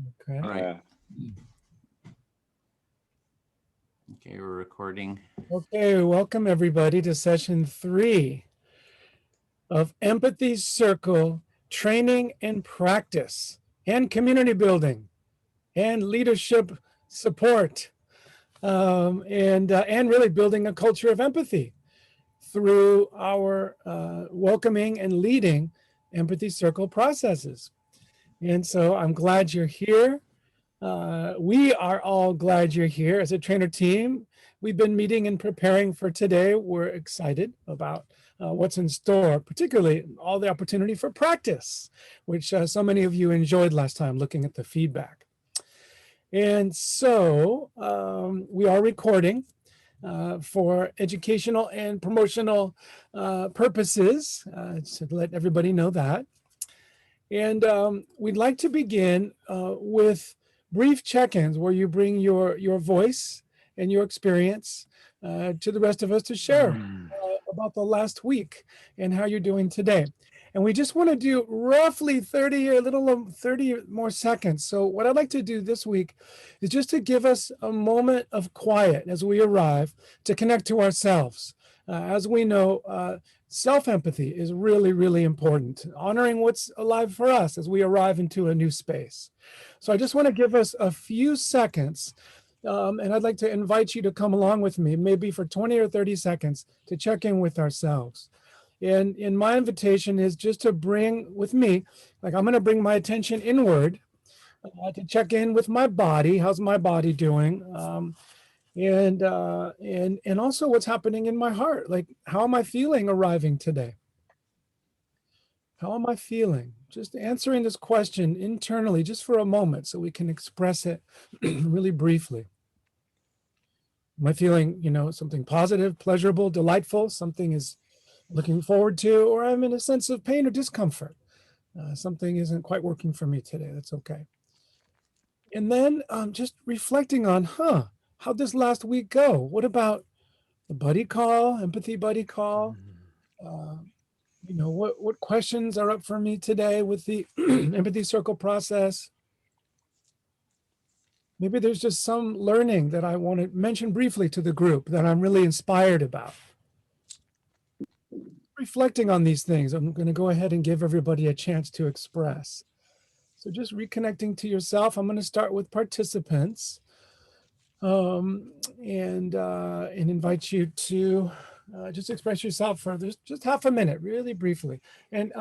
Okay. All right. Okay, we're recording. Okay, welcome everybody to session 3 of Empathy Circle Training and Practice and Community Building and Leadership Support and really building a culture of empathy through our welcoming and leading Empathy Circle processes. And so I'm glad you're here. We are all glad you're here as a trainer team. We've been meeting and preparing for today. We're excited about what's in store, particularly all the opportunity for practice, which so many of you enjoyed last time looking at the feedback. And so we are recording for educational and promotional purposes, to let everybody know that. And we'd like to begin with brief check-ins where you bring your voice and your experience to the rest of us to share about the last week and how you're doing today. And we just want to do roughly 30 or a little 30 more seconds. So what I'd like to do this week is just to give us a moment of quiet as we arrive to connect to ourselves. As we know, self-empathy is really, really important, honoring what's alive for us as we arrive into a new space. So I just want to give us a few seconds, and I'd like to invite you to come along with me, maybe for 20 or 30 seconds, to check in with ourselves. And my invitation is just to bring with me, like I'm going to bring my attention inward to check in with my body. How's my body doing? And also what's happening in my heart. Like, how am I feeling arriving today? How am I feeling? Just answering this question internally, just for a moment, so we can express it really briefly. Am I feeling, something positive, pleasurable, delightful, something is looking forward to, or I'm in a sense of pain or discomfort? Something isn't quite working for me today. That's okay. And then just reflecting on, how'd this last week go? What about the buddy call, empathy buddy call? What questions are up for me today with the empathy circle process? Maybe there's just some learning that I want to mention briefly to the group that I'm really inspired about. Reflecting on these things, I'm going to go ahead and give everybody a chance to express. So just reconnecting to yourself. I'm going to start with participants and invite you to just express yourself for just half a minute, really briefly. And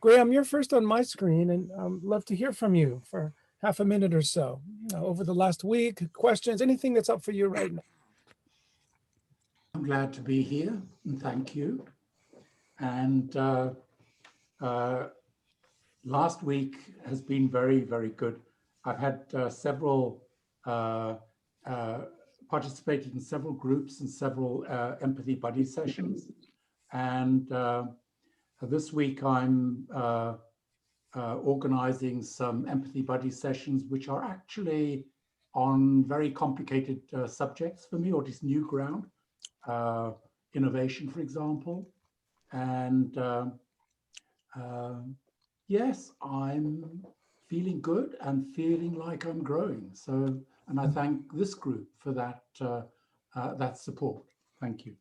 Graham, you're first on my screen, and I'd love to hear from you for half a minute or so over the last week. Questions, anything that's up for you right now. I'm glad to be here, and thank you. And last week has been very, very good. I've had several participated in several groups and several empathy buddy sessions. And this week I'm organizing some empathy buddy sessions, which are actually on very complicated subjects for me, or just new ground, innovation, for example. And yes, I'm feeling good and feeling like I'm growing. So, and I thank this group for that that support. Thank you.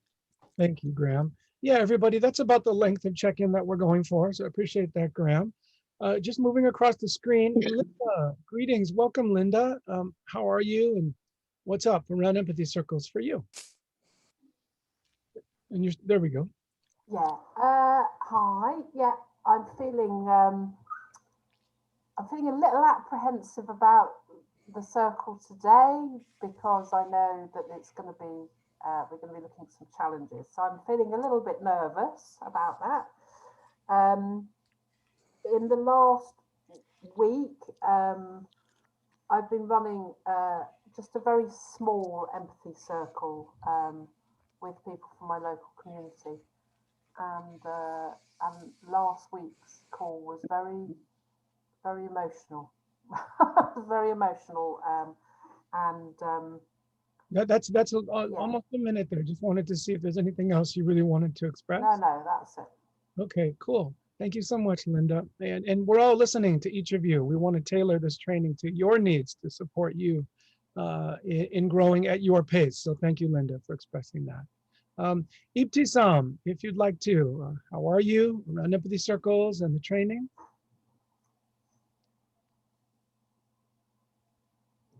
Thank you, Graham. Yeah, everybody, that's about the length of check-in that we're going for. So I appreciate that, Graham. Just moving across the screen, Linda, greetings. Welcome, Linda. How are you? And what's up around empathy circles for you? And there we go. Yeah. Hi. Yeah, I'm feeling a little apprehensive about the circle today, because I know that it's going to be we're going to be looking at some challenges. So I'm feeling a little bit nervous about that. In the last week, I've been running just a very small empathy circle with people from my local community. And last week's call was very, very emotional. Very emotional. That's almost a minute there. Just wanted to see if there's anything else you really wanted to express. No, that's it. Okay, cool. Thank you so much, Linda. And we're all listening to each of you. We want to tailor this training to your needs to support you in growing at your pace. So thank you, Linda, for expressing that. Ibtisam, if you'd like to, how are you around empathy circles and the training?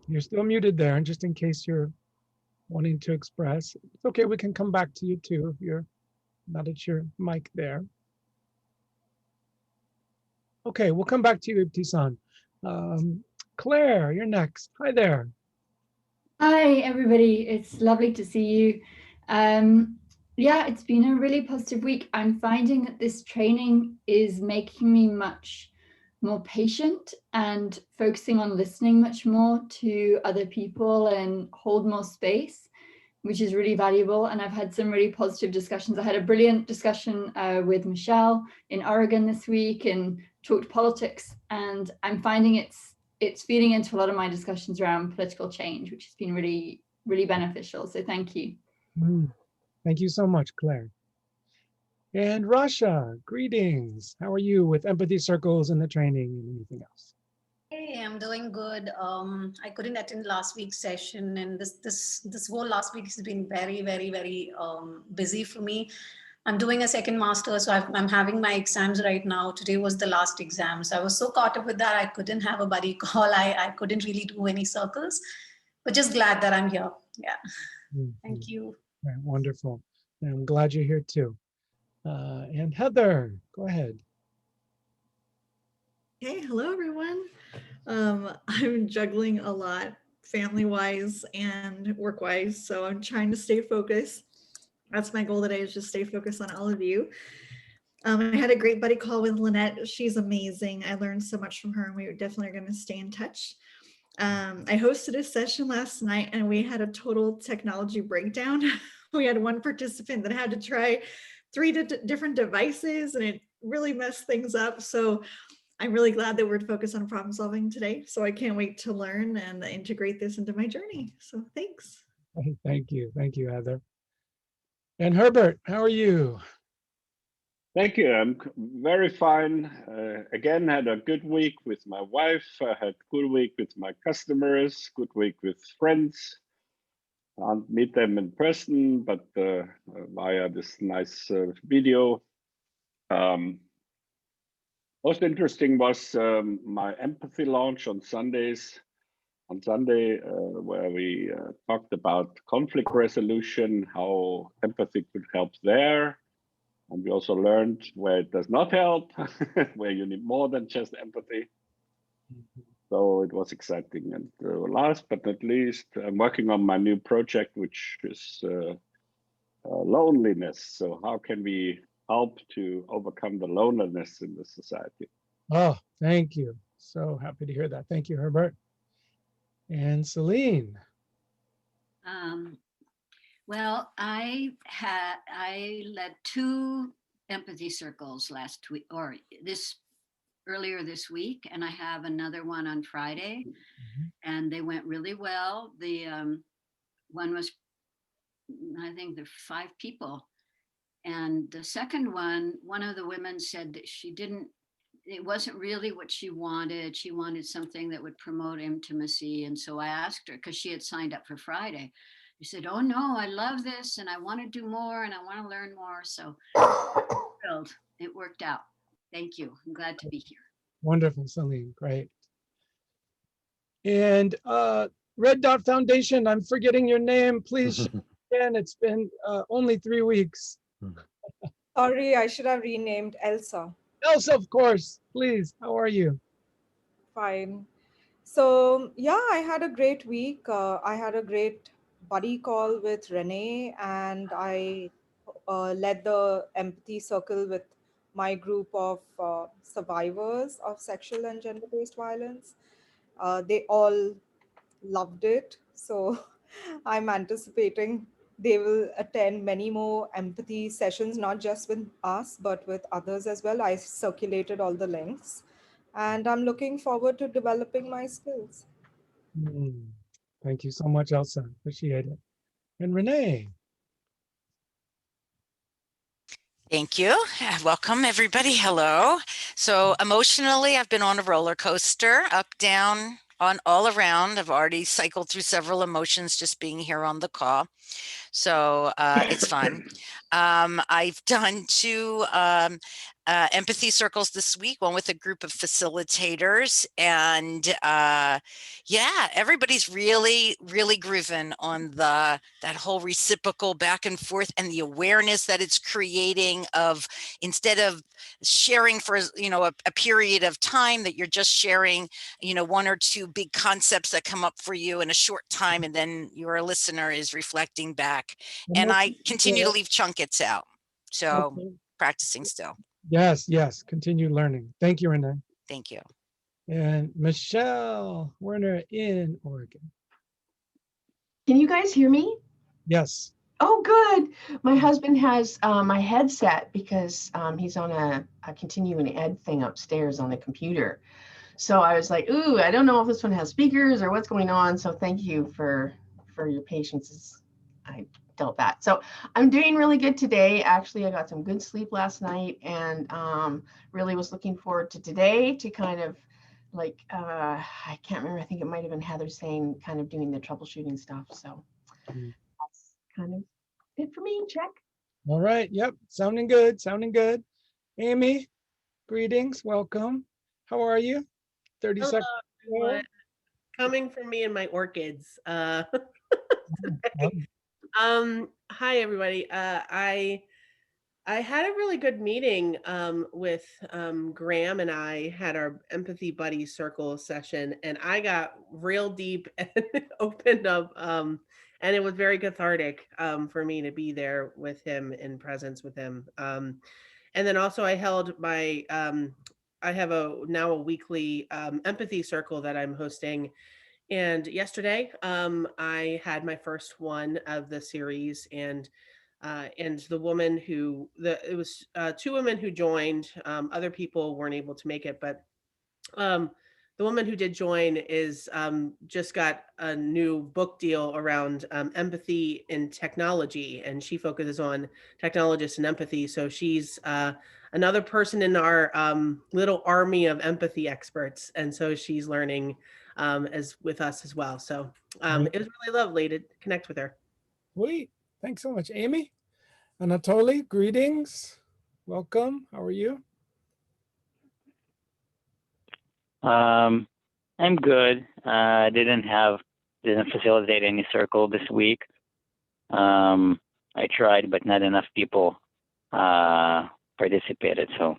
You're still muted there, and just in case you're wanting to express, it's okay, we can come back to you too if you're not at your mic there. Okay, we'll come back to you, Ibtisam. Claire, you're next. Hi there. Hi, everybody. It's lovely to see you. Yeah, it's been a really positive week. I'm finding that this training is making me much more patient and focusing on listening much more to other people and hold more space, which is really valuable. And I've had some really positive discussions. I had a brilliant discussion with Michelle in Oregon this week and talked politics. And I'm finding it's feeding into a lot of my discussions around political change, which has been really, really beneficial. So thank you. Thank you so much, Claire. And Rasha, greetings. How are you with empathy circles and the training and anything else? Hey, I'm doing good. I couldn't attend last week's session, and this whole last week has been very, very, very busy for me. I'm doing a second master, so I'm having my exams right now. Today was the last exam, so I was so caught up with that I couldn't have a buddy call. I couldn't really do any circles, but just glad that I'm here. Yeah, thank you. Right, wonderful. And I'm glad you're here too. And Heather, go ahead. Hey, hello everyone. I'm juggling a lot family-wise and work-wise, so I'm trying to stay focused. That's my goal today, is just stay focused on all of you. I had a great buddy call with Lynette. She's amazing. I learned so much from her, and we definitely are going to stay in touch. I hosted a session last night, and we had a total technology breakdown. We had one participant that had to try 3 different devices, and it really messed things up. So I'm really glad that we're focused on problem solving today. So I can't wait to learn and integrate this into my journey. So thanks. Thank you. Thank you, Heather. And Herbert, how are you? Thank you. I'm very fine. Again, had a good week with my wife. I had a good week with my customers, good week with friends. Can't meet them in person, but via this nice video. Most interesting was my empathy launch on Sundays. On Sunday, where we talked about conflict resolution, how empathy could help there. And we also learned where it does not help, where you need more than just empathy. So it was exciting. And last but not least, I'm working on my new project, which is loneliness. So how can we help to overcome the loneliness in the society? Oh, thank you. So happy to hear that. Thank you, Herbert. And Celine. Well, I led 2 empathy circles last week, or earlier this week, and I have another one on Friday, and they went really well. The one was, I think there are 5 people, and the second one of the women said that it wasn't really what she wanted. She wanted something that would promote intimacy, and so I asked her, because she had signed up for Friday. She said, "Oh no, I love this and I want to do more and I want to learn more." So it worked out. Thank you. I'm glad to be here. Wonderful, Celine. Great. And Red Dot Foundation, I'm forgetting your name. Please share again. It's been only 3 weeks. Sorry, I should have renamed Elsa. Elsa, of course. Please, how are you? Fine. So yeah, I had a great week. I had a great buddy call with Renee, and I led the empathy circle with my group of survivors of sexual and gender-based violence. They all loved it. So I'm anticipating they will attend many more empathy sessions, not just with us, but with others as well. I circulated all the links, and I'm looking forward to developing my skills. Thank you so much, Elsa. Appreciate it. And Renee. Thank you. Welcome, everybody. Hello. So emotionally, I've been on a roller coaster, up, down, on all around. I've already cycled through several emotions just being here on the call. So it's fun. I've done 2 empathy circles this week, one with a group of facilitators, and yeah, everybody's really grooving on that whole reciprocal back and forth and the awareness that it's creating of, instead of sharing for a period of time, that you're just sharing 1 or 2 big concepts that come up for you in a short time, and then your listener is reflecting back. And I continue to leave chunkets out, so practicing still. Yes, continue learning. Thank you, Renee. Thank you. And Michelle Werner in Oregon. Can you guys hear me? Yes. Oh, good. My husband has my headset because he's on a continuing ed thing upstairs on the computer. So I was like, ooh, I don't know if this one has speakers or what's going on. So thank you for your patience as I dealt that. So I'm doing really good today. Actually, I got some good sleep last night and really was looking forward to today to kind of like, I can't remember, I think it might have been Heather saying kind of doing the troubleshooting stuff. So that's kind of it for me. Check. All right. Yep. Sounding good. Amy, greetings. Welcome. How are you? 30 Hello, seconds. everyone. Coming from me and my orchids. Hi, everybody. I had a really good meeting with Graham, and I had our Empathy Buddy Circle session, and I got real deep and opened up, and it was very cathartic for me to be there with him, in presence with him. And then also I held my, I have now a weekly empathy circle that I'm hosting. And yesterday, I had my first one of the series, and the woman who it was 2 women who joined. Other people weren't able to make it, but the woman who did join is just got a new book deal around empathy in technology, and she focuses on technologists and empathy. So she's another person in our little army of empathy experts, and so she's learning as with us as well. So it was really lovely to connect with her. Sweet. Thanks so much. Amy, Anatoly, greetings. Welcome. How are you? I'm good. I didn't facilitate any circle this week. I tried, but not enough people participated, so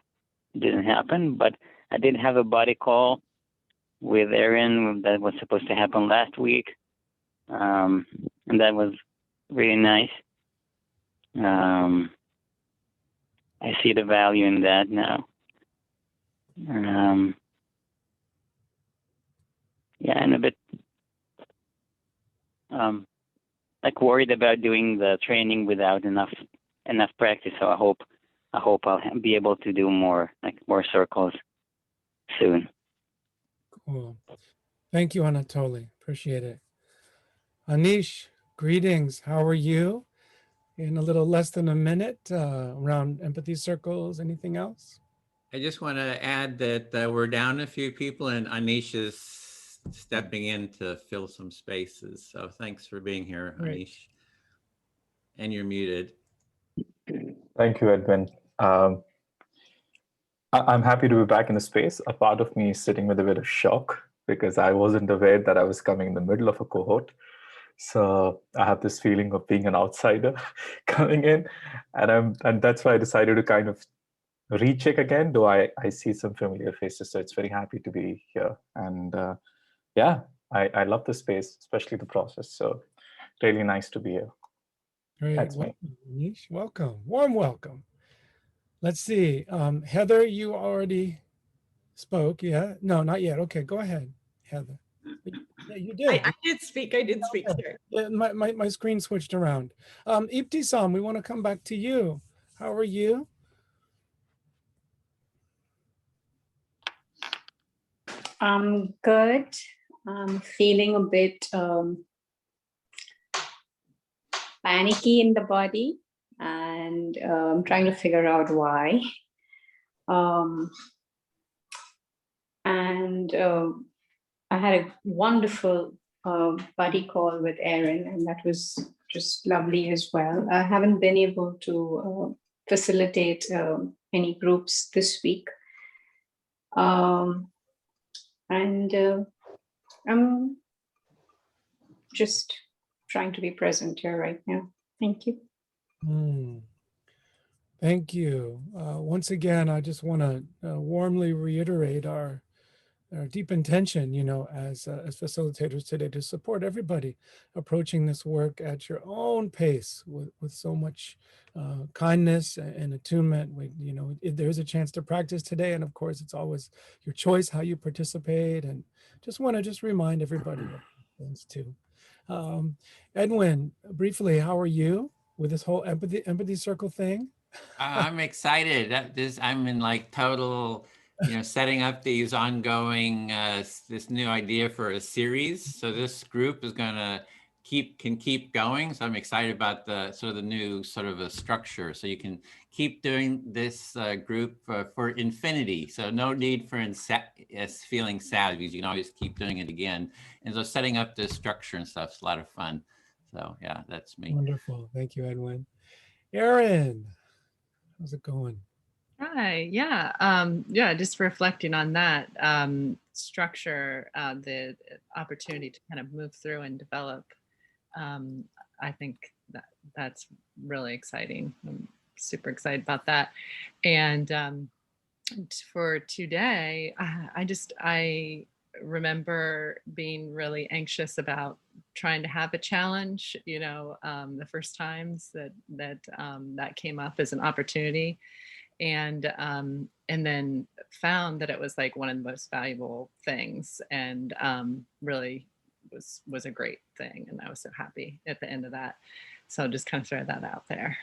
it didn't happen. But I did have a body call with Erin that was supposed to happen last week, and that was really nice. I see the value in that now. Yeah, I'm a bit like worried about doing the training without enough practice. So I hope I'll be able to do more circles soon. Cool. Thank you, Anatoly. Appreciate it. Anish, greetings. How are you? In a little less than a minute around empathy circles. Anything else? I just want to add that we're down a few people, and Anish is stepping in to fill some spaces. So thanks for being here, Anish. And you're muted. Thank you, Edwin. I'm happy to be back in the space. A part of me is sitting with a bit of shock because I wasn't aware that I was coming in the middle of a cohort. So I have this feeling of being an outsider coming in, and that's why I decided to kind of recheck again, though I see some familiar faces. So it's very happy to be here. And yeah, I love the space, especially the process. So really nice to be here. Great. That's welcome, Anish. Welcome. Warm welcome. Let's see. Heather, you already spoke. Yeah. No, not yet. Okay, go ahead, Heather. Yeah, you did. I did speak. Okay. Sorry. Yeah, my screen switched around. Ibtisam, we want to come back to you. How are you? I'm good. I'm feeling a bit panicky in the body. and I'm trying to figure out why. And I had a wonderful buddy call with Erin, and that was just lovely as well. I haven't been able to facilitate any groups this week. And I'm just trying to be present here right now. Thank you. Thank you. Once again, I just want to warmly reiterate our deep intention, as facilitators today, to support everybody approaching this work at your own pace with so much kindness and attunement. If there's a chance to practice today, and of course, it's always your choice how you participate. And just want to remind everybody of things too. Edwin, briefly, how are you with this whole empathy circle thing? I'm excited. I'm in like total, setting up these ongoing, this new idea for a series. So this group is gonna can keep going. So I'm excited about the new a structure. So you can keep doing this group for infinity. So no need for feeling sad, because you can always keep doing it again. And so setting up this structure and stuff is a lot of fun. So yeah, that's me. Wonderful. Thank you, Edwin. Erin, how's it going? Hi, yeah, just reflecting on that structure, the opportunity to kind of move through and develop. I think that's really exciting. I'm super excited about that. And for today, I remember being really anxious about trying to have a challenge, the first times that came up as an opportunity. And then found that it was like one of the most valuable things, and really was a great thing. And I was so happy at the end of that. So I'll just kind of throw that out there.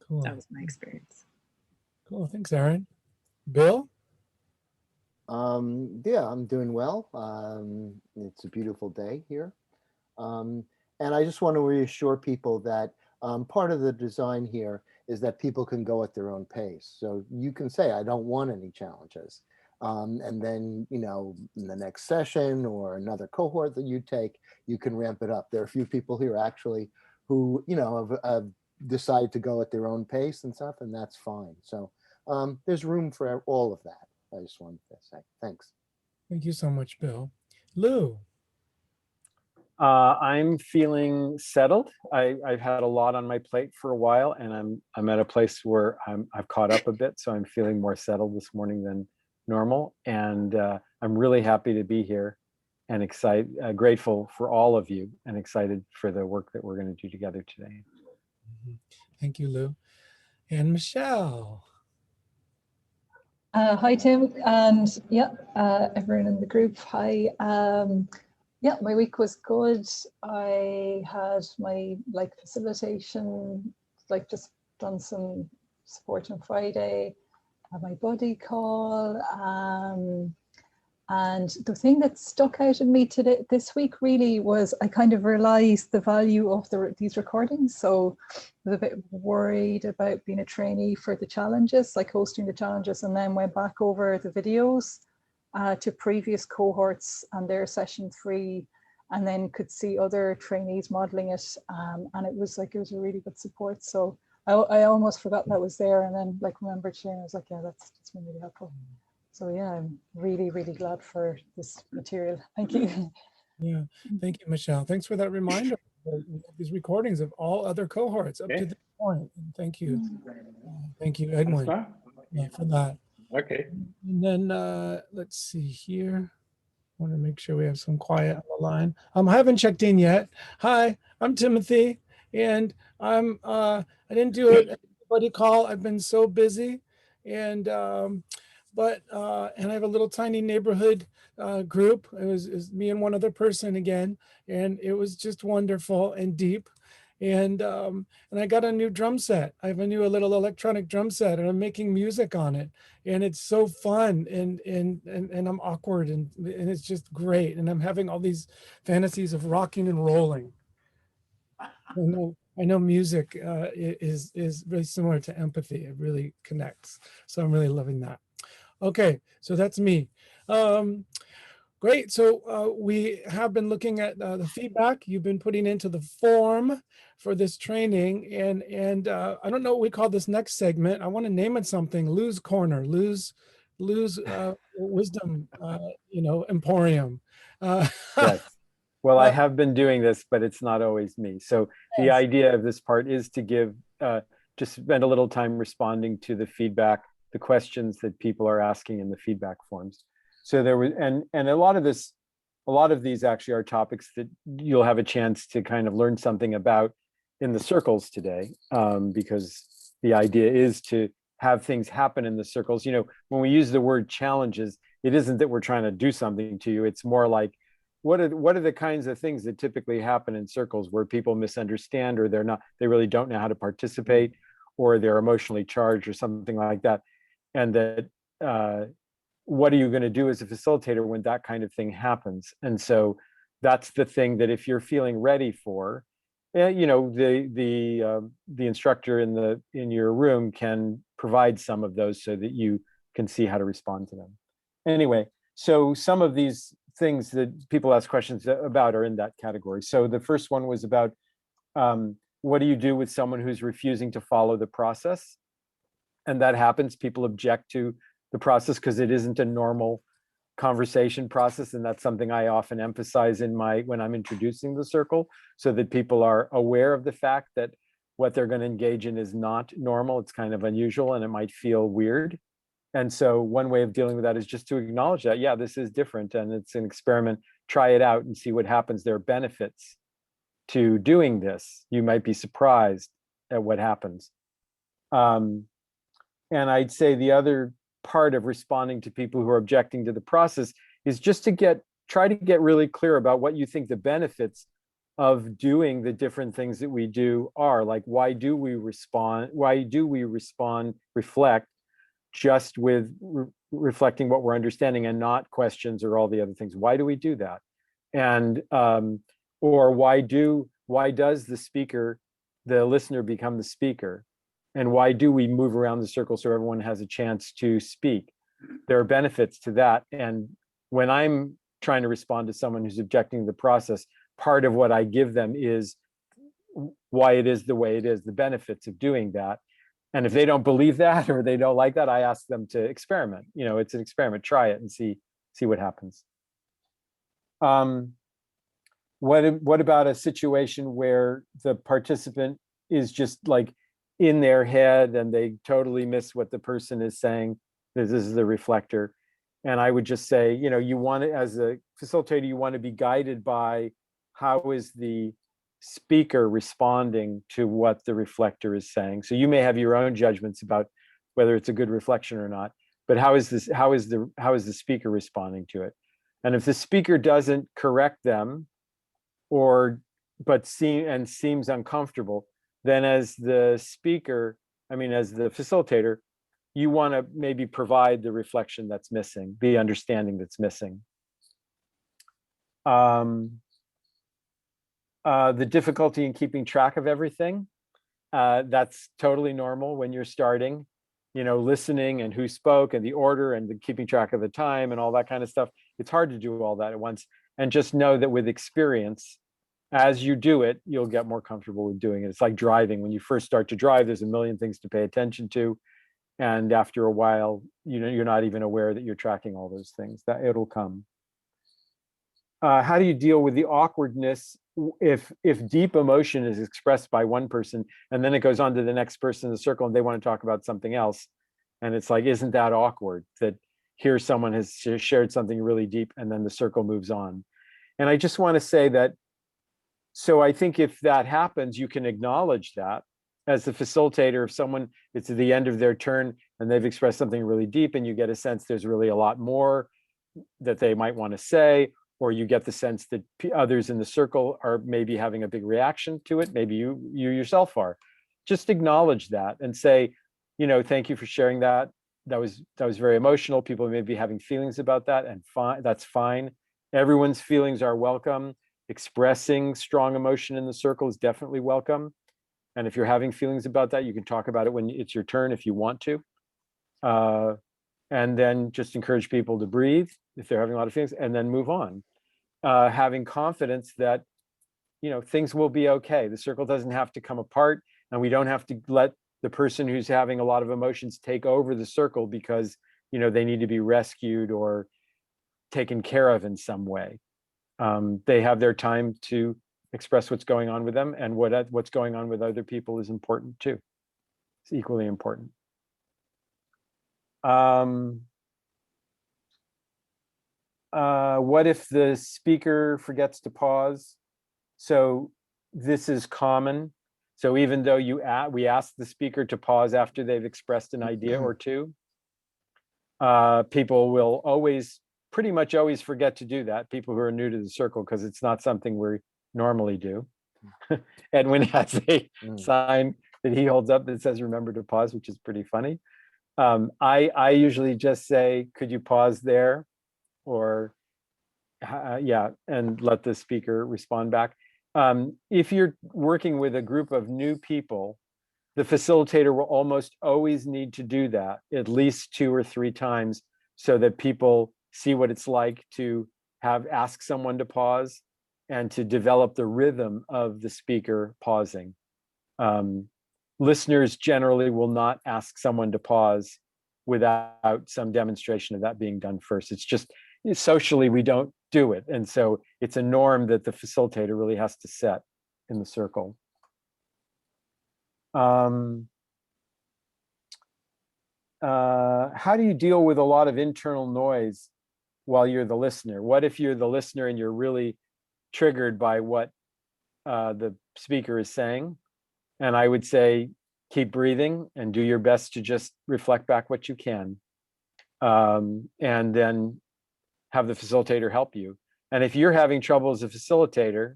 Cool. That was my experience. Cool. Thanks, Erin. Bill? Yeah, I'm doing well. It's a beautiful day here. And I just want to reassure people that part of the design here is that people can go at their own pace. So you can say, I don't want any challenges. And then, in the next session or another cohort that you take, you can ramp it up. There are a few people here actually who, have decided to go at their own pace and stuff, and that's fine. So there's room for all of that. I just wanted to say thanks. Thank you so much, Bill. Lou? I'm feeling settled. I've had a lot on my plate for a while, and I'm at a place where I've caught up a bit, so I'm feeling more settled this morning than normal. And I'm really happy to be here, and grateful for all of you, and excited for the work that we're going to do together today. Thank you, Lou. And Michelle? Hi, Tim, and everyone in the group. Hi. My week was good. I had my facilitation, just done some support on Friday, had my buddy call. And the thing that stuck out in me this week really was I kind of realized the value of these recordings. So I was a bit worried about being a trainee for the challenges, like hosting the challenges, and then went back over the videos to previous cohorts and their session 3, and then could see other trainees modeling it. And it was a really good support. So I almost forgot that was there, and then remembered sharing. I was like, yeah, that's been really helpful. So yeah, I'm really, really glad for this material. Thank you. Yeah, thank you, Michelle. Thanks for that reminder. These recordings of all other cohorts up to this point. And thank you. Thank you, Edwin, for that. Okay. And then let's see here. I want to make sure we have some quiet on the line. I haven't checked in yet. Hi, I'm Timothy, and I didn't do a buddy call. I've been so busy, and and I have a little tiny neighborhood group. It was me and one other person again, and it was just wonderful and deep. And I got a new drum set. I have a little electronic drum set, and I'm making music on it, and it's so fun. And I'm awkward, and it's just great. And I'm having all these fantasies of rocking and rolling. And I know music is really similar to empathy. It really connects. So I'm really loving that. Okay, so that's me. Great. So we have been looking at the feedback you've been putting into the form for this training, and I don't know what we call this next segment. I want to name it something. Lose Corner. Lose wisdom. Emporium. Yes. Well, I have been doing this, but it's not always me. So the Yes. idea of this part is to give, just spend a little time responding to the feedback, the questions that people are asking in the feedback forms. So there was, and a lot of these actually are topics that you'll have a chance to kind of learn something about in the circles today, because the idea is to have things happen in the circles. You know, when we use the word challenges, it isn't that we're trying to do something to you. It's more like, what are the kinds of things that typically happen in circles where people misunderstand, or they really don't know how to participate, or they're emotionally charged or something like that. And that, what are you going to do as a facilitator when that kind of thing happens? And so that's the thing that if you're feeling ready for, the instructor in your room can provide some of those so that you can see how to respond to them. Anyway, so some of these things that people ask questions about are in that category. So the first one was about what do you do with someone who's refusing to follow the process? And that happens. People object to the process because it isn't a normal conversation process, and that's something I often emphasize when I'm introducing the circle, so that people are aware of the fact that what they're going to engage in is not normal. It's kind of unusual, and it might feel weird. And so one way of dealing with that is just to acknowledge that, yeah, this is different and it's an experiment. Try it out and see what happens. There are benefits to doing this. You might be surprised at what happens. And I'd say the other part of responding to people who are objecting to the process is just to try to get really clear about what you think the benefits of doing the different things that we do are. Like, why do we respond? Why do we reflect just with reflecting what we're understanding and not questions or all the other things? Why do we do that? And or why does the listener become the speaker? And why do we move around the circle so everyone has a chance to speak? There are benefits to that. And when I'm trying to respond to someone who's objecting to the process, part of what I give them is why it is the way it is, the benefits of doing that. And if they don't believe that or they don't like that, I ask them to experiment. You know, it's an experiment. Try it and see what happens. What about a situation where the participant is just like in their head and they totally miss what the person is saying? This is the reflector. And I would just say, you know, as a facilitator, you want to be guided by how is the speaker responding to what the reflector is saying. So you may have your own judgments about whether it's a good reflection or not, but how is the speaker responding to it? And if the speaker doesn't correct them seems uncomfortable, then as the facilitator, you want to maybe provide the reflection that's missing, the understanding that's missing. The difficulty in keeping track of everything, that's totally normal when you're starting, you know, listening and who spoke and the order and keeping track of the time and all that kind of stuff. It's hard to do all that at once. And just know that with experience, as you do it, you'll get more comfortable with doing it. It's like driving. When you first start to drive, there's a million things to pay attention to. And after a while, you know, you're not even aware that you're tracking all those things. That it'll come. How do you deal with the awkwardness if deep emotion is expressed by one person and then it goes on to the next person in the circle and they want to talk about something else? And it's like, isn't that awkward that here someone has shared something really deep and then the circle moves on? And I just want to say that, so I think if that happens, you can acknowledge that as the facilitator. If someone, it's at the end of their turn and they've expressed something really deep and you get a sense there's really a lot more that they might want to say, or you get the sense that others in the circle are maybe having a big reaction to it, maybe you yourself are, just acknowledge that and say, you know, thank you for sharing that. That was very emotional. People may be having feelings about that, and fine, that's fine. Everyone's feelings are welcome. Expressing strong emotion in the circle is definitely welcome. And if you're having feelings about that, you can talk about it when it's your turn if you want to. And then just encourage people to breathe if they're having a lot of feelings, and then move on. Having confidence that, things will be okay. The circle doesn't have to come apart, and we don't have to let the person who's having a lot of emotions take over the circle because, they need to be rescued or taken care of in some way. They have their time to express what's going on with them, and what's going on with other people is important too. It's equally important. What if the speaker forgets to pause? So this is common. So even though we ask the speaker to pause after they've expressed an idea or two, people will pretty much always forget to do that, people who are new to the circle, because it's not something we normally do. Edwin has a sign that he holds up that says remember to pause, which is pretty funny. I usually just say, could you pause there? Or and let the speaker respond back. If you're working with a group of new people, the facilitator will almost always need to do that at least 2 or 3 times so that people see what it's like to ask someone to pause and to develop the rhythm of the speaker pausing. Listeners generally will not ask someone to pause without some demonstration of that being done first. It's just socially we don't do it. And so it's a norm that the facilitator really has to set in the circle. How do you deal with a lot of internal noise while you're the listener? What if you're the listener and you're really triggered by what the speaker is saying? And I would say, keep breathing and do your best to just reflect back what you can. And then have the facilitator help you. And if you're having trouble as a facilitator,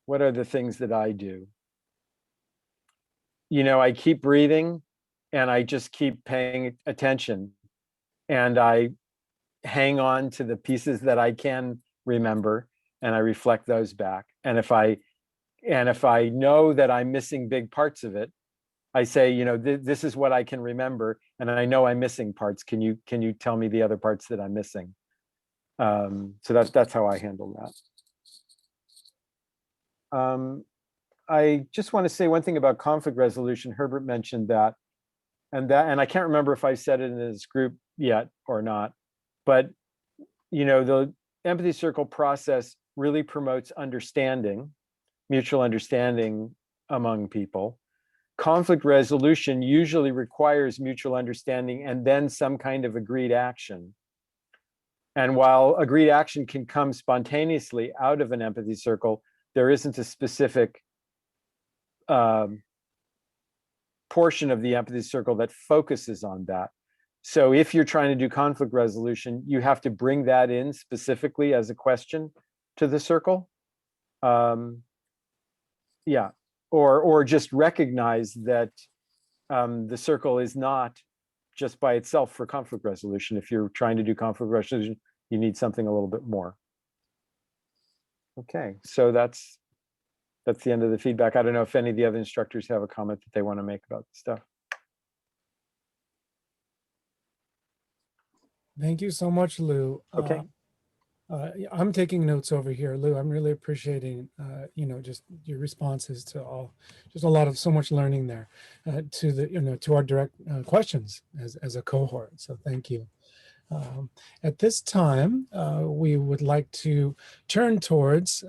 what are the things that I do? I keep breathing and I just keep paying attention, and I hang on to the pieces that I can remember and I reflect those back. And if I know that I'm missing big parts of it, I say, this is what I can remember, and I know I'm missing parts. Can you tell me the other parts that I'm missing? So that's how I handle that. I just want to say one thing about conflict resolution. Herbert mentioned that, and I can't remember if I said it in this group yet or not, but the empathy circle process really promotes understanding, mutual understanding among people. Conflict resolution usually requires mutual understanding and then some kind of agreed action. And while agreed action can come spontaneously out of an empathy circle, there isn't a specific portion of the empathy circle that focuses on that. So if you're trying to do conflict resolution, you have to bring that in specifically as a question to the circle. Or just recognize that the circle is not just by itself for conflict resolution. If you're trying to do conflict resolution, you need something a little bit more. Okay, so that's the end of the feedback. I don't know if any of the other instructors have a comment that they want to make about the stuff. Thank you so much, Lou. Okay. I'm taking notes over here, Lou. I'm really appreciating, just your responses to so much learning there, to our direct questions as a cohort. So thank you. At this time, we would like to turn towards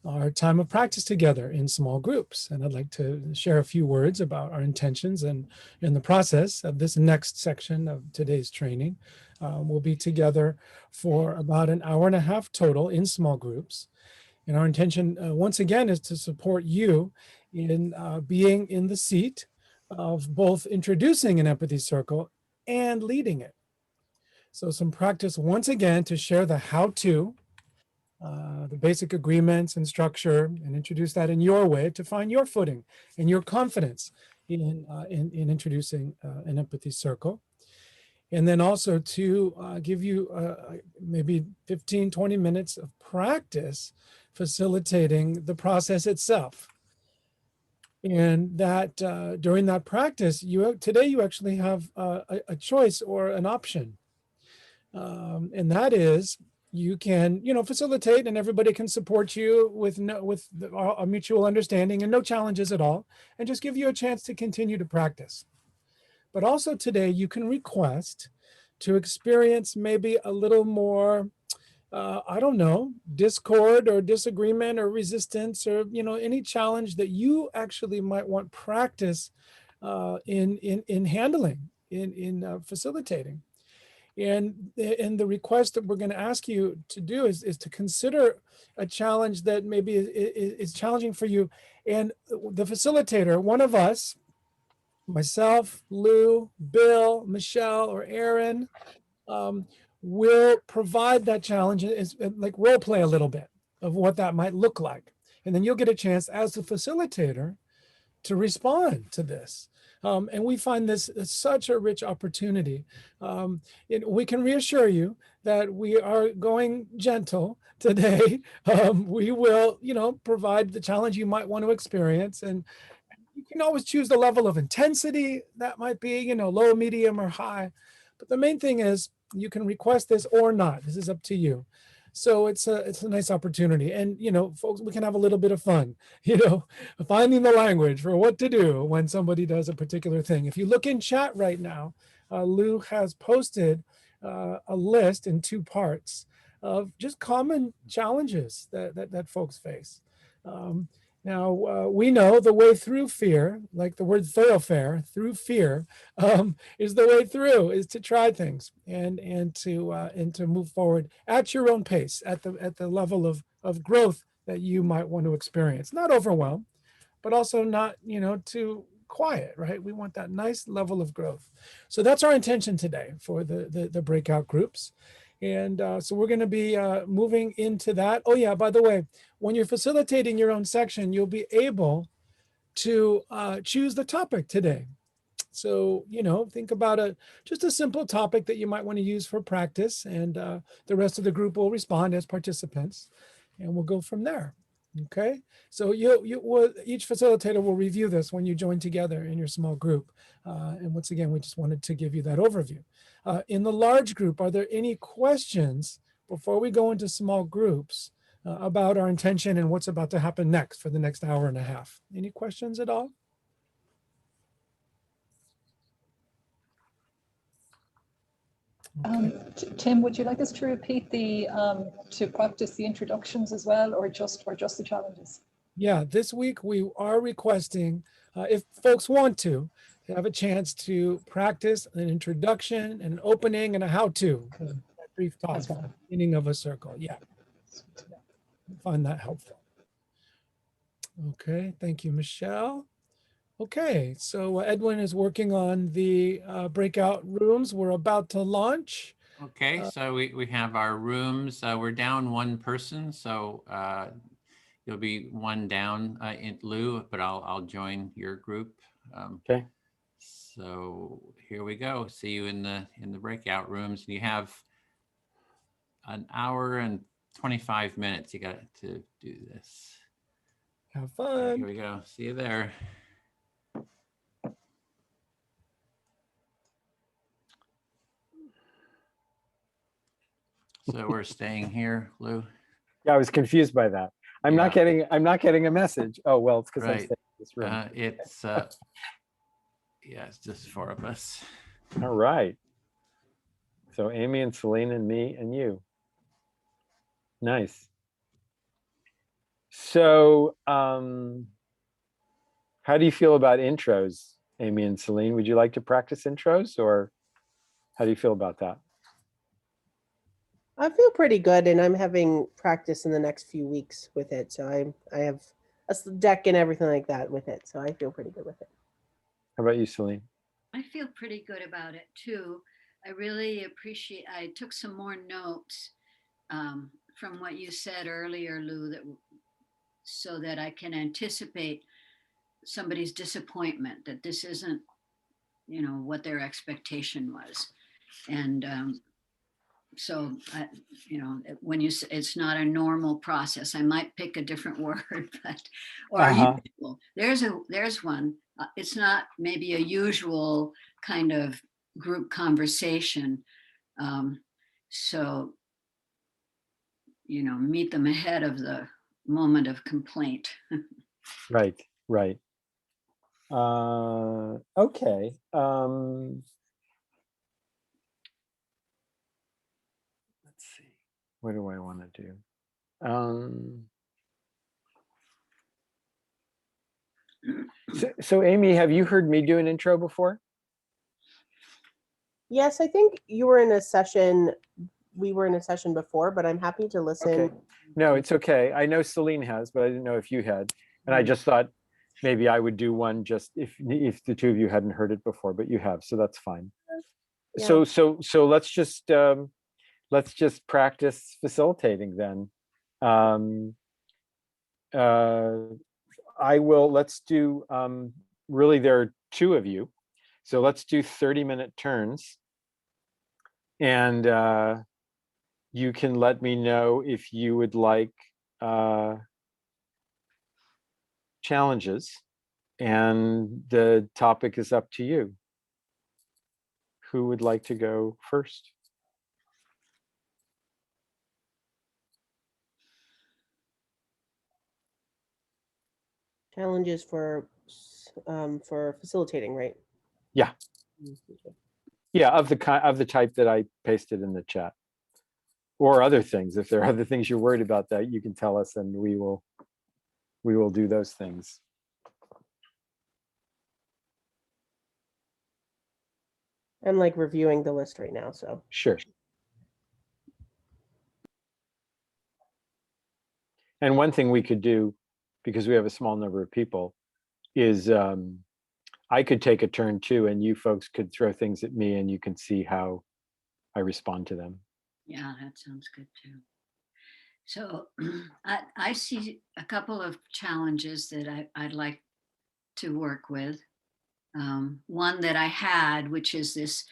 our time of practice together in small groups. And I'd like to share a few words about our intentions and in the process of this next section of today's training. We'll be together for about an hour and a half total in small groups. And our intention, once again, is to support you in being in the seat of both introducing an empathy circle and leading it. So some practice once again to share the how-to, the basic agreements and structure, and introduce that in your way to find your footing and your confidence in introducing an empathy circle. And then also to give you maybe 15, 20 minutes of practice facilitating the process itself. And that during that practice, today you actually have a choice or an option. And that is, you can, facilitate, and everybody can support you with a mutual understanding and no challenges at all, and just give you a chance to continue to practice. But also today, you can request to experience maybe a little more, I don't know, discord or disagreement or resistance, or any challenge that you actually might want practice in handling, in facilitating. And the request that we're going to ask you to do is to consider a challenge that maybe is challenging for you. And the facilitator, one of us, myself, Lou, Bill, Michelle, or Aaron, will provide that challenge, is like role play a little bit of what that might look like. And then you'll get a chance as the facilitator to respond to this. And we find this such a rich opportunity. We can reassure you that we are going gentle today. We will, provide the challenge you might want to experience. And you can always choose the level of intensity that might be, low, medium, or high. But the main thing is you can request this or not. This is up to you. So it's a nice opportunity. And, folks, we can have a little bit of fun, finding the language for what to do when somebody does a particular thing. If you look in chat right now, Lou has posted a list in 2 parts of just common challenges that folks face. Now, we know the way through fear, like the word thoroughfare, through fear, is the way through, is to try things and to move forward at your own pace, at the level of growth that you might want to experience. Not overwhelmed, but also not, too quiet, right? We want that nice level of growth. So that's our intention today for the breakout groups. And so we're going to be moving into that. Oh yeah, by the way, when you're facilitating your own section, you'll be able to choose the topic today. So, think about just a simple topic that you might want to use for practice, and the rest of the group will respond as participants, and we'll go from there. Okay, so each facilitator will review this when you join together in your small group. And once again, we just wanted to give you that overview. In the large group, are there any questions before we go into small groups about our intention and what's about to happen next for the next hour and a half? Any questions at all? Tim, would you like us to repeat to practice the introductions as well, or just the challenges? Yeah, this week we are requesting, if folks want to have a chance to practice an introduction, an opening, and a how-to, a brief talk at the beginning of a circle. Yeah, I find that helpful. Okay, thank you, Michelle. Okay, so Edwin is working on the breakout rooms. We're about to launch. Okay, so we have our rooms. We're down 1 person, so you'll be 1 down in Lou, but I'll join your group. Okay. So here we go. See you in the breakout rooms. You have an hour and 25 minutes. You got to do this. Have fun. Here we go. See you there. So we're staying here, Lou. Yeah, I was confused by that. I'm not getting a message. Oh well, it's because I'm staying in this room. It's just 4 of us. All right. So Amy and Celine and me and you. Nice. So how do you feel about intros, Amy and Celine? Would you like to practice intros, or how do you feel about that? I feel pretty good, and I'm having practice in the next few weeks with it. So I have a deck and everything like that with it. So I feel pretty good with it. How about you, Celine? I feel pretty good about it too. I really appreciate, I took some more notes from what you said earlier, Lou, so that I can anticipate somebody's disappointment, that this isn't, what their expectation was. And so, you know, when you say it's not a normal process, I might pick a different word, but, or usual. There's one. It's not maybe a usual kind of group conversation. So, you know, meet them ahead of the moment of complaint. Right, right. Okay. Let's see. What do I want to do? So Amy, have you heard me do an intro before? Yes, I think you were in a session. We were in a session before, but I'm happy to listen. Okay. No, it's okay. I know Celine has, but I didn't know if you had. And I just thought maybe I would do one just if the two of you hadn't heard it before, but you have, so that's fine. Yeah. So let's just practice facilitating then. Let's do, really there are two of you. So let's do 30-minute turns. And you can let me know if you would like challenges, and the topic is up to you. Who would like to go first? Challenges for facilitating, right? Yeah. Yeah, of the type that I pasted in the chat, or other things. If there are other things you're worried about, that you can tell us, and we will do those things. I'm like reviewing the list right now, so. Sure. And one thing we could do, because we have a small number of people, is I could take a turn too, and you folks could throw things at me, and you can see how I respond to them. Yeah, that sounds good too. So I see a couple of challenges that I'd like to work with. One that I had, which is this,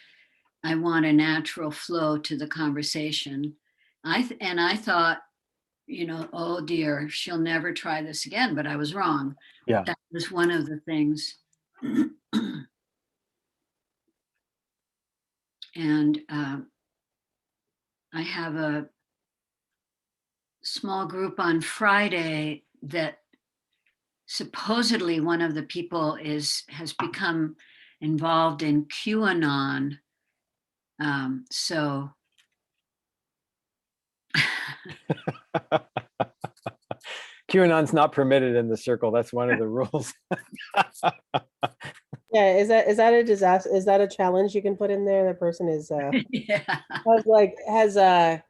I want a natural flow to the conversation. I thought, you know, oh dear, she'll never try this again, but I was wrong. Yeah. That was one of the things. And I have a small group on Friday that supposedly one of the people has become involved in QAnon. So QAnon's not permitted in the circle. That's one of the rules. Yeah, is that a disaster? Is that a challenge you can put in there? The person is yeah. has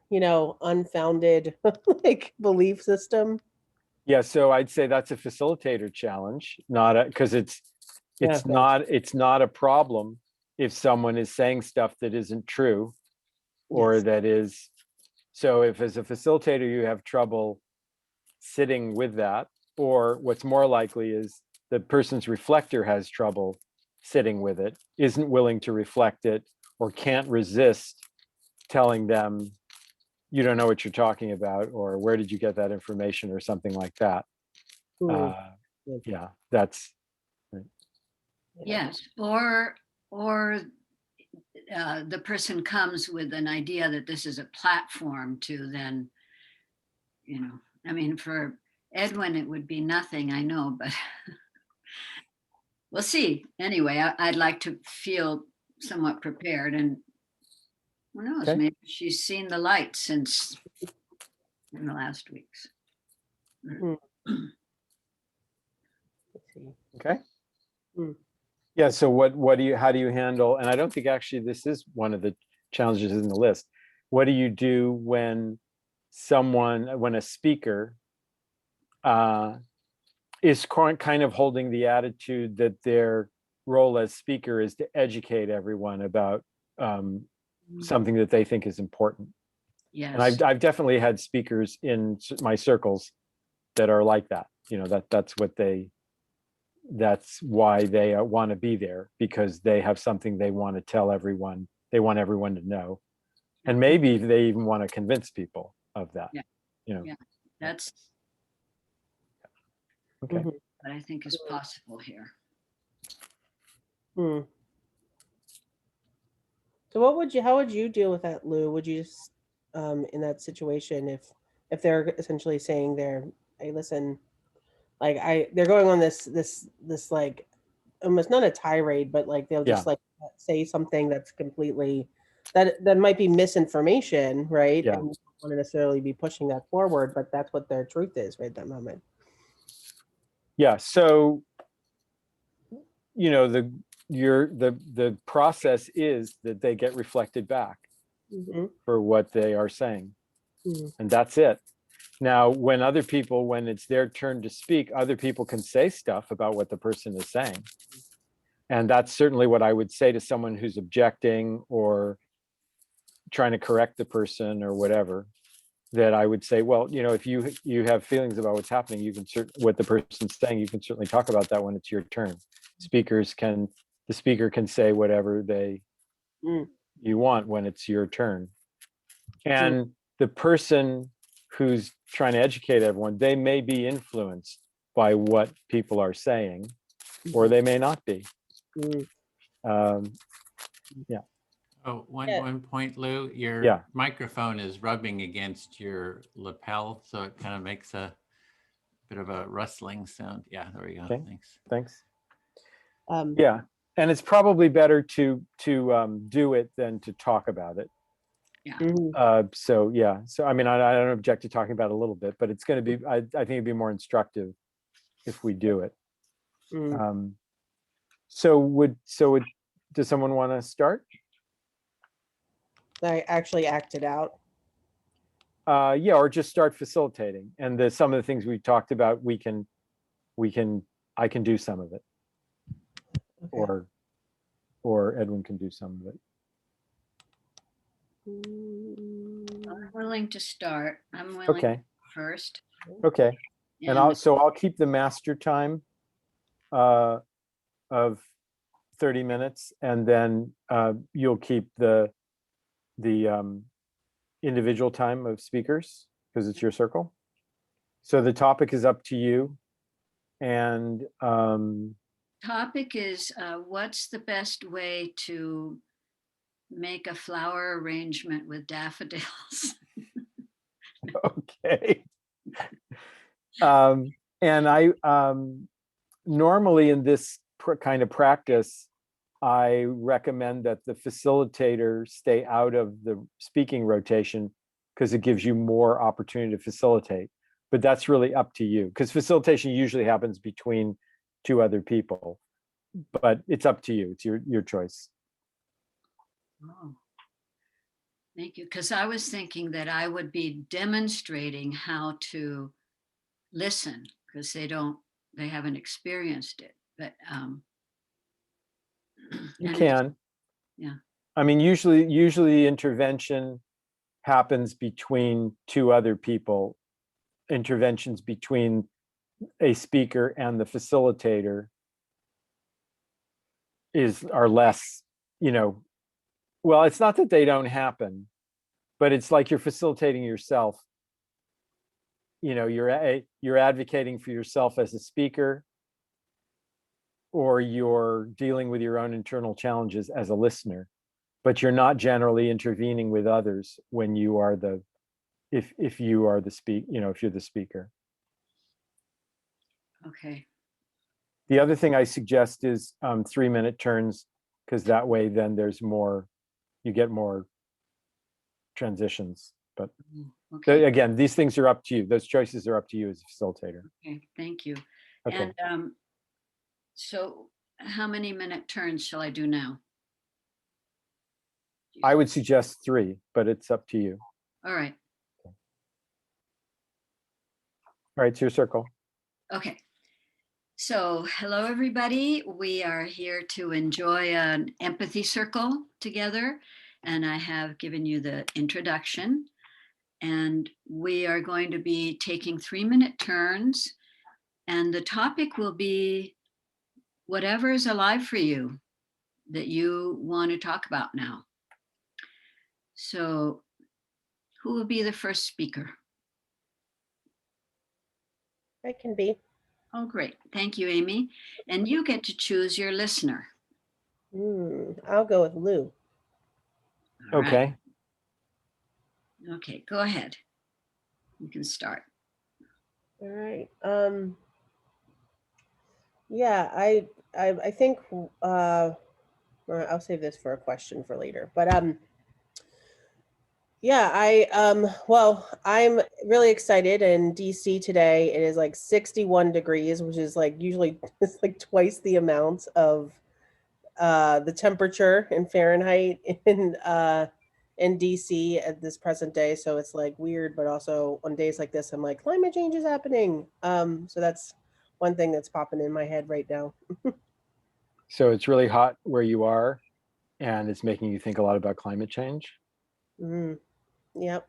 you know, unfounded like belief system. Yeah, so I'd say that's a facilitator challenge, not because it's not a problem if someone is saying stuff that isn't true, or that is. So if as a facilitator you have trouble sitting with that, or what's more likely is the person's reflector has trouble sitting with it, isn't willing to reflect it, or can't resist telling them, you don't know what you're talking about, or where did you get that information, or something like that. Yeah, that's right. Yes, or the person comes with an idea that this is a platform to then, you know, I mean, for Edwin, it would be nothing, I know, but we'll see. Anyway, I'd like to feel somewhat prepared, and who knows, Okay. maybe she's seen the light since in the last weeks. Okay. Yeah, so how do you handle, and I don't think actually this is one of the challenges in the list. What do you do when a speaker is kind of holding the attitude that their role as speaker is to educate everyone about something that they think is important? Yes. And I've definitely had speakers in my circles that are like that. You know, that's why they want to be there, because they have something they want to tell everyone. They want everyone to know. And maybe they even want to convince people of that. Yeah. You know. Yeah, that's Okay. what I think is possible here. So how would you deal with that, Lou? Would you just, in that situation, if they're essentially saying hey, listen, like they're going on this like, almost not a tirade, but like they'll just like say something that's completely, that might be misinformation, right? Yeah. And you don't want to necessarily be pushing that forward, but that's what their truth is right at that moment. Yeah. So, you know, the process is that they get reflected back for what they are saying, and that's it. Now, when it's their turn to speak, other people can say stuff about what the person is saying. And that's certainly what I would say to someone who's objecting or trying to correct the person or whatever, that I would say, well, you know, if you have feelings about what's happening, you can what the person's saying, you can certainly talk about that when it's your turn. The speaker can say whatever you want when it's your turn. And the person who's trying to educate everyone, they may be influenced by what people are saying, or they may not be. Yeah. Oh, one point, Lou, your microphone is rubbing against your lapel, so it kind of makes a bit of a rustling sound. Yeah, there we go. Okay. Thanks. Yeah, and it's probably better to do it than to talk about it. Yeah. So yeah, so I mean, I don't object to talking about it a little bit, but it's going to be, I think it'd be more instructive if we do it. So does someone want to start? I actually act it out. Yeah, or just start facilitating, and some of the things we talked about, I can do some of it, or Edwin can do some of it. I'm willing to start. I'm willing first. Okay. And I'll keep the master time of 30 minutes, and then you'll keep the individual time of speakers, because it's your circle. So the topic is up to you. And topic is what's the best way to make a flower arrangement with daffodils? Okay. And I normally in this kind of practice, I recommend that the facilitator stay out of the speaking rotation, because it gives you more opportunity to facilitate. But that's really up to you, because facilitation usually happens between two other people. But it's up to you. It's your choice. Oh, thank you. Because I was thinking that I would be demonstrating how to listen, because they haven't experienced it. But you can. Yeah. I mean, usually the intervention happens between two other people. Interventions between a speaker and the facilitator are less, you know, well, it's not that they don't happen, but it's like you're facilitating yourself. You know, you're advocating for yourself as a speaker, or you're dealing with your own internal challenges as a listener, but you're not generally intervening with others when you are if you're the speaker. Okay. The other thing I suggest is 3-minute turns, because that way then you get more transitions. But again, these things are up to you. Those choices are up to you as a facilitator. Okay, thank you. Okay. And so how many minute turns shall I do now? I would suggest 3, but it's up to you. All right. All right, it's your circle. Okay. So hello, everybody. We are here to enjoy an empathy circle together. And I have given you the introduction. And we are going to be taking 3-minute turns. And the topic will be whatever is alive for you that you want to talk about now. So who will be the first speaker? I can be. Oh, great. Thank you, Amy. And you get to choose your listener. I'll go with Lou. All right. Okay. Okay, go ahead. You can start. All right. Yeah, I think I'll save this for a question for later. But yeah, well, I'm really excited in DC today. It is like 61 degrees, which is like usually it's like twice the amount of the temperature in Fahrenheit in DC at this present day. So it's like weird, but also on days like this, I'm like, climate change is happening. So that's one thing that's popping in my head right now. So it's really hot where you are, and it's making you think a lot about climate change. Yep.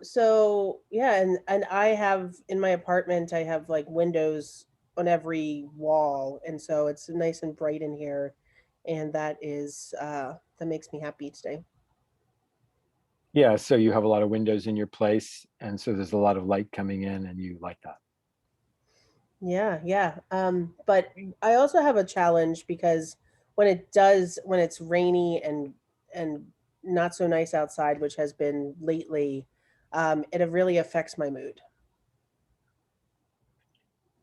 So yeah, and I have in my apartment, I have like windows on every wall, and so it's nice and bright in here, and that makes me happy today. Yeah, so you have a lot of windows in your place, and so there's a lot of light coming in, and you like that. Yeah. But I also have a challenge because when it's rainy and not so nice outside, which has been lately, it really affects my mood.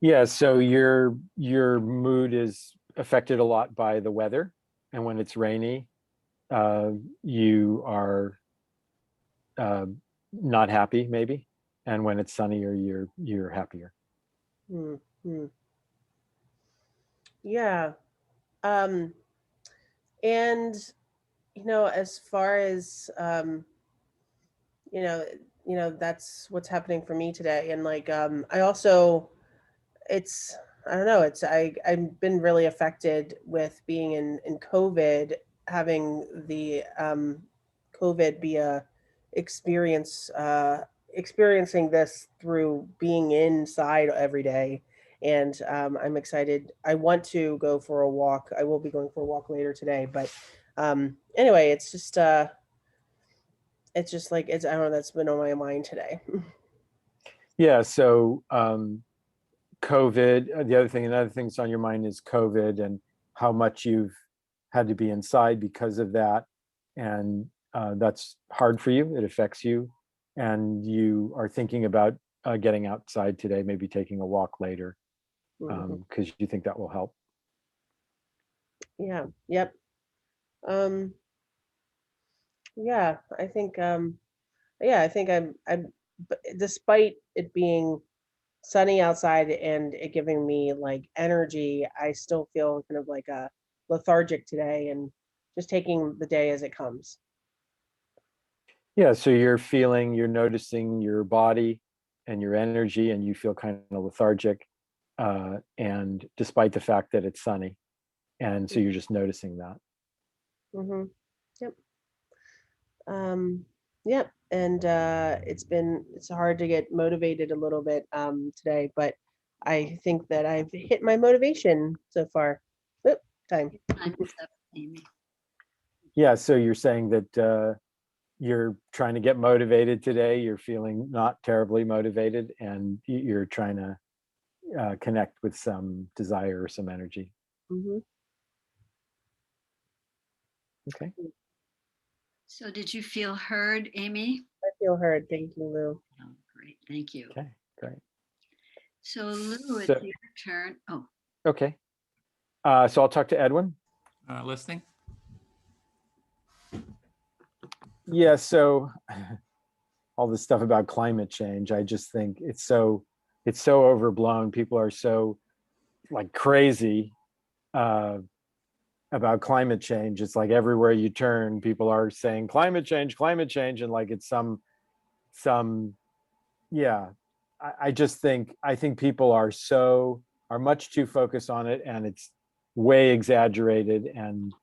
Yeah, so your mood is affected a lot by the weather, and when it's rainy, you are not happy maybe, and when it's sunnier, you're happier. Yeah. And as far as that's what's happening for me today. And like I also I don't know, I've been really affected with being in COVID, having the COVID be a experiencing this through being inside every day. And I'm excited. I want to go for a walk. I will be going for a walk later today. But anyway, it's just like I don't know, that's been on my mind today. Yeah, so COVID, another thing that's on your mind is COVID and how much you've had to be inside because of that. And that's hard for you, it affects you. And you are thinking about getting outside today, maybe taking a walk later, because you think that will help. Yeah. Yep. Yeah, I think I'm despite it being sunny outside and it giving me like energy, I still feel kind of like a lethargic today and just taking the day as it comes. Yeah, so you're noticing your body and your energy, and you feel kind of lethargic, and despite the fact that it's sunny, and so you're just noticing that. Yep. Yep. And it's hard to get motivated a little bit today, but I think that I've hit my motivation so far. Oop, time. Yeah, so you're saying that you're trying to get motivated today, you're feeling not terribly motivated, and you're trying to connect with some desire or some energy. Okay. So did you feel heard, Amy? I feel heard. Thank you, Lou. Oh, great. Thank you. Okay, great. So Lou, it's your turn. Oh. Okay. So I'll talk to Edwin. Listening. Yeah, so all this stuff about climate change, I just think it's so overblown. People are so like crazy about climate change. It's like everywhere you turn, people are saying climate change, and like it's some yeah. I think people are much too focused on it, and it's way exaggerated, and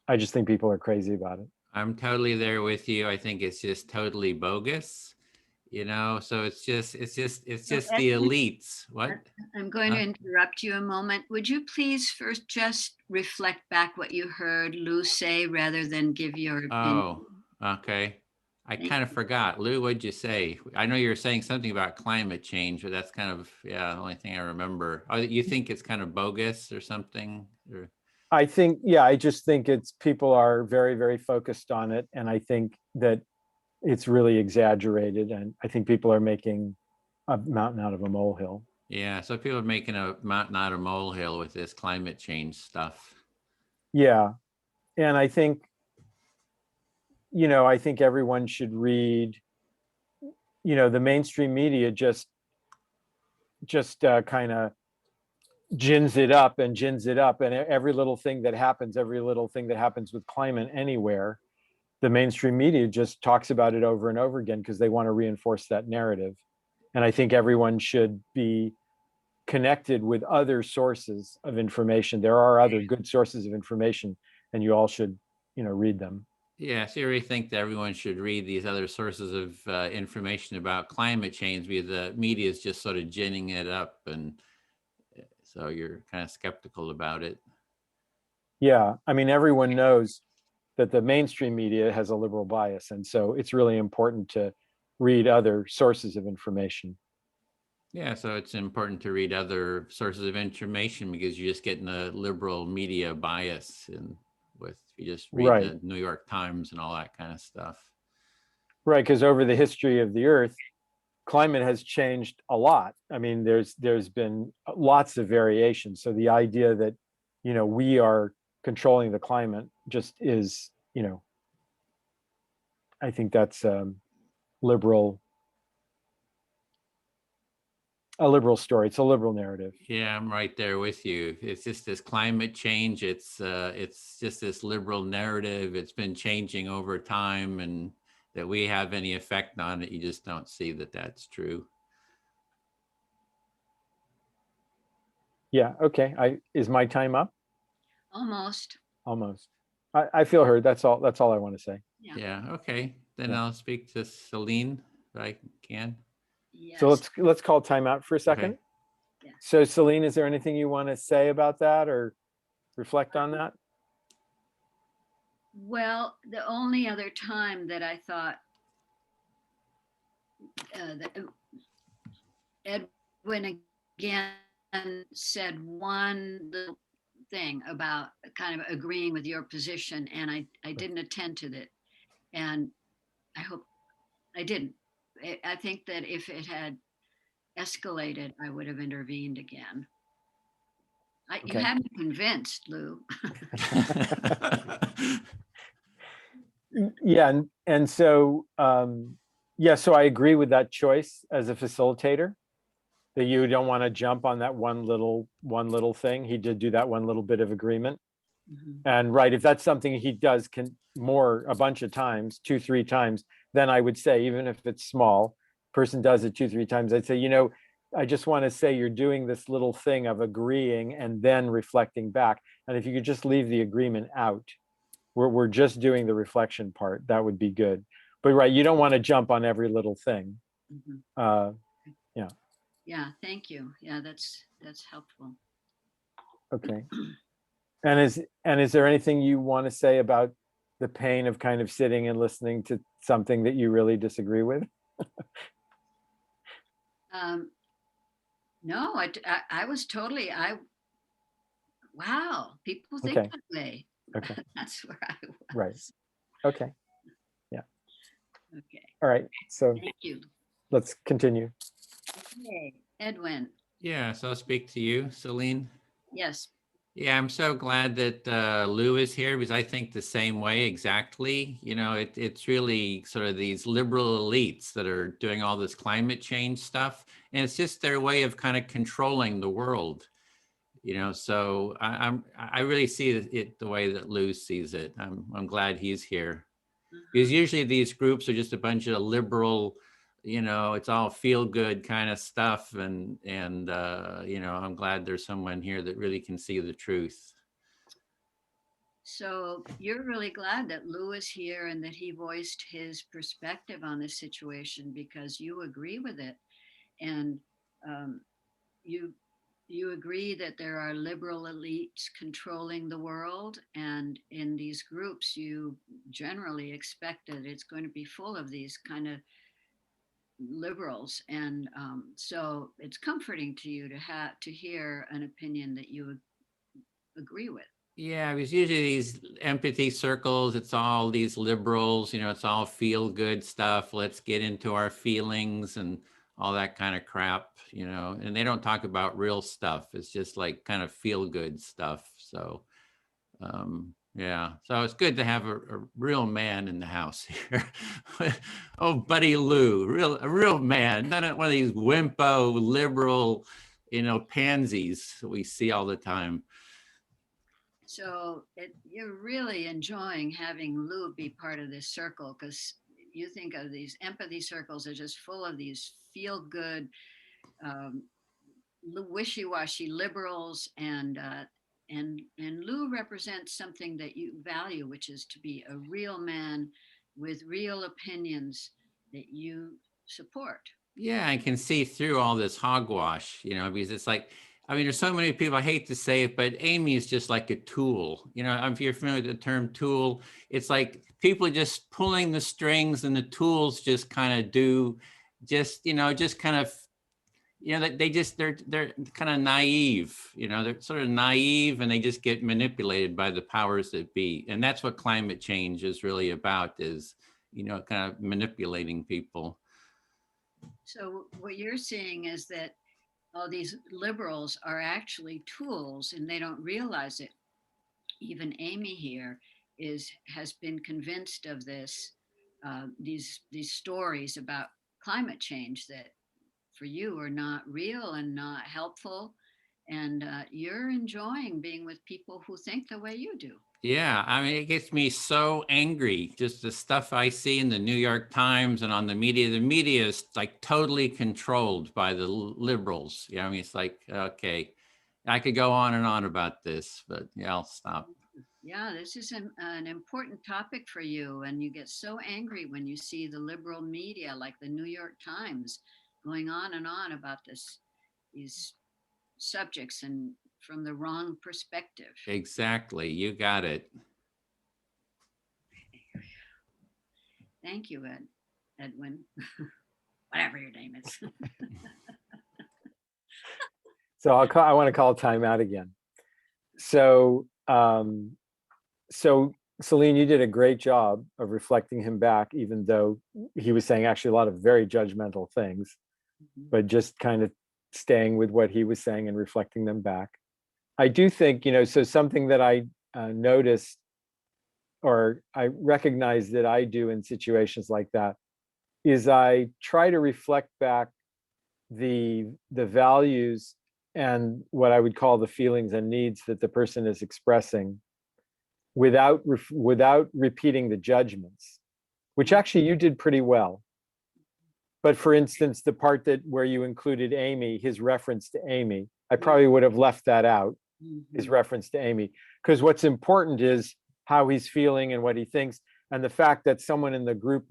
I just think people are crazy about it. I'm totally there with you. I think it's just totally bogus, so it's just the elites. What? I'm going to interrupt you a moment. Would you please first just reflect back what you heard Lou say rather than give your opinion? Oh, Okay. I Thank kind of forgot. Lou, what'd you say? I know you were saying something about climate change, but that's kind of, yeah, the only thing I remember. Oh, you think it's kind of bogus or something? Or... I think, yeah, I just think it's people are very, very focused on it. And I think that it's really exaggerated. And I think people are making a mountain out of a molehill. Yeah, so people are making a mountain out of molehill with this climate change stuff. Yeah. And I think, I think everyone should read, the mainstream media just kind of gins it up and every little thing that happens with climate anywhere, the mainstream media just talks about it over and over again because they want to reinforce that narrative. And I think everyone should be connected with other sources of information. There are other good sources of information, and you all should, read them. Yeah, so you really think that everyone should read these other sources of information about climate change because the media is just sort of ginning it up, and so you're kind of skeptical about it. Yeah, I mean, everyone knows that the mainstream media has a liberal bias, and so it's really important to read other sources of information. Yeah, so it's important to read other sources of information because you're just getting a liberal media bias, and you just read the New York Times and all that kind of stuff. Right, because over the history of the Earth, climate has changed a lot. I mean, there's been lots of variations. So the idea that, we are controlling the climate just is, I think that's a liberal story. It's a liberal narrative. Yeah, I'm right there with you. It's just this climate change. It's just this liberal narrative. It's been changing over time, and that we have any effect on it, you just don't see that that's true. Yeah. Okay. Is my time up? Almost. Almost. I feel heard. That's all I want to say. Yeah. Okay. Then I'll speak to Celine if I can. Yes. So let's call time out for a second. Okay. Yeah. So Celine, is there anything you want to say about that or reflect on that? Well, the only other time that I thought that Edwin again said one little thing about kind of agreeing with your position, and I didn't attend to that, and I hope I didn't. I think that if it had escalated, I would have intervened again. You had me convinced, Lou. Yeah, and so so I agree with that choice as a facilitator, that you don't want to jump on that one little thing. He did do that one little bit of agreement. Mm-hmm. And right, if that's something he does a bunch of times, 2-3 times, then I would say, even if it's small, person does it 2-3 times, I'd say, I just want to say you're doing this little thing of agreeing and then reflecting back. And if you could just leave the agreement out, we're just doing the reflection part, that would be good. But right, you don't want to jump on every little thing. Mm-hmm. Yeah. Yeah, thank you. Yeah, that's helpful. Okay. And is there anything you want to say about the pain of kind of sitting and listening to something that you really disagree with? No, I was totally, wow, people think Okay. that way. Okay. That's where I was. Right. Okay. Yeah. Okay. All right. So thank you. Let's continue. Okay, Edwin. Yeah, so I'll speak to you, Celine. Yes. Yeah, I'm so glad that Lou is here because I think the same way exactly. It's really sort of these liberal elites that are doing all this climate change stuff, and it's just their way of kind of controlling the world. So I really see it the way that Lou sees it. I'm glad he's here because usually these groups are just a bunch of liberal, it's all feel good kind of stuff. And I'm glad there's someone here that really can see the truth. So you're really glad that Lou is here and that he voiced his perspective on this situation because you agree with it. And you agree that there are liberal elites controlling the world, and in these groups you generally expect that it's going to be full of these kind of liberals, and so it's comforting to you to hear an opinion that you agree with. Yeah, because usually these empathy circles, it's all these liberals, you know, it's all feel good stuff. Let's get into our feelings and all that kind of crap, you know, and they don't talk about real stuff. It's just like kind of feel good stuff. So, yeah, so it's good to have a real man in the house here. Oh, Buddy Lou, a real man, not one of these wimpo liberal, you know, pansies that we see all the time. So you're really enjoying having Lou be part of this circle, because you think of these empathy circles are just full of these feel good, wishy-washy liberals, and Lou represents something that you value, which is to be a real man with real opinions that you support. Yeah, I can see through all this hogwash, you know, because it's like, I mean, there's so many people, I hate to say it, but Amy is just like a tool. You know, if you're familiar with the term tool, it's like people just pulling the strings and the tools just kind of do, just, you know, just kind of, you know, they're kind of naive, you know, they're sort of naive and they just get manipulated by the powers that be. And that's what climate change is really about, is, you know, kind of manipulating people. So what you're seeing is that all these liberals are actually tools and they don't realize it. Even Amy here has been convinced of this, these stories about climate change that for you are not real and not helpful. And you're enjoying being with people who think the way you do. Yeah, I mean, it gets me so angry, just the stuff I see in the New York Times and on the media. The media is like totally controlled by the liberals. Yeah, I mean, it's like, okay, I could go on and on about this, but yeah, I'll stop. Yeah, this is an important topic for you. And you get so angry when you see the liberal media like the New York Times going on and on about these subjects and from the wrong perspective. Exactly, you got it. Thank you, Edwin, whatever your name is. So I want to call time out again. So, so Celine, you did a great job of reflecting him back, even though he was saying actually a lot of very judgmental things, but just kind of staying with what he was saying and reflecting them back. I do think, you know, so something that I noticed or I recognize that I do in situations like that is I try to reflect back the values and what I would call the feelings and needs that the person is expressing without repeating the judgments, which actually you did pretty well. But for instance, the part where you included Amy, his reference to Amy, I probably would have left that out, his reference to Amy, because what's important is how he's feeling and what he thinks. And the fact that someone in the group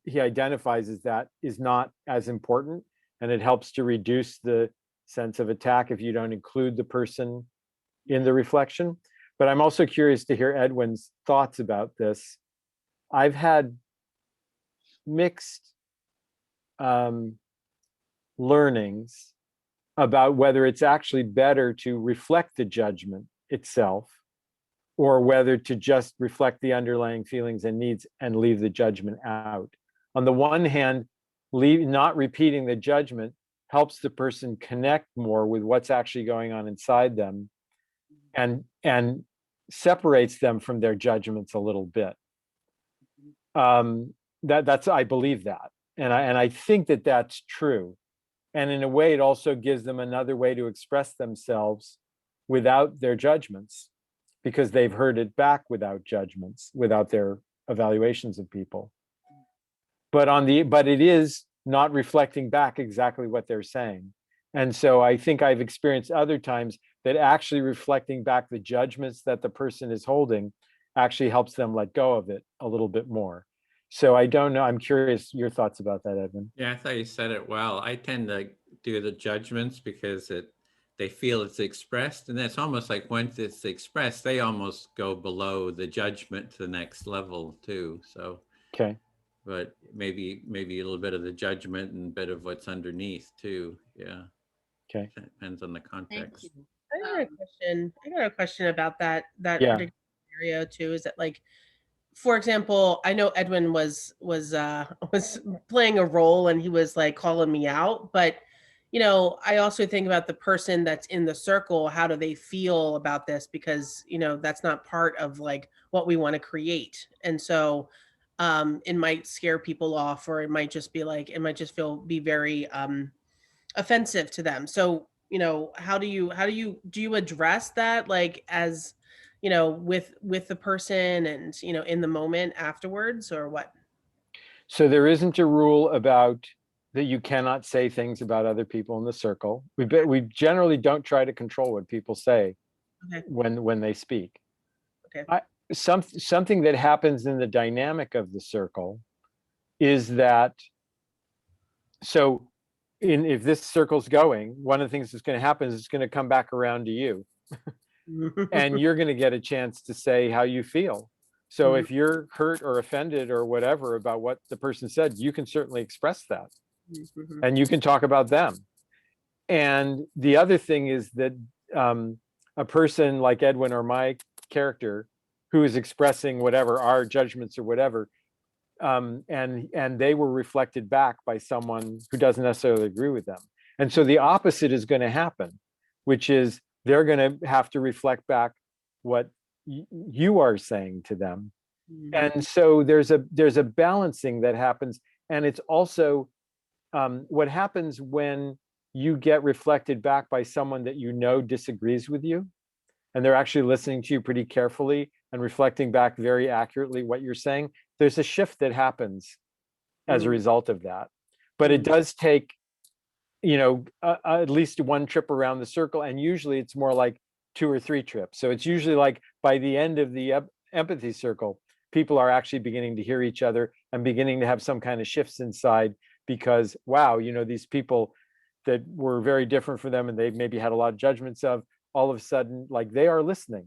he identifies as that is not as important. And it helps to reduce the sense of attack if you don't include the person in the reflection. But I'm also curious to hear Edwin's thoughts about this. I've had mixed learnings about whether it's actually better to reflect the judgment itself or whether to just reflect the underlying feelings and needs and leave the judgment out. On the one hand, not repeating the judgment helps the person connect more with what's actually going on inside them and separates them from their judgments a little bit. That's I believe that. And I think that that's true. And in a way, it also gives them another way to express themselves without their judgments, because they've heard it back without judgments, without their evaluations of people. But it is not reflecting back exactly what they're saying. And so I think I've experienced other times that actually reflecting back the judgments that the person is holding actually helps them let go of it a little bit more. So I don't know. I'm curious your thoughts about that, Edwin. Yeah, I thought you said it well. I tend to do the judgments because they feel it's expressed, and that's almost like once it's expressed, they almost go below the judgment to the next level too. So, okay. But maybe a little bit of the judgment and a bit of what's underneath too. Yeah. Okay. It depends on the context. I got a question about that Yeah. particular scenario too. Is that like, for example, I know Edwin was playing a role and he was like calling me out, but you know, I also think about the person that's in the circle. How do they feel about this? Because, you know, that's not part of like what we want to create. And so it might scare people off, or it might just be like, it might just be very offensive to them. So, you know, how do you address that, like, as, you know, with the person and, you know, in the moment afterwards, or what? So there isn't a rule about that you cannot say things about other people in the circle. We generally don't try to control what people say Okay. when they speak. Okay. Something that happens in the dynamic of the circle is that, so if this circle's going, one of the things that's going to happen is it's going to come back around to you. And you're going to get a chance to say how you feel. So if you're hurt or offended or whatever about what the person said, you can certainly express that. And you can talk about them. And the other thing is that a person like Edwin or my character who is expressing whatever our judgments or whatever, and they were reflected back by someone who doesn't necessarily agree with them. And so the opposite is going to happen, which is they're going to have to reflect back what you are saying to them. And so there's a balancing that happens. And it's also what happens when you get reflected back by someone that you know disagrees with you, and they're actually listening to you pretty carefully and reflecting back very accurately what you're saying. There's a shift that happens as a result of that. But it does take, you know, at least one trip around the circle, and usually it's more like 2 or 3 trips. So it's usually like by the end of the empathy circle, people are actually beginning to hear each other and beginning to have some kind of shifts inside, because wow, you know, these people that were very different for them and they maybe had a lot of judgments of, all of a sudden, like, they are listening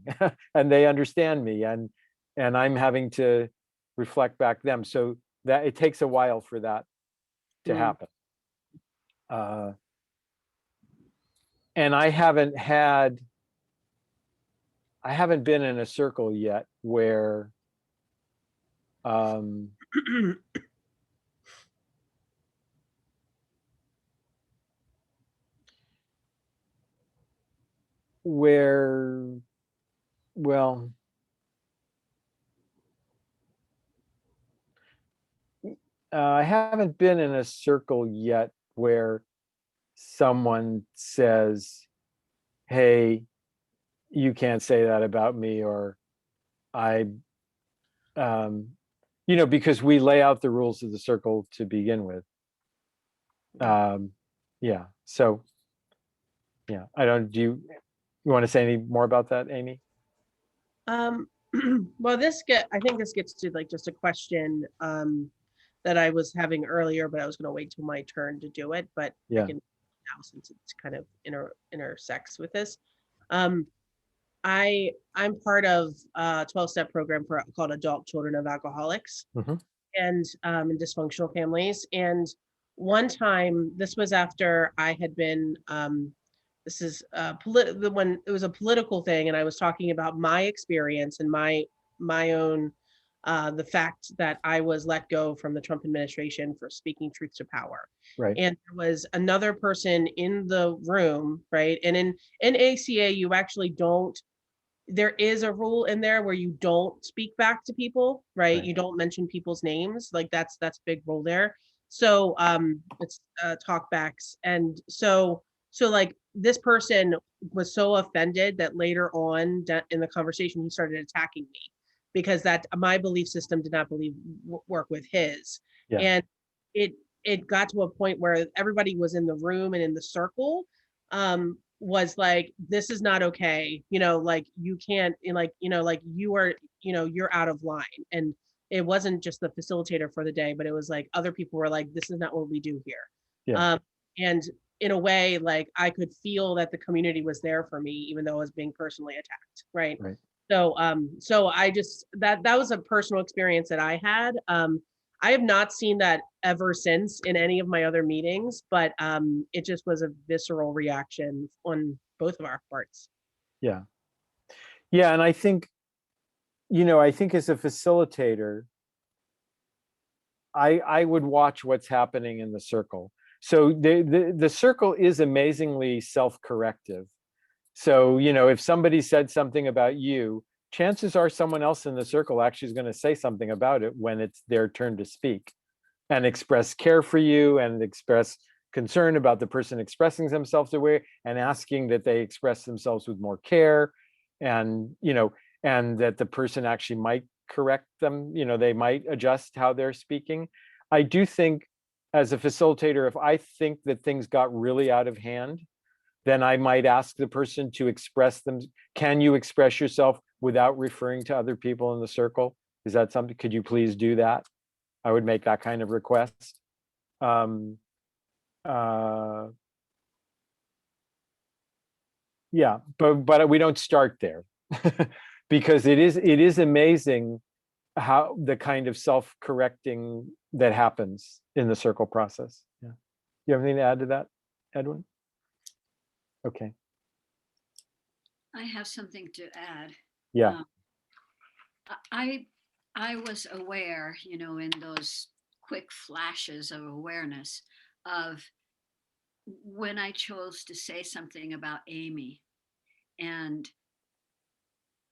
and they understand me, and I'm having to reflect back them. So that it takes a while for that to happen. And I haven't been in a circle yet where well, I haven't been in a circle yet where someone says, hey, you can't say that about me, or you know, because we lay out the rules of the circle to begin with. Yeah, so yeah, do you want to say any more about that, Amy? Well, I think this gets to like just a question that I was having earlier, but I was going to wait till my turn to do it. But yeah, I can now, since it's kind of intersects with this. I'm part of a 12-step program called Adult Children of Alcoholics and in dysfunctional families. And one time, this was after I had been. This is when it was a political thing, and I was talking about my experience and my own the fact that I was let go from the Trump administration for speaking truth to power. Right. And there was another person in the room, right? And in ACA, you actually don't. There is a rule in there where you don't speak back to people, right? You don't mention people's names. Like that's a big rule there. So it's talkbacks, and so like this person was so offended that later on in the conversation he started attacking me because that my belief system did not work with his. Yeah. And it got to a point where everybody was in the room and in the circle was like, this is not okay, you know, like you can't, like, you know, like you are, you know, you're out of line. And it wasn't just the facilitator for the day, but it was like other people were like, this is not what we do here. Yeah. And in a way, like I could feel that the community was there for me, even though I was being personally attacked. Right. Right. So I just, that was a personal experience that I had. I have not seen that ever since in any of my other meetings, but it just was a visceral reaction on both of our parts. Yeah. Yeah. And I think, I think as a facilitator, I would watch what's happening in the circle. So the circle is amazingly self-corrective. So, if somebody said something about you, chances are someone else in the circle actually is going to say something about it when it's their turn to speak and express care for you and express concern about the person expressing themselves the way and asking that they express themselves with more care, and, and that the person actually might correct them, they might adjust how they're speaking. I do think as a facilitator, if I think that things got really out of hand, then I might ask the person to express them. Can you express yourself without referring to other people in the circle? Is that something, could you please do that? I would make that kind of request. Yeah, but we don't start there because it is amazing how the kind of self-correcting that happens in the circle process. Yeah. You have anything to add to that, Edwin? Okay. I have something to add. Yeah. I was aware, in those quick flashes of awareness of when I chose to say something about Amy. And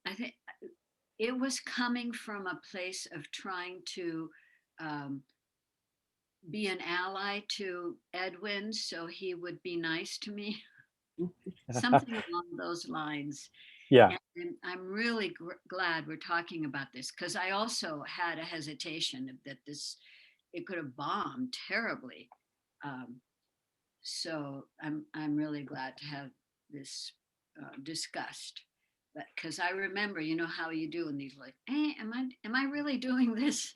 I think it was coming from a place of trying to be an ally to Edwin so he would be nice to me. Something along those lines. Yeah. And I'm really glad we're talking about this, because I also had a hesitation that it could have bombed terribly. So I'm really glad to have this discussed. But because I remember, how you do in these, like, hey, am I really doing this?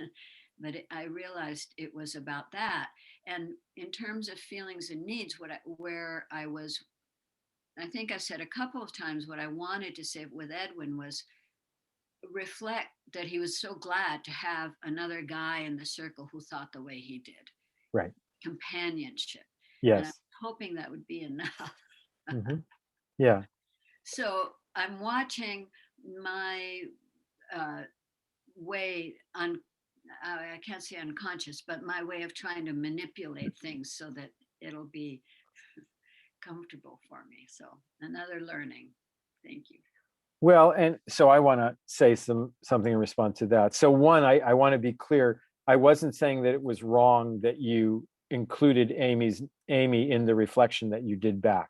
But I realized it was about that. And in terms of feelings and needs, I think I said a couple of times what I wanted to say with Edwin was reflect that he was so glad to have another guy in the circle who thought the way he did. Right. Companionship. Yes. And I'm hoping that would be enough. Mm-hmm. Yeah. So I'm watching my way I can't say unconscious, but my way of trying to manipulate things so that it'll be comfortable for me. So another learning. Thank you. Well, and so I want to say something in response to that. So one, I want to be clear. I wasn't saying that it was wrong that you included Amy in the reflection that you did back.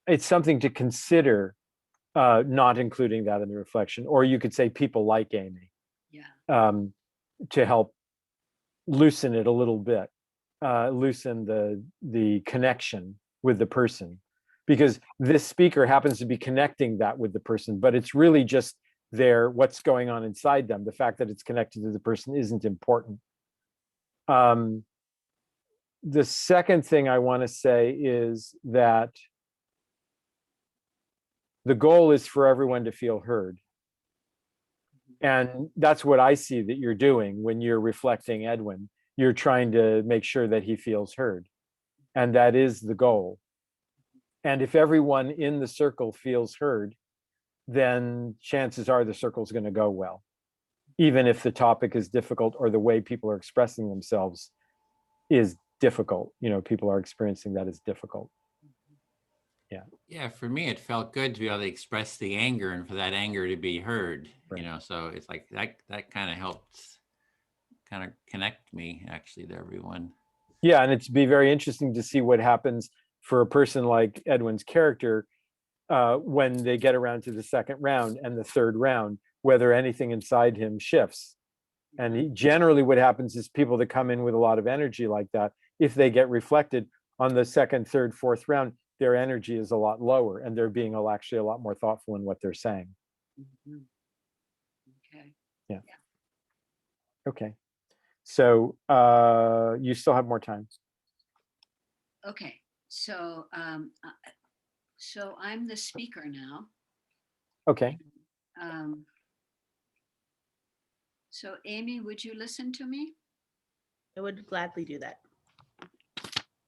It's something to consider, not including that in the reflection, or you could say people like Amy. Yeah. To help loosen it a little bit, loosen the connection with the person, because this speaker happens to be connecting that with the person, but it's really just what's going on inside them. The fact that it's connected to the person isn't important. The second thing I want to say is that the goal is for everyone to feel heard. And that's what I see that you're doing when you're reflecting Edwin. You're trying to make sure that he feels heard. And that is the goal. And if everyone in the circle feels heard, then chances are the circle's going to go well, even if the topic is difficult or the way people are expressing themselves is difficult. People are experiencing that as difficult. Yeah. Yeah, for me, it felt good to be able to express the anger and for that anger to be heard, right. So it's like that kind of helped kind of connect me actually to everyone. Yeah, and it'd be very interesting to see what happens for a person like Edwin's character when they get around to the second round and the third round, whether anything inside him shifts. And generally what happens is people that come in with a lot of energy like that, if they get reflected on the second, third, fourth round, their energy is a lot lower and they're being actually a lot more thoughtful in what they're saying. Mm-hmm. Okay. Yeah. Okay. So you still have more time. Okay, so so I'm the speaker now. Okay. So Amy, would you listen to me? I would gladly do that.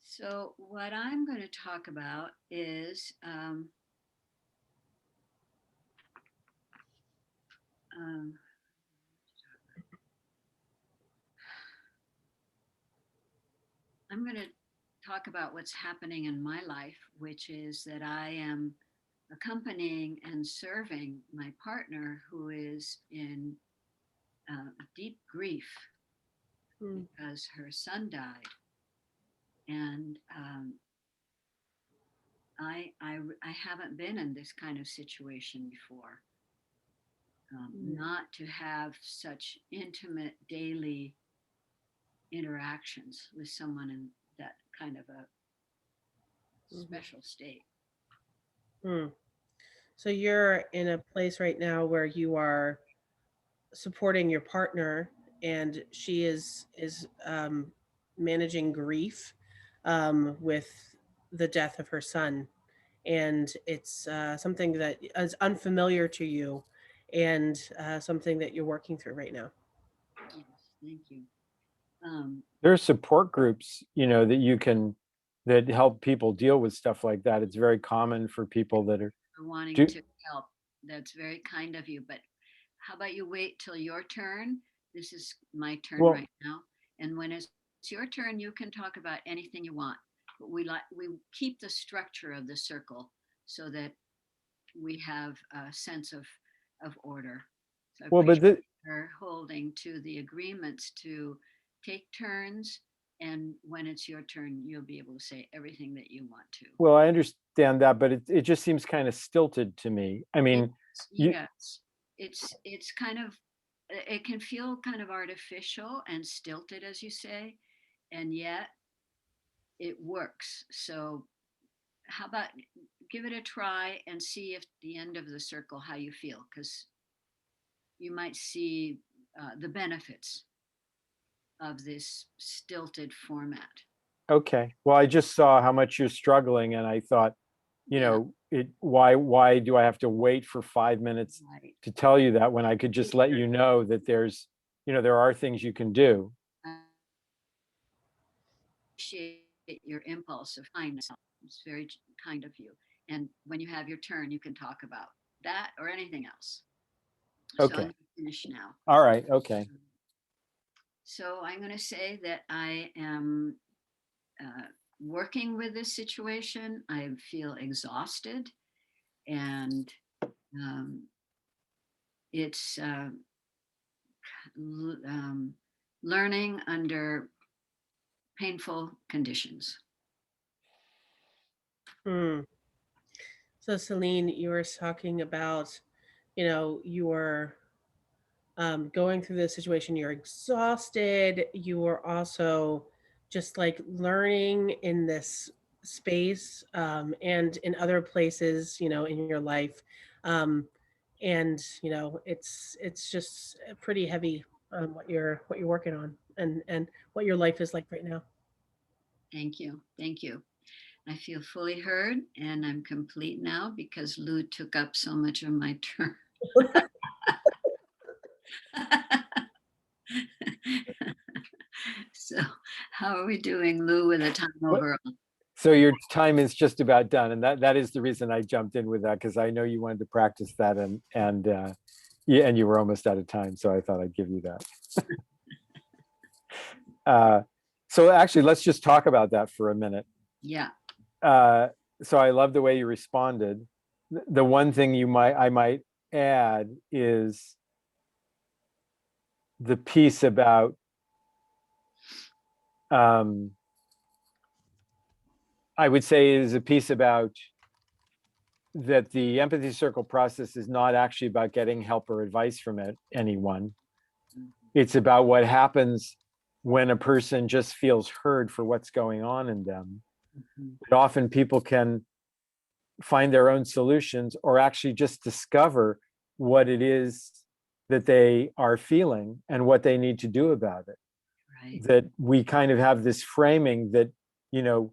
So what I'm going to talk about is I'm going to talk about what's happening in my life, which is that I am accompanying and serving my partner who is in deep grief because her son died. And I haven't been in this kind of situation before. Not to have such intimate daily interactions with someone in that kind of a special state. So you're in a place right now where you are supporting your partner, and she is managing grief with the death of her son, and it's something that is unfamiliar to you, and something that you're working through right now. Yes, thank you. There are support groups, you know, that help people deal with stuff like that. It's very common for people that are Wanting to help. That's very kind of you, but how about you wait till your turn? This is my turn right now, and when it's your turn, you can talk about anything you want. But we keep the structure of the circle so that we have a sense of order. So I appreciate her holding to the agreements to take turns, and when it's your turn, you'll be able to say everything that you want to. Well, I understand that, but it just seems kind of stilted to me. I mean, yes, it's kind of, it can feel kind of artificial and stilted, as you say, and yet it works. So how about give it a try and see if at the end of the circle how you feel, because you might see the benefits of this stilted format. okay. Well, I just saw how much you're struggling, and I thought, you know, why do I have to wait for 5 minutes to tell you that when I could just let you know that there's, you know, there are things you can do. I appreciate your impulse of kindness. It's very kind of you. And when you have your turn, you can talk about that or anything else. So I'm Okay. going to finish now. All right. Okay. So I'm going to say that I am working with this situation. I feel exhausted, and it's learning under painful conditions. So Celine, you were talking about, you know, you were going through this situation, you're exhausted, you were also just like learning in this space and in other places, you know, in your life. And, you know, it's just pretty heavy what you're working on and what your life is like right now. Thank you. Thank you. I feel fully heard, and I'm complete now because Lou took up so much of my turn. So how are we doing, Lou, with the time overall? So your time is just about done, and that is the reason I jumped in with that, because I know you wanted to practice that, and you were almost out of time, so I thought I'd give you that. So actually, let's just talk about that for a minute. Yeah. So I love the way you responded. The one thing I might add is the piece about I would say is a piece about that the empathy circle process is not actually about getting help or advice from anyone. It's about what happens when a person just feels heard for what's going on in them. But often people can find their own solutions or actually just discover what it is that they are feeling and what they need to do about it. that we kind of have this framing that, you know,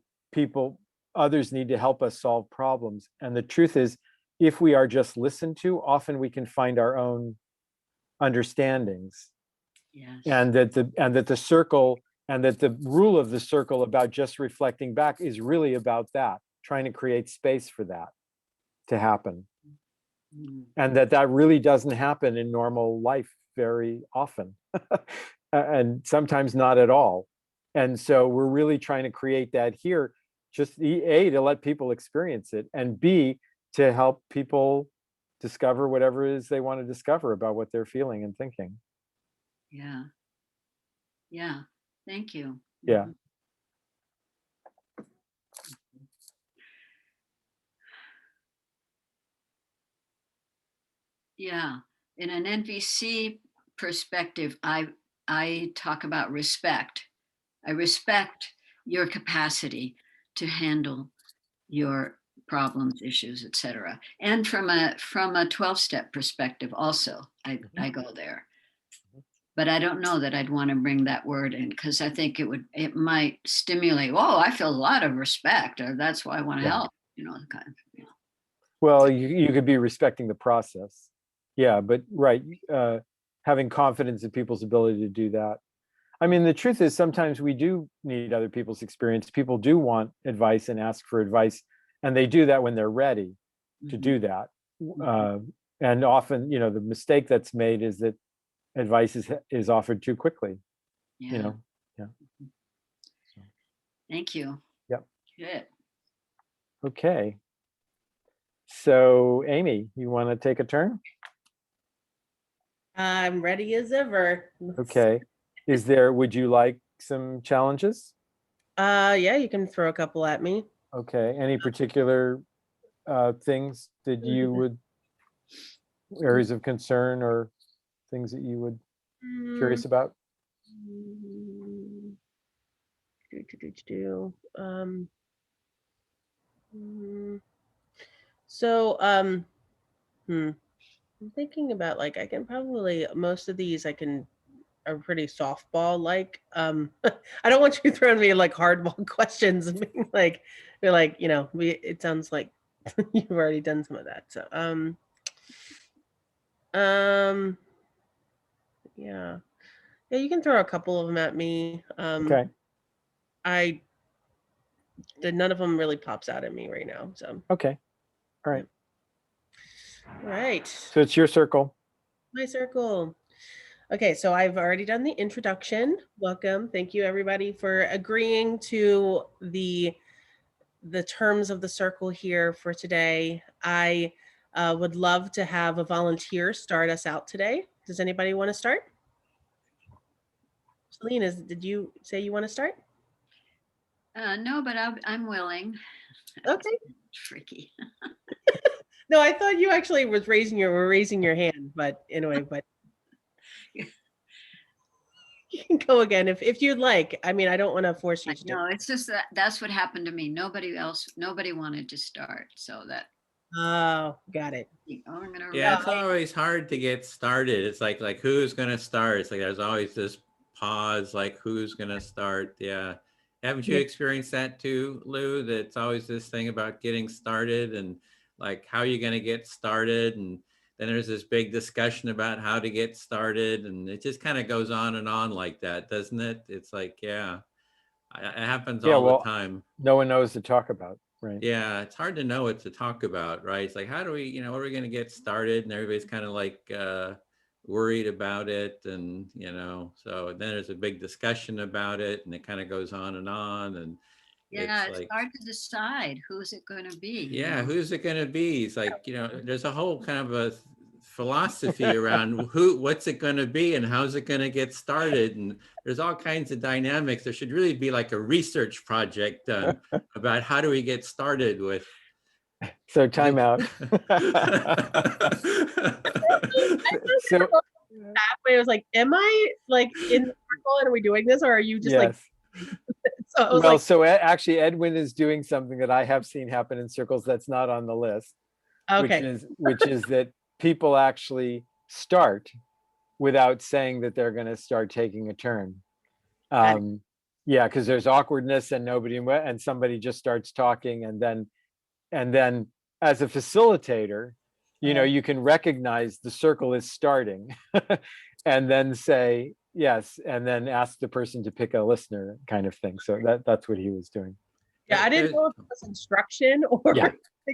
others need to help us solve problems. And the truth is, if we are just listened to, often we can find our own understandings. Yes. And that the circle, and that the rule of the circle about just reflecting back is really about that, trying to create space for that to happen. And that really doesn't happen in normal life very often. And sometimes not at all. And so we're really trying to create that here, just A, to let people experience it, and B, to help people discover whatever it is they want to discover about what they're feeling and thinking. Yeah. Yeah. Thank you. Yeah. Yeah. In an NVC perspective, I talk about respect. I respect your capacity to handle your problems, issues, etc. And from a 12-step perspective also, I go there. But I don't know that I'd want to bring that word in, because I think it might stimulate, oh, I feel a lot of respect, or that's why I want to help, you know, kind of. You know. Well, you could be respecting the process. Yeah, but right, having confidence in people's ability to do that. I mean, the truth is sometimes we do need other people's experience. People do want advice and ask for advice, and they do that when they're ready to do that. And often, you know, the mistake that's made is that advice is offered too quickly. Yeah. You know. Yeah. Thank you. Yep. Good. Okay. So, Amy, you want to take a turn? I'm ready as ever. Okay. Would you like some challenges? Yeah, you can throw a couple at me. Okay. Any particular things that you would, areas of concern or things that you would curious about? I'm thinking about, like, I can probably, most of these are pretty softball like. I don't want you throwing me like hardball questions and being like, you're like, you know, it sounds like you've already done some of that. So yeah, you can throw a couple of them at me. Okay. None of them really pops out at me right now. So okay. All right. All right. So it's your circle. My circle. Okay, so I've already done the introduction. Welcome. Thank you, everybody, for agreeing to the terms of the circle here for today. I would love to have a volunteer start us out today. Does anybody want to start? Celine, did you say you want to start? No, but I'm willing. Okay. Tricky. No, I thought you actually were raising your hand, but anyway, but you can go again if you'd like. I mean, I don't want to force you to do it. No, it's just that's what happened to me. Nobody wanted to start, so that. Oh, got it. Yeah, it's always hard to get started. It's like who's gonna start? It's like there's always this pause, like who's gonna start? Yeah. Haven't you experienced that too, Lou? That it's always this thing about getting started and like how are you gonna get started? And then there's this big discussion about how to get started, and it just kind of goes on and on like that, doesn't it? It's like, yeah, it happens all the time. No one knows to talk about. Right. Yeah, it's hard to know what to talk about, right? It's like, how do we, you know, what are we going to get started? And everybody's kind of like worried about it. And, you know, so then there's a big discussion about it and it kind of goes on. And yeah, it's like, hard to decide who's it going to be. Yeah, who's it going to be? It's like, you know, there's a whole kind of a philosophy around what's it going to be and how's it going to get started, and there's all kinds of dynamics. There should really be like a research project done about how do we get started with. So time out. So halfway, I was like, am I like in the circle and are we doing this, or are you just like? So I was so actually Edwin is doing something that I have seen happen in circles that's not on the list. Okay. Which is that people actually start without saying that they're going to start taking a turn. Yeah, because there's awkwardness and and somebody just starts talking, and then as a facilitator, you can recognize the circle is starting and then say yes, and then ask the person to pick a listener kind of thing. So that's what he was doing. Yeah, I didn't know if it was instruction or. Yeah.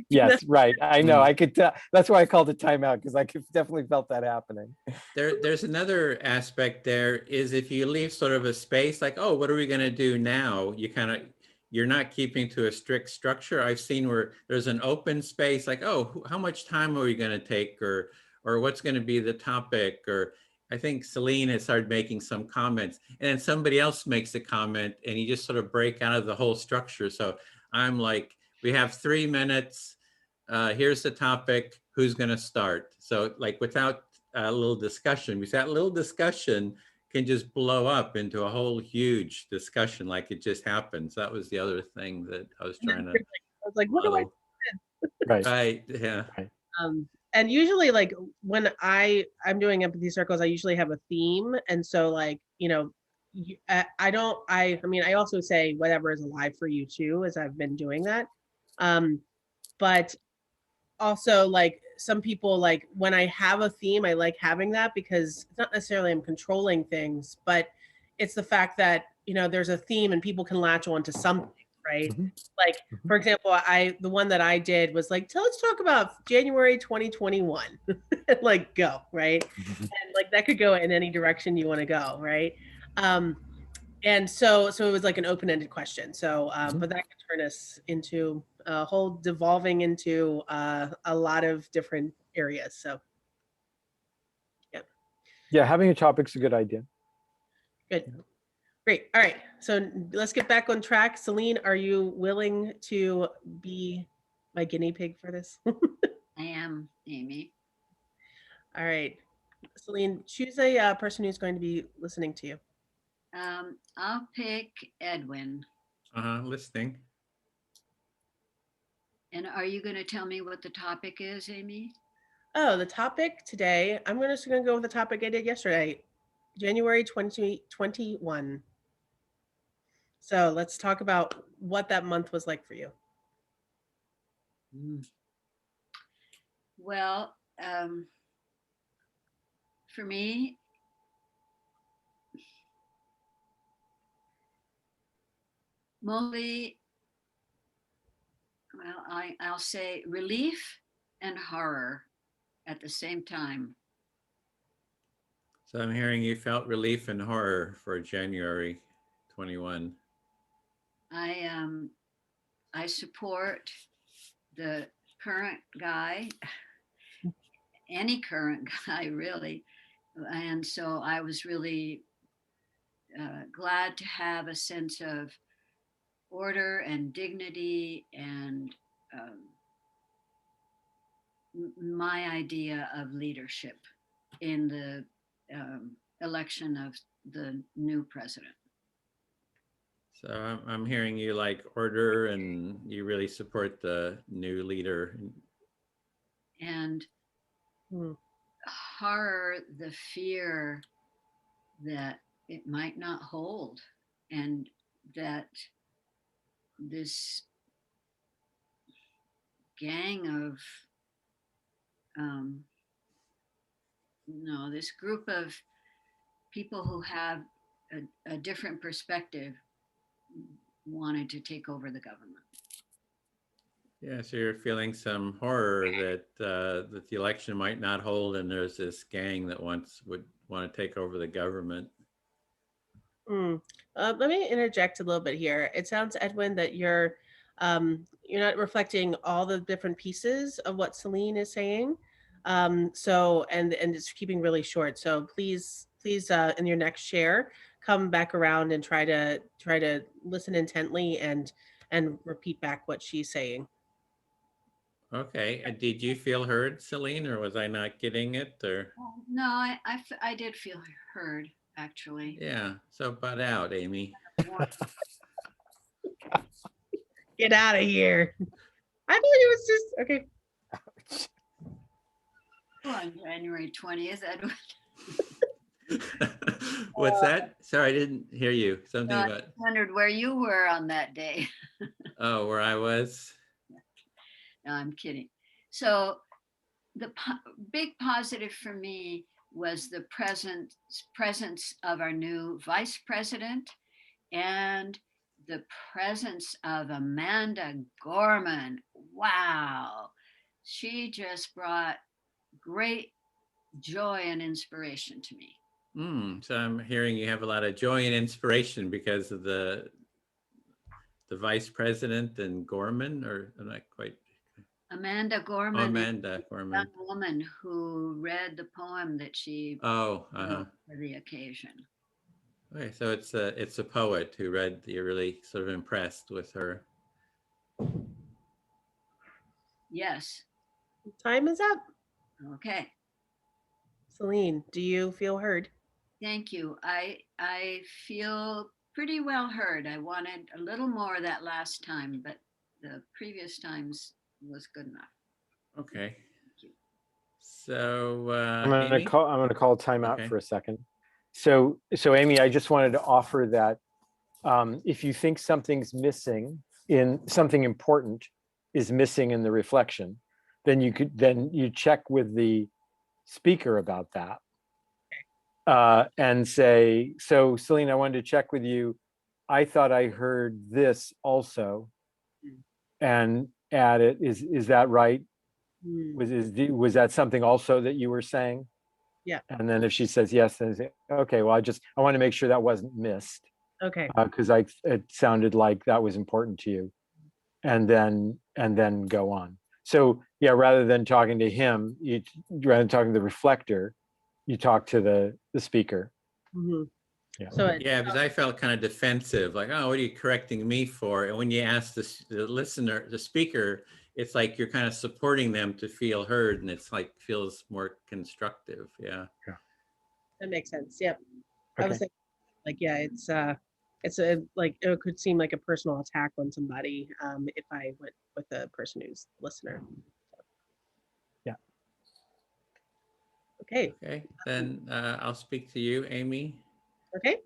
Yes, right. I know. I could tell. That's why I called it timeout, because I definitely felt that happening. There's another aspect there is if you leave sort of a space like, oh, what are we going to do now? You're not keeping to a strict structure. I've seen where there's an open space like, oh, how much time are we going to take, or what's going to be the topic, or I think Celine has started making some comments, and then somebody else makes a comment, and you just sort of break out of the whole structure. So I'm like, we have 3 minutes. Here's the topic. Who's going to start? So like without a little discussion, because that little discussion can just blow up into a whole huge discussion like it just happened. So that was the other thing that I was trying to. I was like, what do I? Right. Yeah. And usually like when I'm doing empathy circles, I usually have a theme. And so like, I mean, I also say whatever is alive for you too, as I've been doing that. But also like some people, like when I have a theme, I like having that because it's not necessarily I'm controlling things, but it's the fact that, there's a theme and people can latch on to something, right? Like, for example, the one that I did was like, let's talk about January 2021, like go, right? And like that could go in any direction you want to go, right? And so it was like an open-ended question. So, but that could turn us into a whole devolving into a lot of different areas. So, yeah. Yeah, having a topic's a good idea. Good. Great. All right. So let's get back on track. Celine, are you willing to be my guinea pig for this? I am, Amy. All right. Celine, choose a person who's going to be listening to you. I'll pick Edwin. Listening. And are you going to tell me what the topic is, Amy? Oh, the topic today, I'm just going to go with the topic I did yesterday, January 2021. So let's talk about what that month was like for you. Well, for me, mostly, well, I'll say relief and horror at the same time. So I'm hearing you felt relief and horror for January 21. I support the current guy, any current guy really. And so I was really glad to have a sense of order and dignity and my idea of leadership in the election of the new president. So I'm hearing you like order, and you really support the new leader. And horror, the fear that it might not hold, and that this gang of this group of people who have a different perspective wanted to take over the government. Yeah, so you're feeling some horror that that the election might not hold, and there's this gang that would want to take over the government. Let me interject a little bit here. It sounds, Edwin, that you're not reflecting all the different pieces of what Celine is saying. So and it's keeping really short. So please in your next share, come back around and try to listen intently and repeat back what she's saying. Okay. Did you feel heard, Celine, or was I not getting it? Or no, I did feel heard, actually. Yeah. So butt out, Amy. Get out of here. I thought it was just okay. On January 20th, Edwin. What's that? Sorry, I didn't hear you. Something I about, wondered where you were on that day. oh, where I was? No, I'm kidding. So the big positive for me was the presence of our new vice president and the presence of Amanda Gorman. Wow. She just brought great joy and inspiration to me. So I'm hearing you have a lot of joy and inspiration because of the vice president and Gorman, or I'm not quite. Amanda Gorman. Oh, Amanda Gorman. Young woman who read the poem that she wrote for the occasion. Okay, so it's a poet who read. You're really sort of impressed with her. Yes. Time is up. Okay. Celine, do you feel heard? Thank you. I feel pretty well heard. I wanted a little more that last time, but the previous times was good enough. Okay. So I'm gonna Amy? call timeout Okay. for a second. So Amy, I just wanted to offer that if you think something's missing in something important is missing in the reflection, then you check with the speaker about that. And say, so Celine, I wanted to check with you. I thought I heard this also, and add it. Is that right? Was that something also that you were saying? Yeah. And then if she says yes, then say, okay, well, I want to make sure that wasn't missed. Okay. Because it sounded like that was important to you, and then go on. So yeah, rather than talking to him, rather than talking to the reflector, you talk to the speaker. Mm-hmm. Yeah. So yeah, because I felt kind of defensive, like, oh, what are you correcting me for? And when you ask the listener, the speaker, it's like you're kind of supporting them to feel heard, and it's like feels more constructive. Yeah. That makes sense. Yep. Okay. I was thinking, like, yeah, it's a like it could seem like a personal attack on somebody if I went with the person who's listener. Yeah. Okay. Okay, then I'll speak to you, Amy. Okay.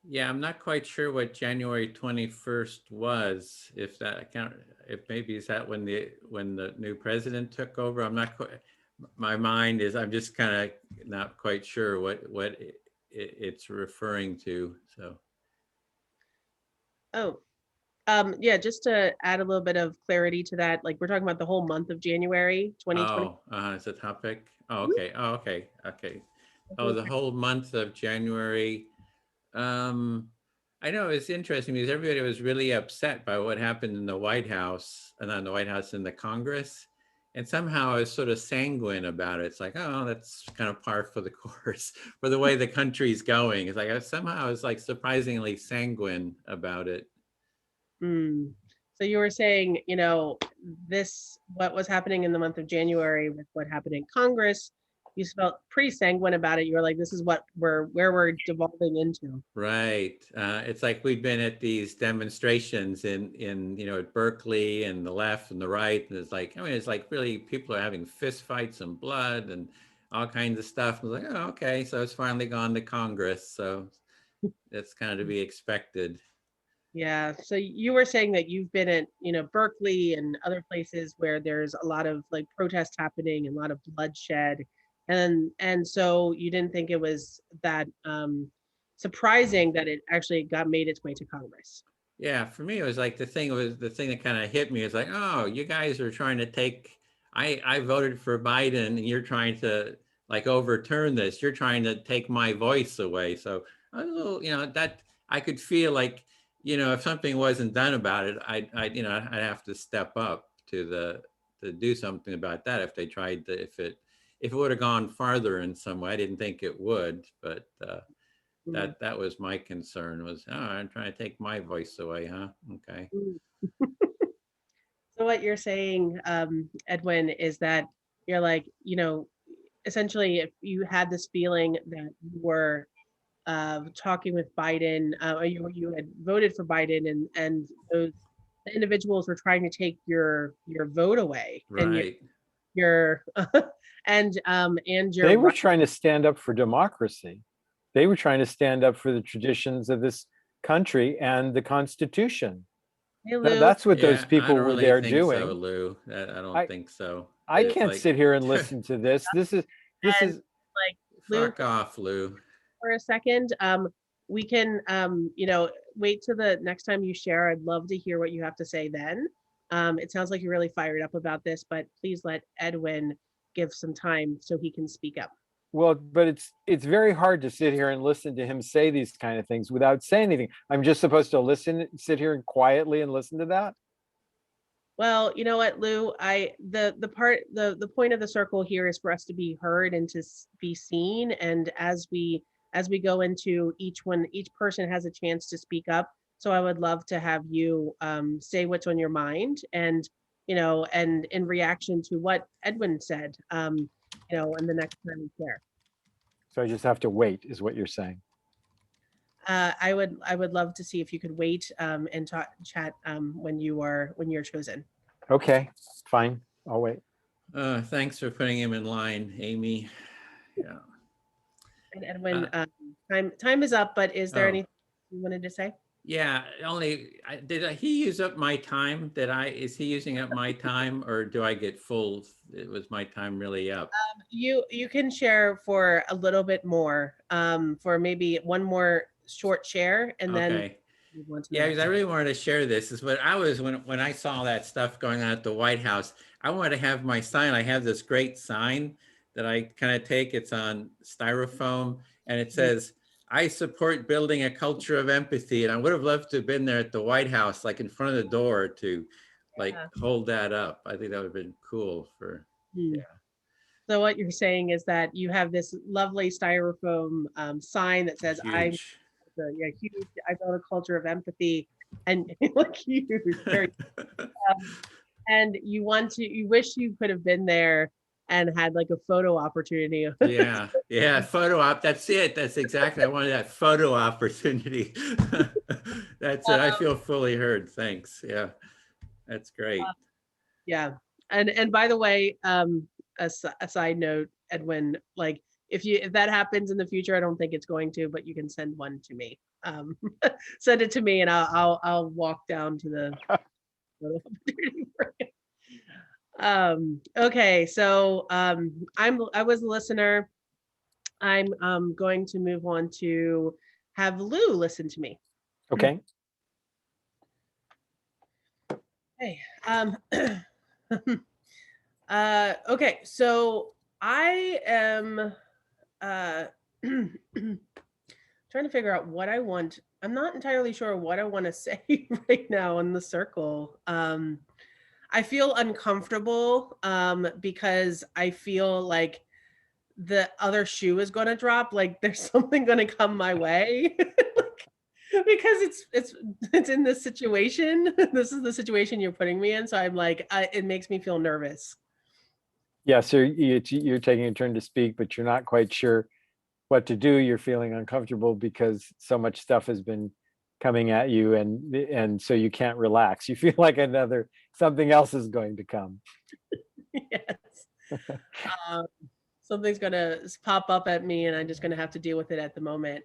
Yeah, I'm not quite sure what January 21st was. If maybe is that when the new president took over? I'm not quite. My mind is. I'm just kind of not quite sure what it's referring to. So. Oh, yeah. Just to add a little bit of clarity to that, like we're talking about the whole month of January 2020. Oh, it's a topic. Oh, okay. Oh, okay. Okay. Oh, the whole month of January. I know it's interesting because everybody was really upset by what happened in the White House, and not in the White House, in the Congress. And somehow I was sort of sanguine about it. It's like, oh, that's kind of par for the course for the way the country's going. It's like somehow I was like surprisingly sanguine about it. So you were saying, what was happening in the month of January with what happened in Congress, you felt pretty sanguine about it. You were like, this is where we're devolving into. Right. It's like we've been at these demonstrations in at Berkeley and the left and the right. And it's like really people are having fist fights and blood and all kinds of stuff. I was like, oh, okay. So it's finally gone to Congress. So that's kind of to be expected. Yeah. So you were saying that you've been at, Berkeley and other places where there's a lot of like protests happening and a lot of bloodshed. And so you didn't think it was that surprising that it actually made its way to Congress. Yeah, for me, it was like the thing that kind of hit me is like, oh, you guys are trying to take, I voted for Biden and you're trying to like overturn this. You're trying to take my voice away. So a little, that I could feel like, if something wasn't done about it, I'd have to step up to do something about that if they tried to, if it would have gone farther in some way. I didn't think it would, but that was my concern was, oh, I'm trying to take my voice away, huh? Okay. So what you're saying, Edwin, is that you're like, essentially if you had this feeling that you were talking with Biden, or you had voted for Biden and those individuals were trying to take your vote away. Right. your and your They were trying to stand up for democracy. They were trying to stand up for the traditions of this country and the Constitution. Hey, Lou. That's what those Yeah, I people don't were really there think doing. so, Lou. I don't think so. I It's can't like, sit here and listen to this. This is like Lou, fuck off, Lou. for a second. We can wait till the next time you share. I'd love to hear what you have to say then. It sounds like you're really fired up about this, but please let Edwin give some time so he can speak up. Well, but it's very hard to sit here and listen to him say these kind of things without saying anything. I'm just supposed to listen, sit here and quietly and listen to that. Well, you know what, Lou, the point of the circle here is for us to be heard and to be seen. And as we go into each person has a chance to speak up. So I would love to have you say what's on your mind, and and in reaction to what Edwin said, and the next time we share. So I just have to wait, is what you're saying. I would love to see if you could wait and chat when you're chosen. Okay, fine. I'll wait. Thanks for putting him in line, Amy. Yeah. And Edwin, time is up, but is there anything you wanted to say? Yeah, did he use up my time? Is he using up my time, or do I get full? Was my time really up? You can share for a little bit more, for maybe one more short share, and then yeah, because I really wanted to share this. Is what I was when I saw that stuff going on at the White House. I wanted to have my sign. I have this great sign that I kind of take. It's on styrofoam, and it says, "I support building a culture of empathy." And I would have loved to have been there at the White House, like in front of the door, to hold that up. I think that would have been cool for. Yeah. So what you're saying is that you have this lovely styrofoam sign that says, Huge. I build a culture of empathy," and like huge, very, and you wish you could have been there and had like a photo opportunity. Yeah, photo op. That's it. That's exactly. I wanted that photo opportunity. That's it. I feel fully heard. Thanks. Yeah, that's great. Yeah, and by the way, a side note, Edwin, like if that happens in the future, I don't think it's going to, but you can send one to me. Send it to me, and I'll walk down to the photo opportunity for you. Okay, so I was a listener. I'm going to move on to have Lou listen to me. Okay. Hey. Okay, so I am trying to figure out what I want. I'm not entirely sure what I want to say right now in the circle. I feel uncomfortable because I feel like the other shoe is going to drop, like there's something going to come my way. Because it's in this situation. This is the situation you're putting me in, so I'm like, it makes me feel nervous. Yeah, so you're taking a turn to speak, but you're not quite sure what to do. You're feeling uncomfortable because so much stuff has been coming at you, and so you can't relax. You feel like something else is going to come. Yes. Something's gonna pop up at me, and I'm just gonna have to deal with it at the moment.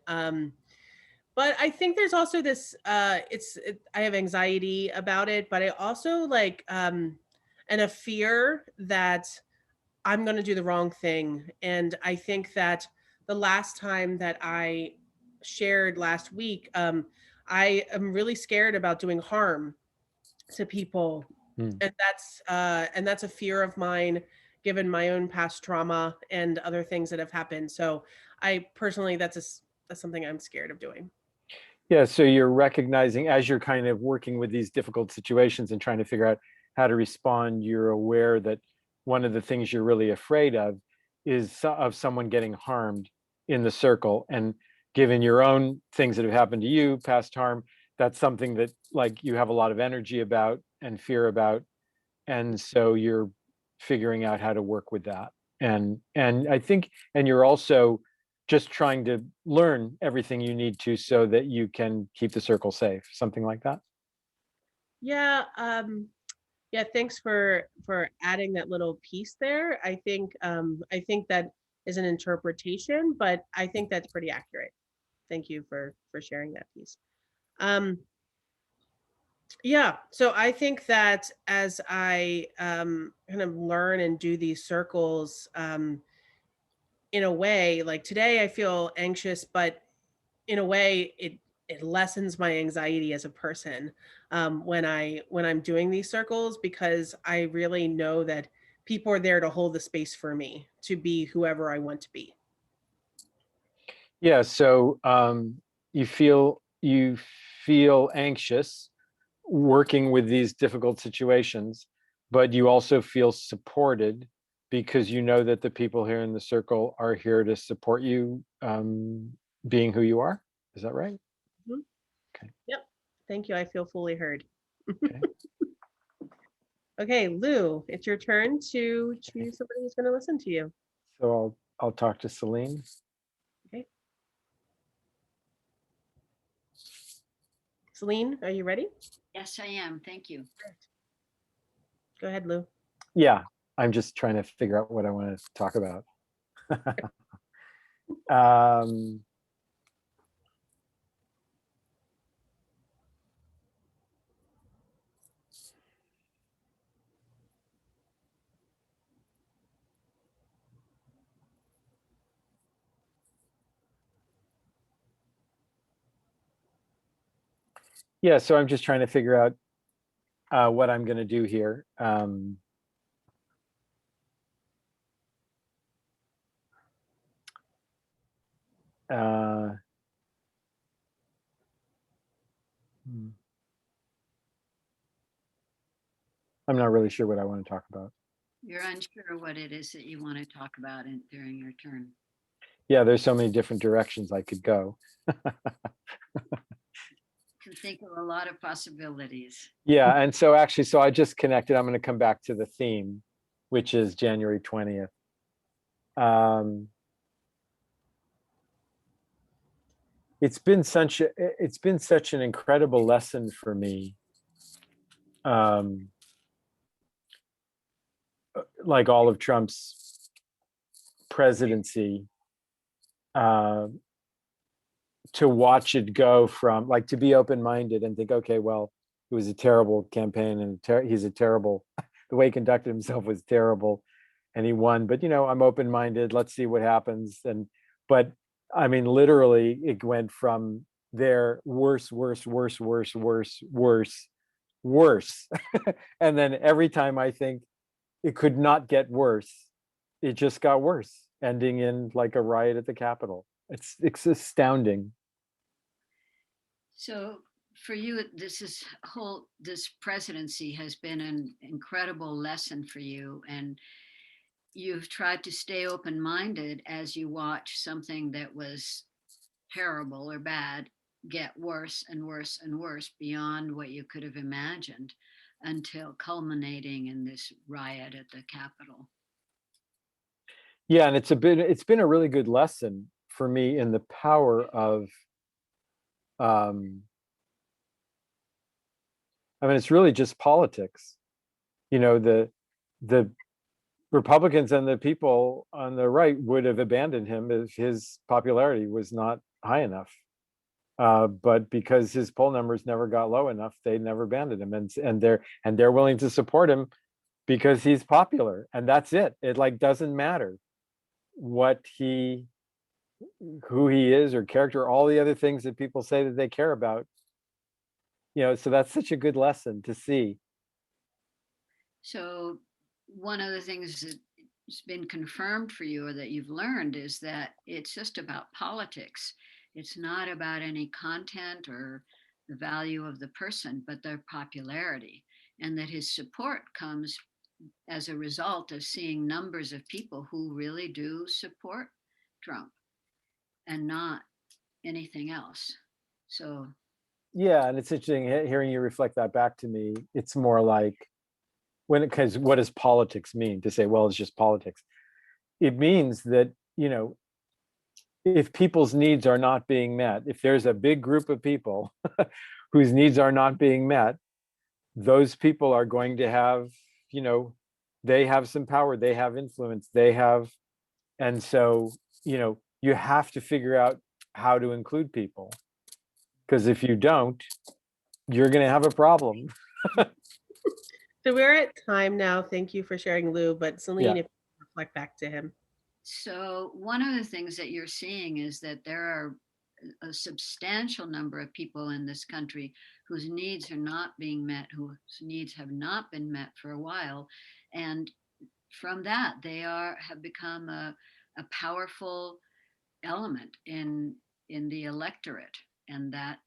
But I think there's also this, I have anxiety about it, but I also and a fear that I'm going to do the wrong thing. And I think that the last time that I shared last week, I am really scared about doing harm to people. And that's a fear of mine, given my own past trauma and other things that have happened. So I personally, that's something I'm scared of doing. Yeah, so you're recognizing as you're kind of working with these difficult situations and trying to figure out how to respond, you're aware that one of the things you're really afraid of is of someone getting harmed in the circle. And given your own things that have happened to you, past harm, that's something that like you have a lot of energy about and fear about. And so you're figuring out how to work with that. And I think, and you're also just trying to learn everything you need to so that you can keep the circle safe, something like that. Yeah, Yeah, thanks for adding that little piece there. I think that is an interpretation, but I think that's pretty accurate. Thank you for sharing that piece. Yeah, so I think that as I kind of learn and do these circles, in a way, like today I feel anxious, but in a way it lessens my anxiety as a person when I'm doing these circles, because I really know that people are there to hold the space for me to be whoever I want to be. Yeah, so you feel anxious working with these difficult situations, but you also feel supported because you know that the people here in the circle are here to support you being who you are. Is that right? Mhm. Okay. Yep. Thank you. I feel fully heard. Okay. Okay, Lou, it's your turn to choose somebody who's going to listen to you. So I'll talk to Celine. Okay. Celine, are you ready? Yes, I am. Thank you. Go ahead, Lou. Yeah, I'm just trying to figure out what I want to talk about. um, yeah, so I'm just trying to figure out what I'm going to do here. I'm not really sure what I want to talk about. You're unsure what it is that you want to talk about during your turn. Yeah, there's so many different directions I could go. Can think of a lot of possibilities. Yeah, and so actually, so I just connected. I'm going to come back to the theme, which is January 20th. It's been such an incredible lesson for me. Like all of Trump's presidency, to watch it go from, like, to be open-minded and think, okay, well, it was a terrible campaign and he's a terrible, the way he conducted himself was terrible and he won, but I'm open-minded, let's see what happens. But I mean, literally it went from there, worse. And then every time I think it could not get worse, it just got worse, ending in like a riot at the Capitol. It's astounding. So for you, this presidency has been an incredible lesson for you, and you've tried to stay open-minded as you watch something that was terrible or bad get worse and worse and worse beyond what you could have imagined, until culminating in this riot at the Capitol. Yeah, and it's been a really good lesson for me in the power of I mean, it's really just politics. The Republicans and the people on the right would have abandoned him if his popularity was not high enough. But because his poll numbers never got low enough, they never abandoned him, and they're willing to support him because he's popular, and that's it. It like doesn't matter who he is or character, all the other things that people say that they care about. So that's such a good lesson to see. So one of the things that's been confirmed for you or that you've learned is that it's just about politics. It's not about any content or the value of the person, but their popularity, and that his support comes as a result of seeing numbers of people who really do support Trump and not anything else. So Yeah, and it's interesting hearing you reflect that back to me. It's more like, because what does politics mean? To say, well, it's just politics. It means that, if people's needs are not being met, if there's a big group of people whose needs are not being met, those people are going to have, you know, they have some power, they have influence, they have, and so, you know, you have to figure out how to include people. Because if you don't, you're going to have a problem. So we're at time now. Thank you for sharing, Lou. But Celine, if you reflect back to him. So one of the things that you're seeing is that there are a substantial number of people in this country whose needs are not being met, whose needs have not been met for a while. And from that, they have become a powerful element in the electorate, and that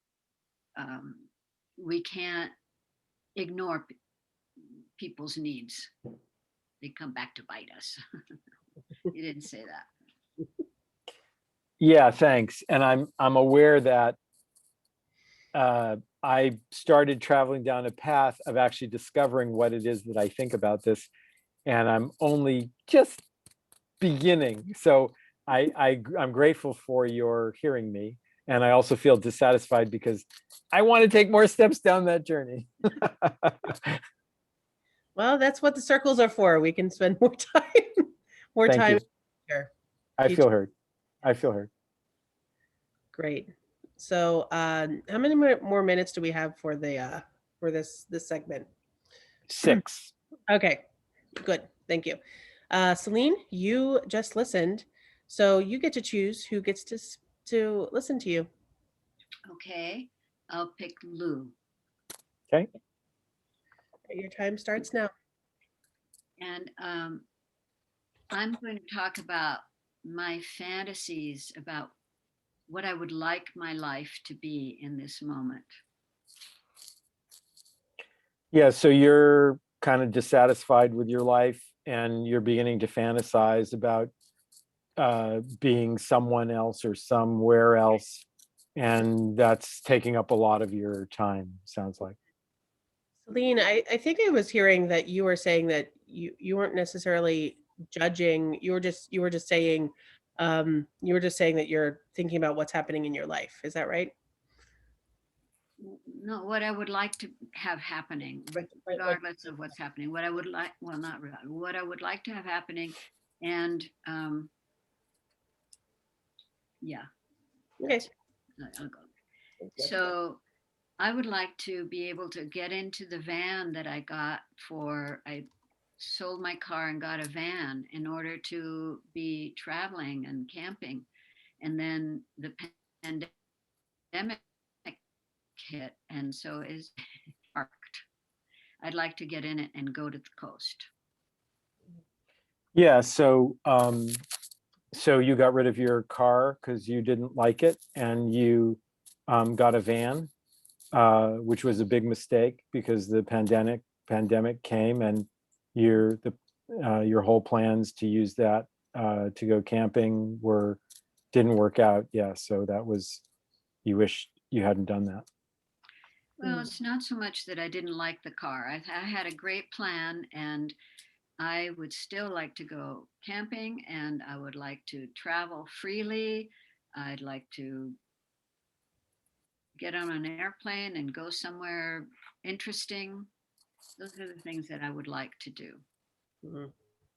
we can't ignore people's needs. They come back to bite us. You didn't say that. Yeah, thanks. And I'm aware that I started traveling down a path of actually discovering what it is that I think about this, and I'm only just beginning. So I'm grateful for your hearing me, and I also feel dissatisfied because I want to take more steps down that journey. Well, that's what the circles are for. We can spend more time, Thank you. here. I feel heard. I feel heard. Great. So, how many more minutes do we have for the for this segment? 6. Okay, good. Thank you. Celine, you just listened, so you get to choose who gets to listen to you. Okay, I'll pick Lou. Okay. Your time starts now. And I'm going to talk about my fantasies about what I would like my life to be in this moment. Yeah, so you're kind of dissatisfied with your life and you're beginning to fantasize about being someone else or somewhere else. And that's taking up a lot of your time, sounds like. Celine, I think I was hearing that you were saying that you weren't necessarily judging. You were just saying that you're thinking about what's happening in your life. Is that right? No, what I would like to have happening, regardless of what's happening. What I would like, well, not really. What I would like to have happening, and yeah. Okay. I'll go. So I would like to be able to get into the van that I got I sold my car and got a van in order to be traveling and camping. And then the pandemic hit, and so is parked. I'd like to get in it and go to the coast. Yeah, so so you got rid of your car because you didn't like it, and you got a van, which was a big mistake because the pandemic came, and your whole plans to use that to go camping didn't work out. Yeah, so that was, you wish you hadn't done that. Well, it's not so much that I didn't like the car. I had a great plan, and I would still like to go camping, and I would like to travel freely. I'd like to get on an airplane and go somewhere interesting. Those are the things that I would like to do. Mm-hmm.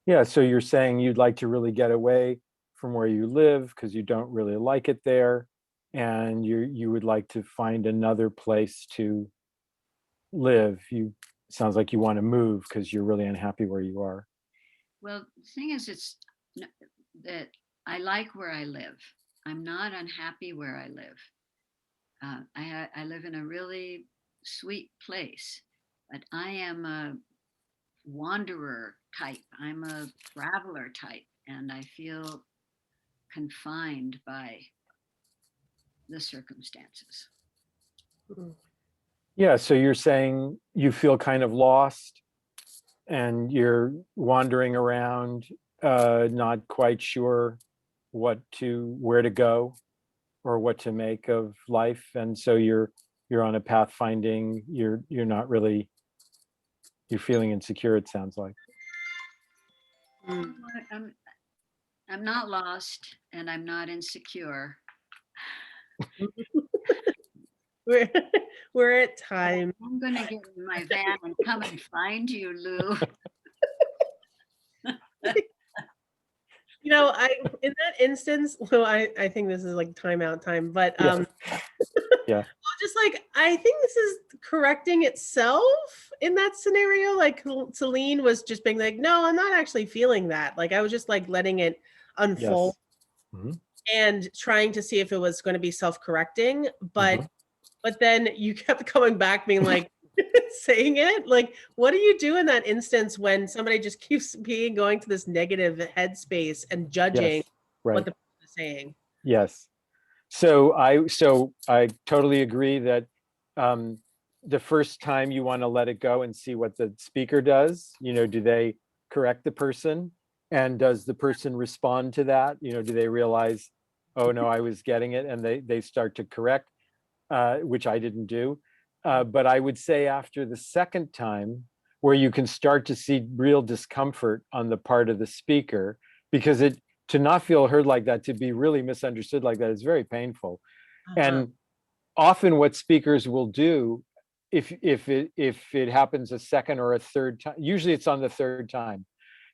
Yeah, so you're saying you'd like to really get away from where you live because you don't really like it there, and you would like to find another place to live. Sounds like you want to move because you're really unhappy where you are. Well, the thing is, it's that I like where I live. I'm not unhappy where I live. I live in a really sweet place, but I am a wanderer type. I'm a traveler type, and I feel confined by the circumstances. Yeah, so you're saying you feel kind of lost and you're wandering around, not quite sure where to go or what to make of life. And so you're on a path finding, you're feeling insecure, it sounds like. I'm not lost and I'm not insecure. we're we're at time. I'm gonna get in my van and come and find you, Lou. You know, in that instance, well, I think this is like timeout time, but Yeah. well, just like I think this is correcting itself in that scenario. Like Celine was just being like, no, I'm not actually feeling that. Like I was just like letting it unfold and trying to see if it was going to be self-correcting, but then you kept coming back being like saying it. Like, what do you do in that instance when somebody just keeps going to this negative headspace and judging what the person is saying? Yes. So I totally agree that the first time you want to let it go and see what the speaker does. You know, do they correct the person? And does the person respond to that? You know, do they realize, oh no, I was getting it, and they start to correct, which I didn't do. But I would say after the second time, where you can start to see real discomfort on the part of the speaker, because to not feel heard like that, to be really misunderstood like that, is very painful. And often what speakers will do, if it happens a second or a third time, usually it's on the third time,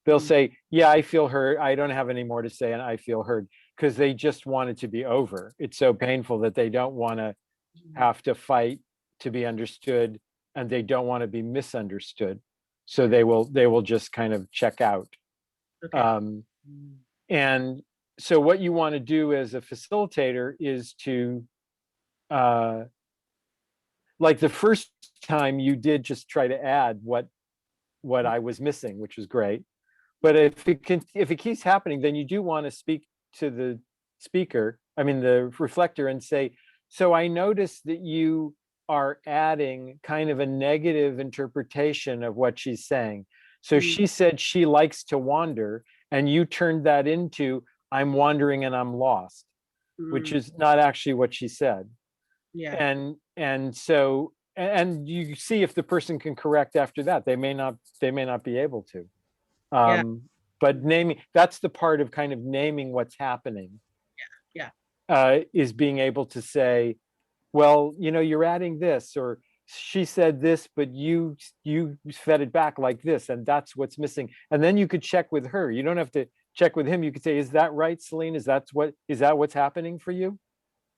they'll say, yeah, I feel heard. I don't have any more to say, and I feel heard, because they just want it to be over. It's so painful that they don't want to have to fight to be understood, and they don't want to be misunderstood. So they will just kind of check out. And so what you want to do as a facilitator is to, like the first time you did just try to add what I was missing, which was great. But if it keeps happening, then you do want to speak to the speaker, I mean the reflector, and say, so I noticed that you are adding kind of a negative interpretation of what she's saying. So she said she likes to wander, and you turned that into, I'm wandering and I'm lost, which is not actually what she said. Yeah. And so, and you see if the person can correct after that. They may not be able to. But naming, that's the part of kind of naming what's happening. Is being able to say, well, you know, you're adding this, or she said this, but you fed it back like this, and that's what's missing. And then you could check with her. You don't have to check with him. You could say, is that right, Celine? Is that what's happening for you?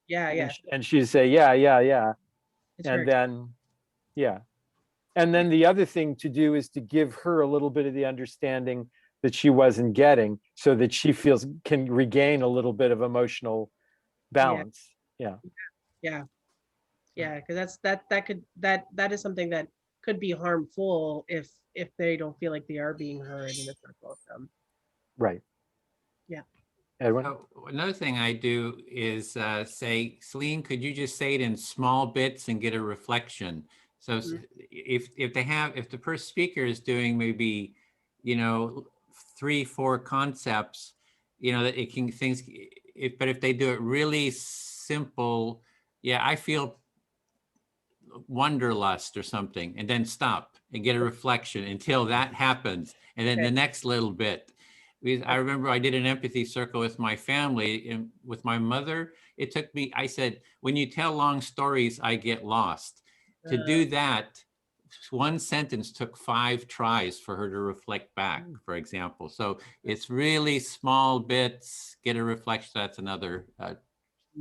And she'd say, yeah. And then, and then the other thing to do is to give her a little bit of the understanding that she wasn't getting, so that she can regain a little bit of emotional balance. Because that is something that could be harmful if they don't feel like they are being heard in a circle of them. Right. Edwin? So another thing I do is say, Celine, could you just say it in small bits and get a reflection? So if the first speaker is doing maybe, you know, 3-4 concepts, you know, that it can but if they do it really simple, I feel wanderlust or something, and then stop and get a reflection until that happens, and then the next little bit. Because I remember I did an empathy circle with my family, and with my mother, it took me, I said, when you tell long stories, I get lost. To do that, one sentence took 5 tries for her to reflect back, for example. So it's really small bits, get a reflection. That's another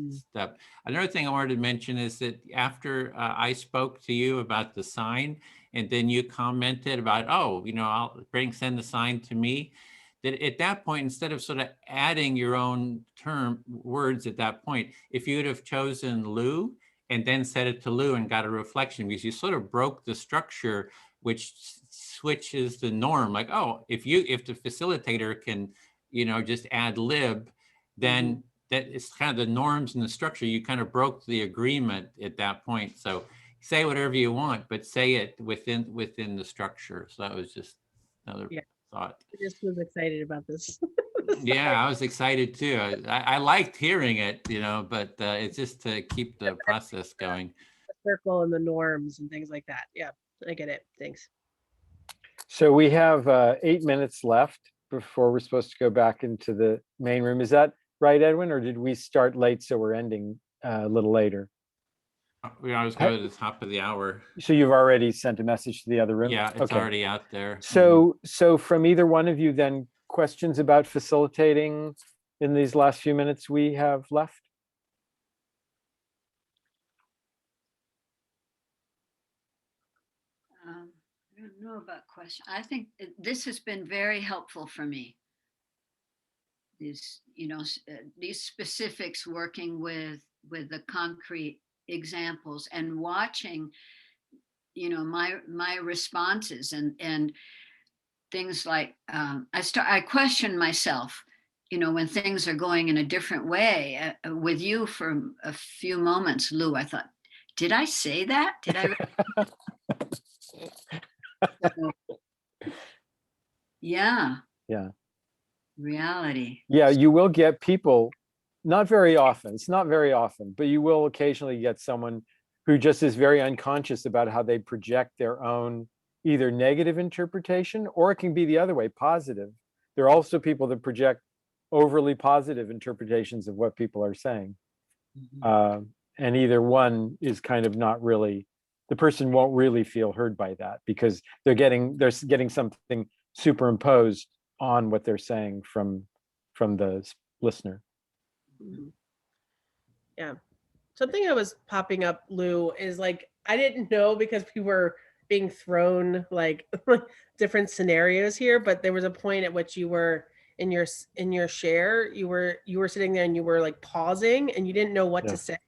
step. Another thing I wanted to mention is that after I spoke to you about the sign, and then you commented about, oh, you know, I'll send the sign to me, that at that point, instead of sort of adding your own words at that point, if you would have chosen Lou and then set it to Lou and got a reflection, because you sort of broke the structure, which switches the norm. Like, oh, if the facilitator can, you know, just ad lib, then that is kind of the norms and the structure. You kind of broke the agreement at that point. So say whatever you want, but say it within the structure. So that was just another thought. I just was excited about this. I was excited too. I liked hearing it, you know, but it's just to keep the process going. The circle and the norms and things like that. Yeah, I get it. Thanks. So we have 8 minutes left before we're supposed to go back into the main room. Is that right, Edwin, or did we start late so we're ending a little later? We always go to the top of the hour. So you've already sent a message to the other room? Yeah, it's already out there. So from either one of you then, questions about facilitating in these last few minutes we have left? I don't know about question. I think this has been very helpful for me. These, these specifics, working with the concrete examples and watching, my responses and things like I question myself, when things are going in a different way. With you for a few moments, Lou, I thought, did I say that? Did I? Yeah. Reality. Yeah, you will get people, not very often, it's not very often, but you will occasionally get someone who just is very unconscious about how they project their own either negative interpretation, or it can be the other way, positive. There are also people that project overly positive interpretations of what people are saying. And either one is kind of not really, the person won't really feel heard by that, because they're getting something superimposed on what they're saying from the listener. Yeah. Something that was popping up, Lou, is like, I didn't know because we were being thrown like different scenarios here, but there was a point at which you were in your share, you were sitting there and you were like pausing and you didn't know what to say.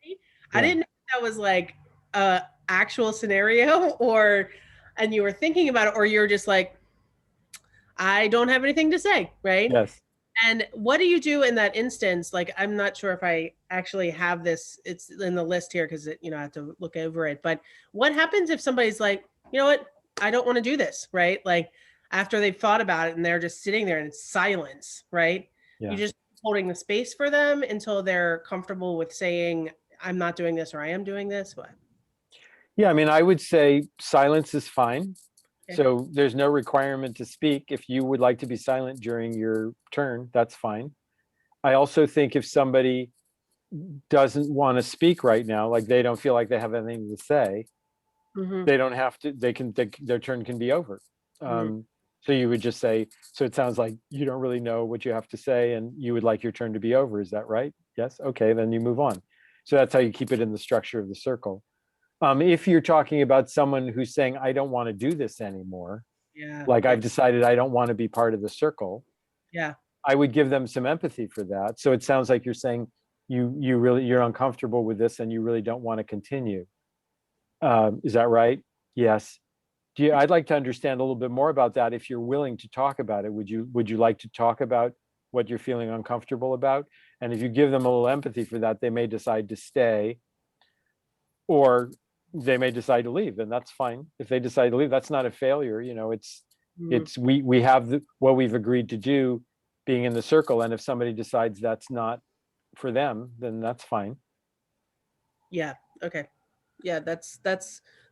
I didn't know if that was like a actual scenario and you were thinking about it, or you're just like, I don't have anything to say, right? Yes. And what do you do in that instance? Like, I'm not sure if I actually have this, it's in the list here because I have to look over it. But what happens if somebody's like, you know what, I don't want to do this, right? Like after they've thought about it and they're just sitting there and it's silence, right? Yeah. You just holding the space for them until they're comfortable with saying, I'm not doing this or I am doing this. What? Yeah, I mean, I would say silence is fine. Okay. So there's no requirement to speak. If you would like to be silent during your turn, that's fine. I also think if somebody doesn't want to speak right now, like they don't feel like they have anything to say, they don't have to, their turn can be over. So you would just say, so it sounds like you don't really know what you have to say and you would like your turn to be over. Is that right? Yes. Okay, then you move on. So that's how you keep it in the structure of the circle. If you're talking about someone who's saying, I don't want to do this anymore, like I've decided I don't want to be part of the circle, I would give them some empathy for that. So it sounds like you're saying you're uncomfortable with this and you really don't want to continue. Is that right? Yes. I'd like to understand a little bit more about that. If you're willing to talk about it, would you like to talk about what you're feeling uncomfortable about? And if you give them a little empathy for that, they may decide to stay, or they may decide to leave, and that's fine. If they decide to leave, that's not a failure. We have what we've agreed to do, being in the circle, and if somebody decides that's not for them, then that's fine. Yeah. Okay. Yeah, that's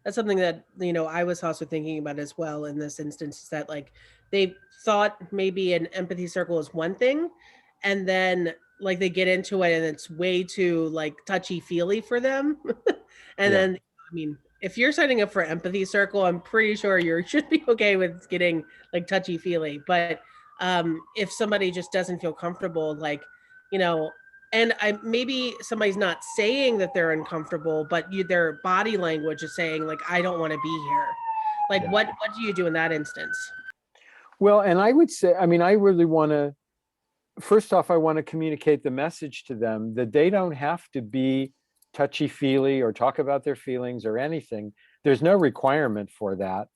something that I was also thinking about as well in this instance, is that like they thought maybe an empathy circle is one thing, and then like they get into it and it's way too like touchy feely for them. And then I mean, if you're signing up for empathy circle, I'm pretty sure you should be okay with getting like touchy feely. But if somebody just doesn't feel comfortable, like and maybe somebody's not saying that they're uncomfortable, but their body language is saying like, I don't want to be here. Like, what do you do in that instance? Well, and I would say, I mean, I really want to, first off, I want to communicate the message to them that they don't have to be touchy-feely or talk about their feelings or anything. There's no requirement for that.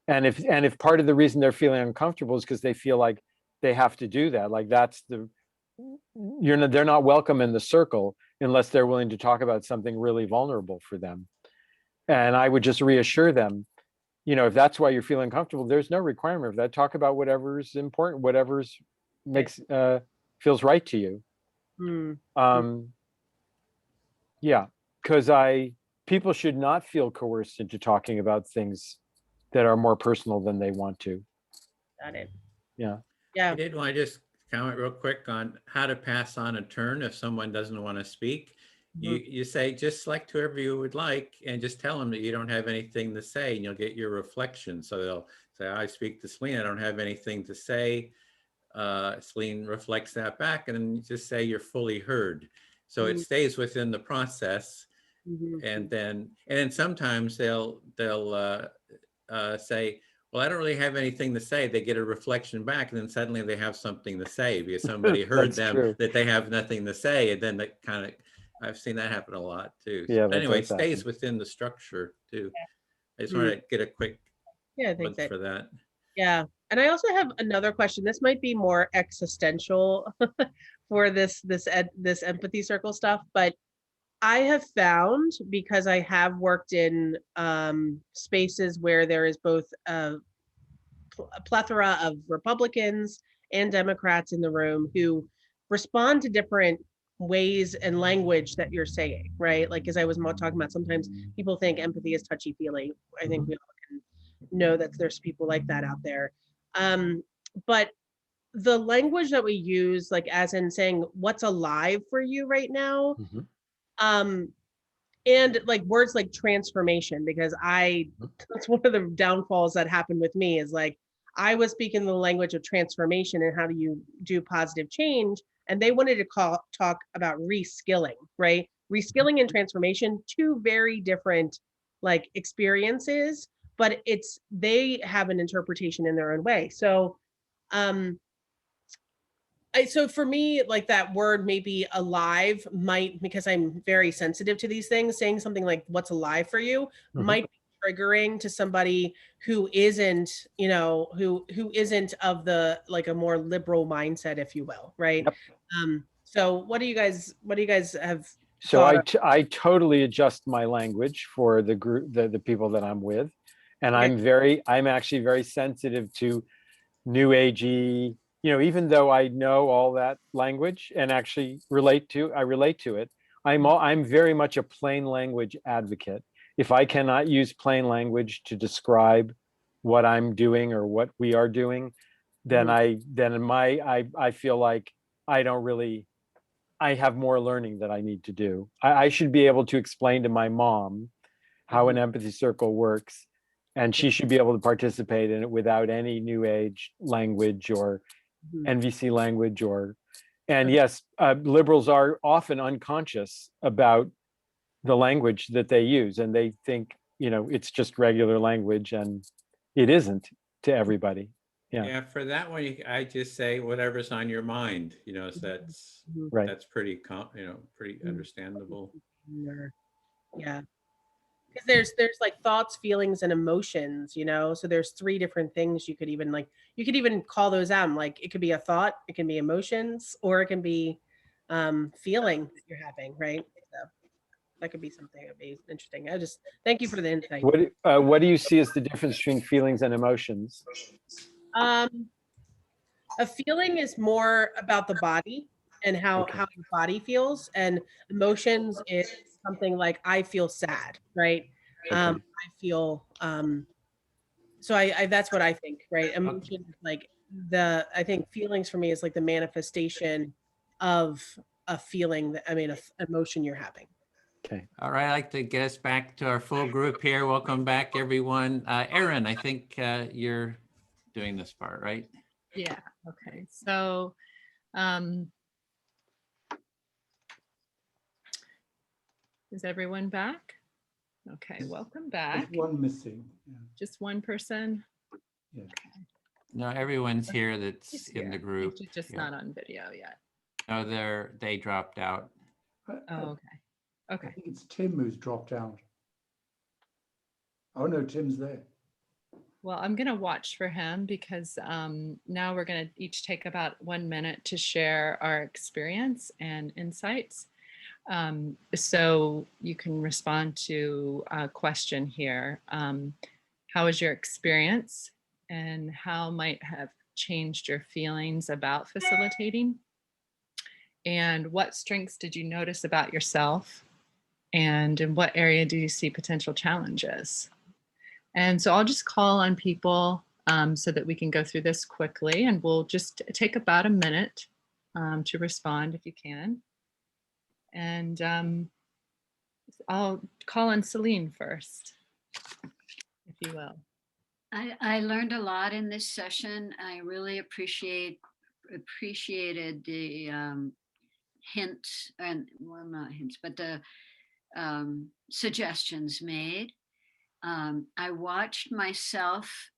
And if part of the reason they're feeling uncomfortable is because they feel like they have to do that, like they're not welcome in the circle unless they're willing to talk about something really vulnerable for them. And I would just reassure them, if that's why you're feeling comfortable, there's no requirement for that. Talk about whatever's important, whatever's feels right to you. Yeah, because people should not feel coerced into talking about things that are more personal than they want to. Got it. Yeah. I did want to just comment real quick on how to pass on a turn if someone doesn't want to speak. you say, just select whoever you would like and just tell them that you don't have anything to say, and you'll get your reflection. So they'll say, I speak to Celine, I don't have anything to say. Celine reflects that back, and then you just say you're fully heard. So it stays within the process. And then sometimes they'll say, well, I don't really have anything to say. They get a reflection back, and then suddenly they have something to say because somebody heard them true. that they have nothing to say. And then that kind of, I've seen that happen a lot too. Yeah, But anyway, it does stays happen. within the structure too. I just want to get a quick plug for that. Yeah. And I also have another question. This might be more existential for this empathy circle stuff, but I have found, because I have worked in spaces where there is both a plethora of Republicans and Democrats in the room who respond to different ways and language that you're saying, right? Like, as I was talking about, sometimes people think empathy is touchy-feely. I think we all can know that there's people like that out there. But the language that we use, like as in saying what's alive for you right now, and like words like transformation, because that's one of the downfalls that happened with me, is like I was speaking the language of transformation and how do you do positive change, and they wanted to talk about reskilling, right? Reskilling and transformation, two very different like experiences, but they have an interpretation in their own way. So so for me, like that word maybe alive might, because I'm very sensitive to these things, saying something like what's alive for you might be triggering to somebody who isn't, who isn't of the, like a more liberal mindset, if you will. Right. So what do you guys have? So I totally adjust my language for the group, the people that I'm with. And I'm actually very sensitive to new agey, even though I know all that language and actually relate to it, I'm very much a plain language advocate. If I cannot use plain language to describe what I'm doing or what we are doing, then I feel like I have more learning that I need to do. I should be able to explain to my mom how an empathy circle works, and she should be able to participate in it without any new age language or NVC language and yes, liberals are often unconscious about the language that they use, and they think, it's just regular language, and it isn't to everybody. Yeah, for that one, I just say whatever's on your mind, so that's right. That's pretty, pretty understandable. Yeah. Because there's like thoughts, feelings, and emotions, so there's three different things you could even call those out. Like it could be a thought, it can be emotions, or it can be feeling that you're having, right? So that could be something that'd be interesting. I just thank you for the insight. What do you see as the difference between feelings and emotions? A feeling is more about the body and how your body feels, and emotions is something like I feel sad, right? I feel so I that's what I think, right? Emotion is like I think feelings for me is like the manifestation of a feeling an emotion you're having. Okay. All right, I'd like to get us back to our full group here. Welcome back, everyone. Erin, I think you're doing this part, right? Yeah, okay. So is everyone back? Okay, welcome back. There's one missing. Yeah. Just one person? Yeah. Okay. No, everyone's here that's in the group. It's just not on video yet. No, they dropped out. Oh, okay. Okay. I think it's Tim who's dropped out. Oh no, Tim's there. Well, I'm going to watch for him because now we're going to each take about 1 minute to share our experience and insights. So you can respond to a question here. How was your experience, and how might have changed your feelings about facilitating? And what strengths did you notice about yourself? And in what area do you see potential challenges? And so I'll just call on people so that we can go through this quickly, and we'll just take about a minute to respond if you can. And I'll call on Celine first, if you will. I learned a lot in this session. I really appreciated the hints, and well, not hints, but the suggestions made. I watched myself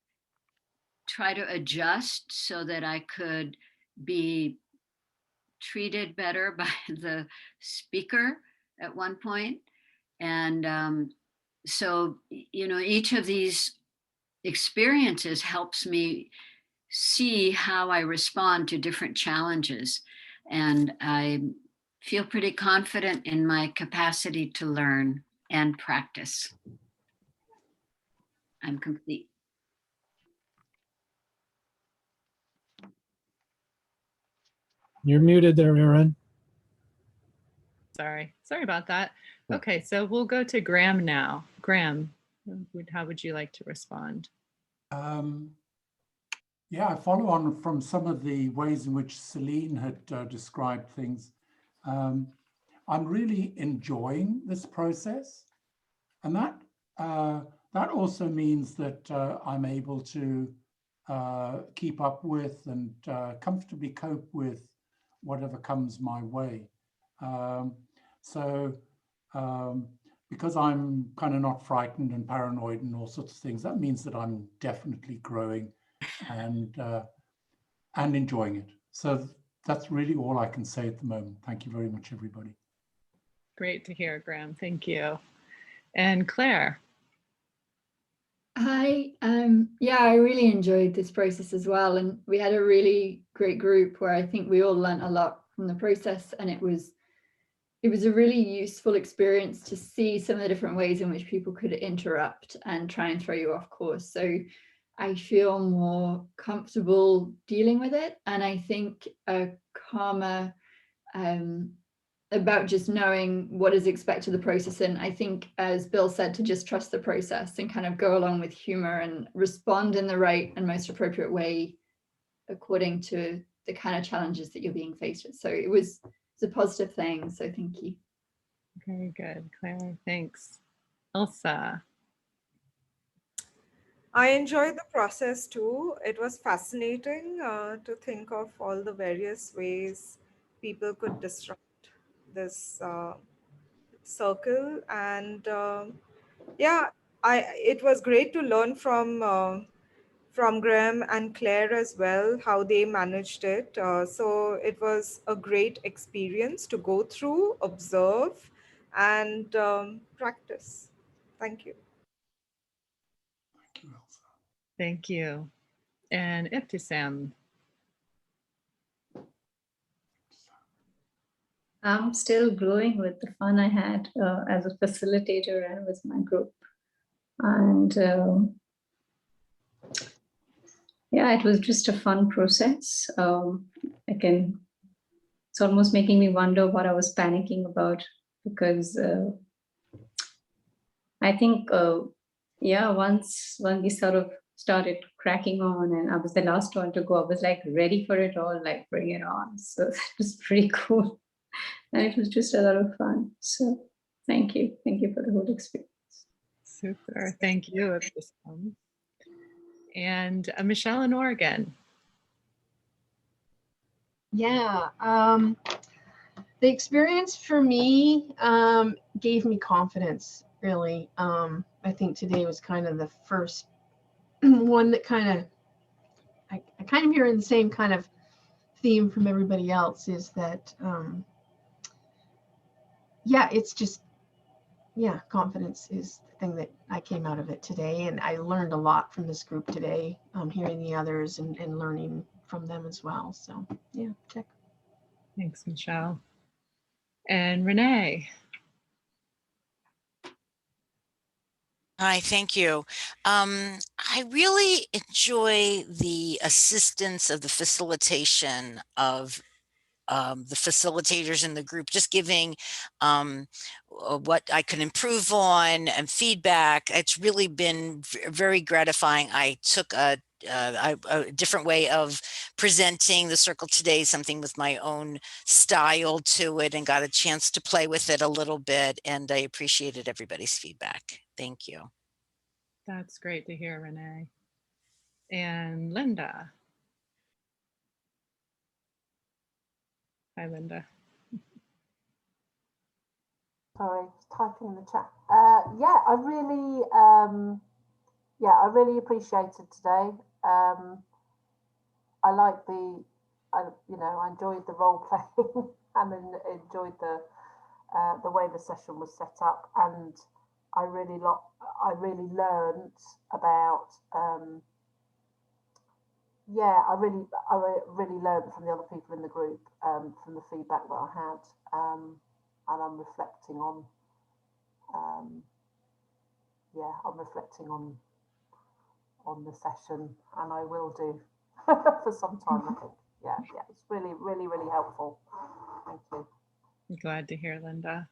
try to adjust so that I could be treated better by the speaker at one point. And so, you know, each of these experiences helps me see how I respond to different challenges. And I feel pretty confident in my capacity to learn and practice. I'm complete. You're muted there, Erin. Sorry about that. Okay, so we'll go to Graham now. Graham, how would you like to respond? Yeah, I follow on from some of the ways in which Celine had described things. I'm really enjoying this process, and that also means that I'm able to keep up with and comfortably cope with whatever comes my way. Because I'm kind of not frightened and paranoid and all sorts of things, that means that I'm definitely growing and enjoying it. So that's really all I can say at the moment. Thank you very much, everybody. Great to hear, Graham. Thank you. And Claire. Hi. Yeah, I really enjoyed this process as well. And we had a really great group where I think we all learned a lot from the process. And it was a really useful experience to see some of the different ways in which people could interrupt and try and throw you off course. So I feel more comfortable dealing with it. And I think calmer about just knowing what is expected of the process. And I think, as Bill said, to just trust the process and kind of go along with humor and respond in the right and most appropriate way according to the kind of challenges that you're being faced with. So it's a positive thing. So thank you. Very good, Claire. Thanks. Elsa. I enjoyed the process too. It was fascinating to think of all the various ways people could disrupt this circle, and yeah, it was great to learn from Graham and Claire as well, how they managed it. So it was a great experience to go through, observe, and practice. Thank you. Thank you, Elsa. Thank you. And Ibtisam. I'm still growing with the fun I had as a facilitator and with my group. And yeah, it was just a fun process. It's almost making me wonder what I was panicking about, because I think, yeah, once we sort of started cracking on and I was the last one to go, I was like ready for it all, like bring it on. So it was pretty cool. And it was just a lot of fun. So thank you. Thank you for the whole experience. Super. Thank you. And Michelle in Oregon. Yeah, the experience for me gave me confidence, really. I think today was kind of the first one that I kind of hearing the same kind of theme from everybody else, is that, yeah, it's just, yeah, confidence is the thing that I came out of it today. And I learned a lot from this group today, hearing the others and learning from them as well. So yeah, check. Thanks, Michelle. And Renee. Hi, thank you. I really enjoy the assistance of the facilitation of the facilitators in the group, just giving what I could improve on and feedback. It's really been very gratifying. I took a different way of presenting the circle today, something with my own style to it, and got a chance to play with it a little bit. And I appreciated everybody's feedback. Thank you. That's great to hear, Renee. And Linda. Hi, Linda. Sorry, just typing in the chat. Yeah, I really appreciated today. I like I enjoyed the role playing and enjoyed the way the session was set up, and I really learned about I really learned from the other people in the group, from the feedback that I had, and I'm reflecting on the session, and I will do for some time, I think. Yeah, it's really, really, really helpful. Thank you. I'm glad to hear, Linda.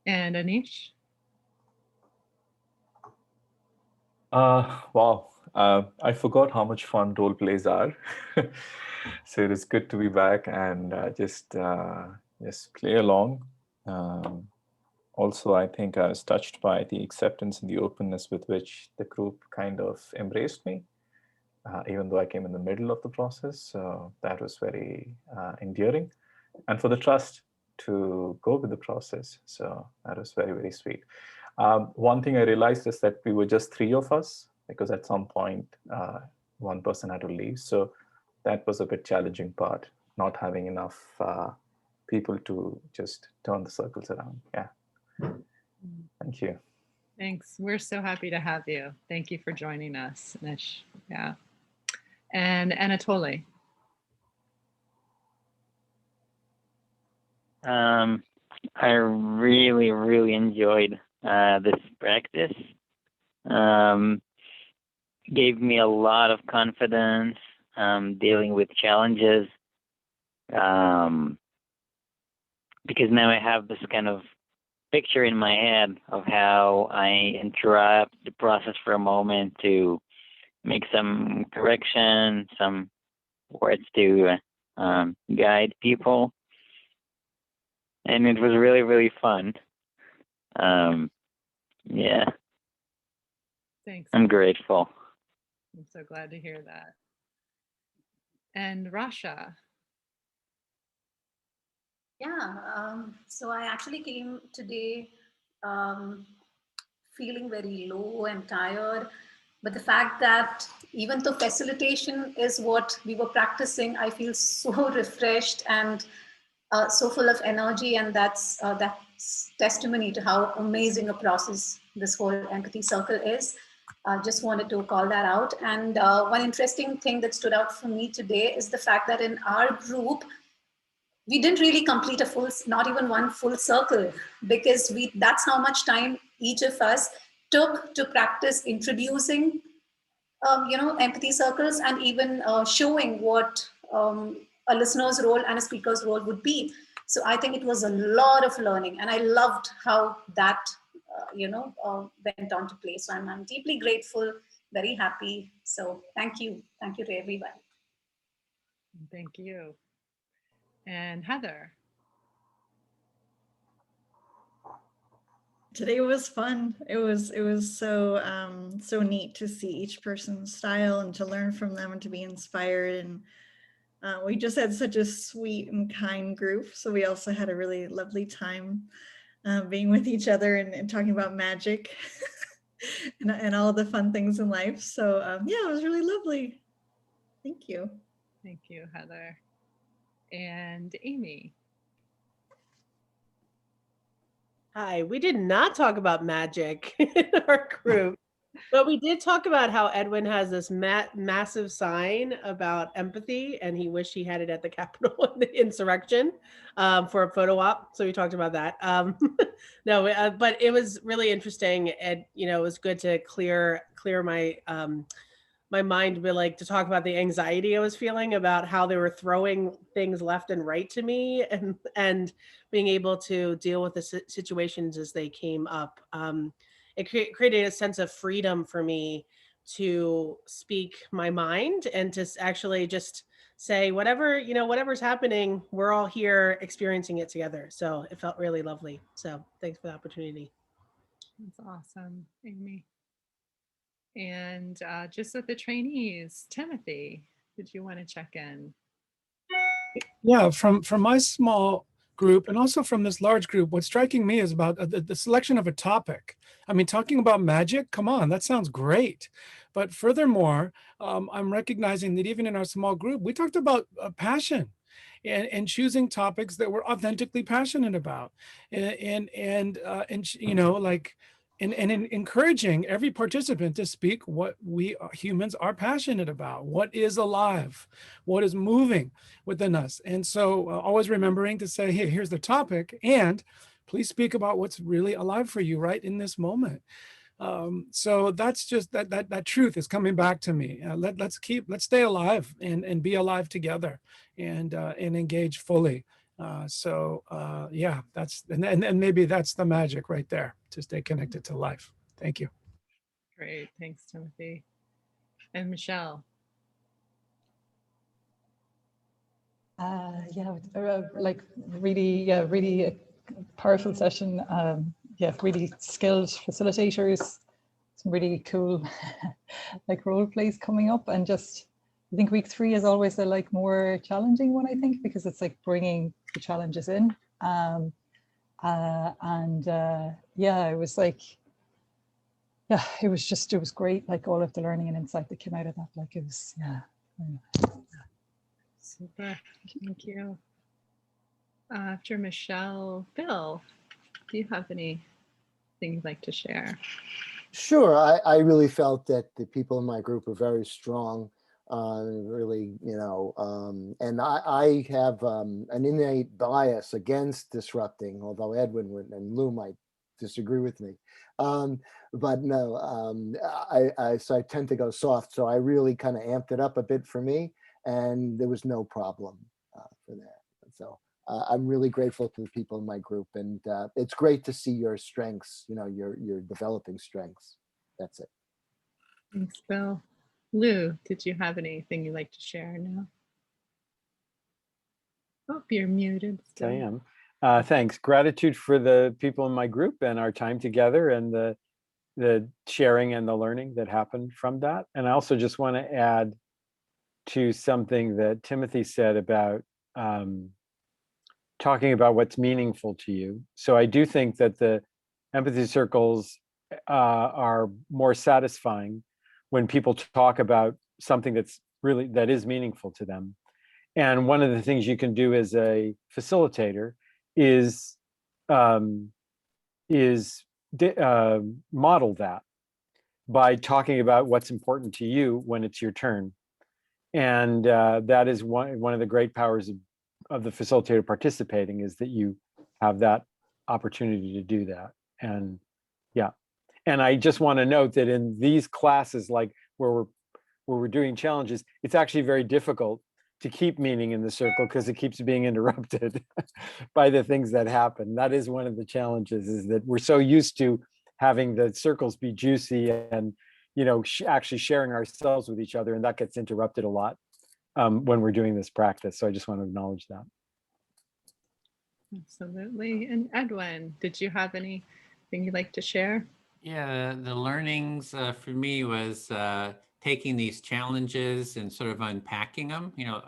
And Anish? Wow. I forgot how much fun role plays are. So it is good to be back and just play along. Also, I think I was touched by the acceptance and the openness with which the group kind of embraced me, even though I came in the middle of the process. So that was very endearing. And for the trust to go with the process. So that was very, very sweet. One thing I realized is that we were just 3 of us, because at some point, one person had to leave. So that was a bit challenging part, not having enough people to just turn the circles around. Yeah. Thank you. Thanks. We're so happy to have you. Thank you for joining us, Nish. Yeah. And Anatoly. I really, really enjoyed this practice. Gave me a lot of confidence dealing with challenges, because now I have this kind of picture in my head of how I interrupt the process for a moment to make some correction, some words to guide people. And it was really, really fun. Yeah. Thanks. I'm grateful. I'm so glad to hear that. And Rasha. Yeah, so I actually came today feeling very low and tired. But the fact that even though facilitation is what we were practicing, I feel so refreshed and so full of energy. And that's testimony to how amazing a process this whole empathy circle is. Just wanted to call that out. And one interesting thing that stood out for me today is the fact that in our group, we didn't really complete a full, not even one full circle, because that's how much time each of us took to practice introducing, empathy circles, and even showing what a listener's role and a speaker's role would be. So I think it was a lot of learning, and I loved how that, went on to play. So I'm deeply grateful, very happy. So thank you to everybody. Thank you. And Heather. Today was fun. It was so neat to see each person's style and to learn from them and to be inspired. And we just had such a sweet and kind group. So we also had a really lovely time being with each other and talking about magic and all the fun things in life. So yeah, it was really lovely. Thank you. Thank you, Heather. And Amy. Hi, we did not talk about magic in our group, but we did talk about how Edwin has this massive sign about empathy, and he wished he had it at the Capitol in the insurrection for a photo op. So we talked about that. But it was really interesting, and it was good to clear my my mind be like to talk about the anxiety I was feeling about how they were throwing things left and right to me, and being able to deal with the situations as they came up. It created a sense of freedom for me to speak my mind and to actually just say whatever, you know, whatever's happening, we're all here experiencing it together. So it felt really lovely. So thanks for the opportunity. That's awesome, Amy. And just with the trainees, Timothy, did you want to check in? Yeah, from my small group and also from this large group, what's striking me is about the selection of a topic. I mean, talking about magic, come on, that sounds great. But furthermore, I'm recognizing that even in our small group, we talked about passion and choosing topics that we're authentically passionate about. And you know, like, and encouraging every participant to speak what we humans are passionate about, what is alive, what is moving within us. And so always remembering to say, hey, here's the topic, and please speak about what's really alive for you right in this moment. So that's just that truth is coming back to me. Let's stay alive and be alive together and engage fully. Yeah, that's and maybe that's the magic right there, to stay connected to life. Thank you. Great, thanks, Timothy. And Michelle. Yeah, like really powerful session. Yeah, really skilled facilitators, some really cool like role plays coming up, and just I think week 3 is always a like more challenging one, I think, because it's like bringing the challenges in. Yeah, it was like, yeah, it was great, like all of the learning and insight that came out of that. Like it was, yeah. Super, thank you. After Michelle, Bill, do you have anything you'd like to share? Sure, I really felt that the people in my group were very strong, really, you know, and I have an innate bias against disrupting, although Edwin and Lou might disagree with me. But no, so I tend to go soft, so I really kind of amped it up a bit for me, and there was no problem for that. So I'm really grateful to the people in my group, and it's great to see your strengths, you know, your developing strengths. That's it. Thanks, Bill. Lou, did you have anything you'd like to share now? Oh, you're muted still. I am. Thanks. Gratitude for the people in my group and our time together and the sharing and the learning that happened from that. And I also just want to add to something that Timothy said about talking about what's meaningful to you. So I do think that the empathy circles are more satisfying when people talk about something that is meaningful to them. And one of the things you can do as a facilitator is model that by talking about what's important to you when it's your turn. And that is one of the great powers of the facilitator participating, is that you have that opportunity to do that. And yeah, and I just want to note that in these classes, like where we're doing challenges, it's actually very difficult to keep meaning in the circle because it keeps being interrupted by the things that happen. That is one of the challenges, is that we're so used to having the circles be juicy and, you know, actually sharing ourselves with each other, and that gets interrupted a lot when we're doing this practice. So I just want to acknowledge that. Absolutely. And Edwin, did you have anything you'd like to share? Yeah, the learnings for me was taking these challenges and sort of unpacking them. You know,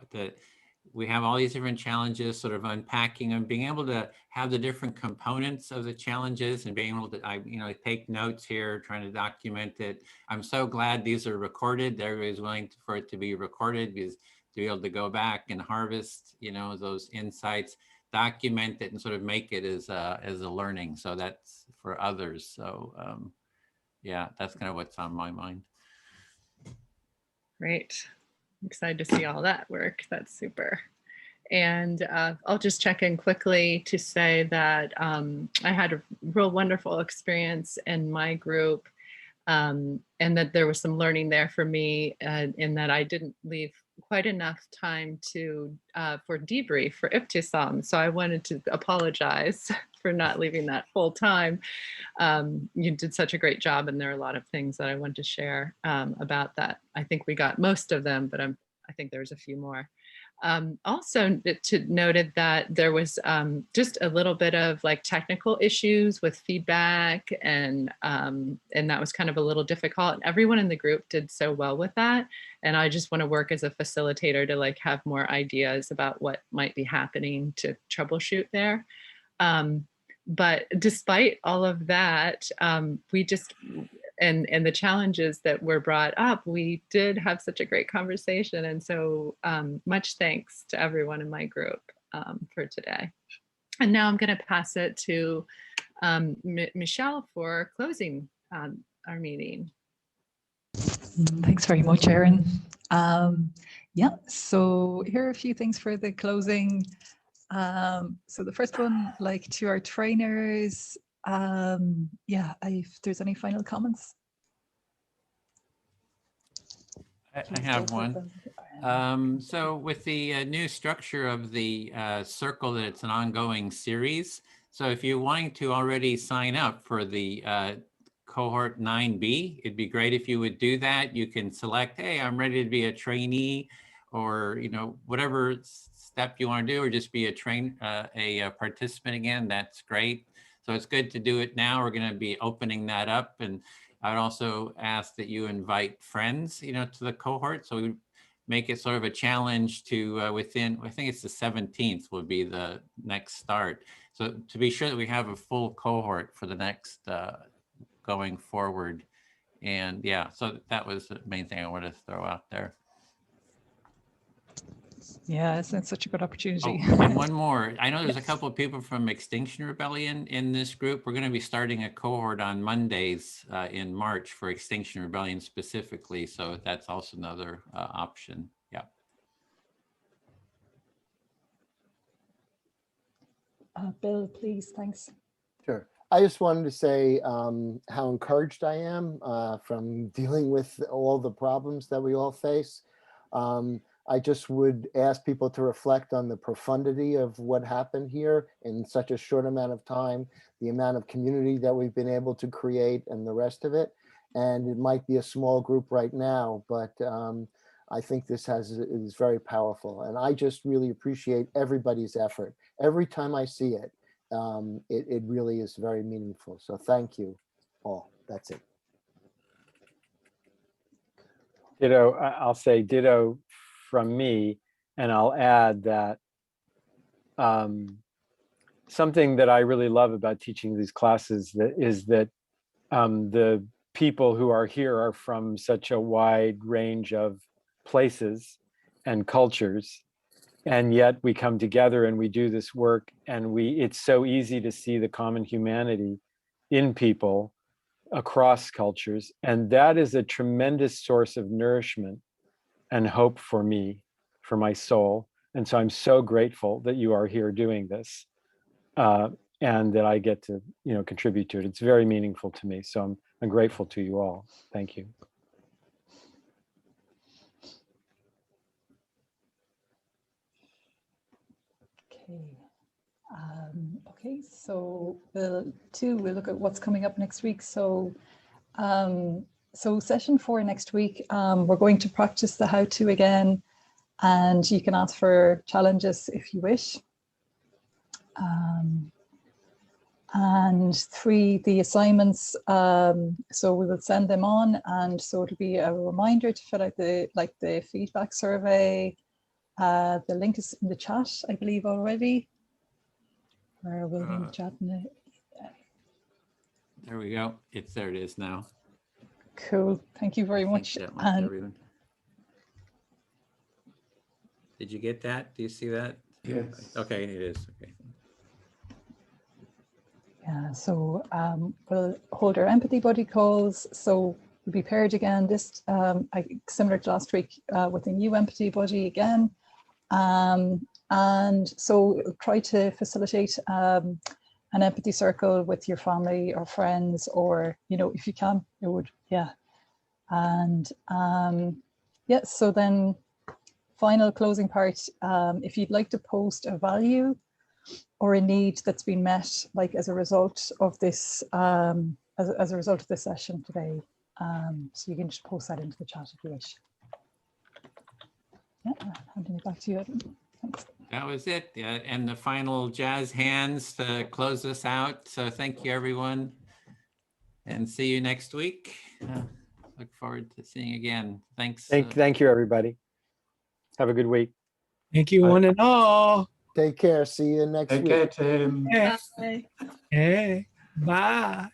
we have all these different challenges, sort of unpacking them, being able to have the different components of the challenges and being able to, take notes here, trying to document it. I'm so glad these are recorded. Everybody's willing for it to be recorded, because to be able to go back and harvest, those insights, document it, and sort of make it as a learning. So that's for others. So yeah, that's kind of what's on my mind. Great. I'm excited to see all that work. That's super. And I'll just check in quickly to say that I had a real wonderful experience in my group and that there was some learning there for me, in that I didn't leave quite enough time to for debrief for Ibtisam. So I wanted to apologize for not leaving that full time. You did such a great job, and there are a lot of things that I want to share about that. I think we got most of them, but I think there's a few more. Also noted that there was just a little bit of like technical issues with feedback, and that was kind of a little difficult. Everyone in the group did so well with that, and I just want to work as a facilitator to like have more ideas about what might be happening to troubleshoot there. But despite all of that, we just and the challenges that were brought up, we did have such a great conversation. And so much thanks to everyone in my group for today. And now I'm going to pass it to Michelle for closing our meeting. Thanks very much, Erin. Yeah, so here are a few things for the closing. So the first one, like to our trainers, yeah, if there's any final comments. I have one. So with the new structure of the circle, that it's an ongoing series. So if you're wanting to already sign up for the cohort 9B, it'd be great if you would do that. You can select, hey, I'm ready to be a trainee, or whatever step you want to do, or just be a participant again. That's great. So it's good to do it now. We're going to be opening that up, and I'd also ask that you invite friends, to the cohort. So we make it sort of a challenge to within, I think it's the 17th will be the next start. So to be sure that we have a full cohort for the next going forward. And yeah, so that was the main thing I wanted to throw out there. Yeah, it's such a good opportunity. Oh, and one more. I know there's a couple of people from Extinction Rebellion in this group. We're going to be starting a cohort on Mondays in March for Extinction Rebellion specifically. So that's also another option. Yeah. Bill, please, thanks. Sure. I just wanted to say how encouraged I am from dealing with all the problems that we all face. I just would ask people to reflect on the profundity of what happened here in such a short amount of time, the amount of community that we've been able to create and the rest of it. And it might be a small group right now, but I think this is very powerful. And I just really appreciate everybody's effort. Every time I see it, it really is very meaningful. So thank you all. That's it. Ditto, I'll say ditto from me, and I'll add that something that I really love about teaching these classes is that the people who are here are from such a wide range of places and cultures, and yet we come together and we do this work, and it's so easy to see the common humanity in people across cultures, and that is a tremendous source of nourishment and hope for me, for my soul. And so I'm so grateful that you are here doing this, and that I get to contribute to it. It's very meaningful to me. So I'm grateful to you all. Thank you. Okay. Okay, so we'll look at what's coming up next week. So so session 4 next week, we're going to practice the how-to again, and you can ask for challenges if you wish. And 3, the assignments, so we will send them on, and so it'll be a reminder to fill out the feedback survey. The link is in the chat, I believe, already. Where will be in the chat now? There we go. There it is now. Cool. Thank you very much. Everyone. Did you get that? Do you see that? Yes. Okay, it is. Okay. Yeah, so we'll hold our empathy buddy calls. So we'll be paired again, this similar to last week, with a new empathy buddy again. And so try to facilitate an empathy circle with your family or friends, or if you can, it would Yeah. And yeah, so then final closing part, if you'd like to post a value or a need that's been met, like as a result of this, as a result of this session today, so you can just post that into the chat if you wish. Yeah, handing it back to you, Edwin. Thanks. That was it. Yeah, and the final jazz hands to close us out. So thank you, everyone, and see you next week. Look forward to seeing again. Thanks. Thank you, everybody. Have a good week. Thank you, one and all. Take care. See you next Take week. care, Tim. Bye. Hey, bye.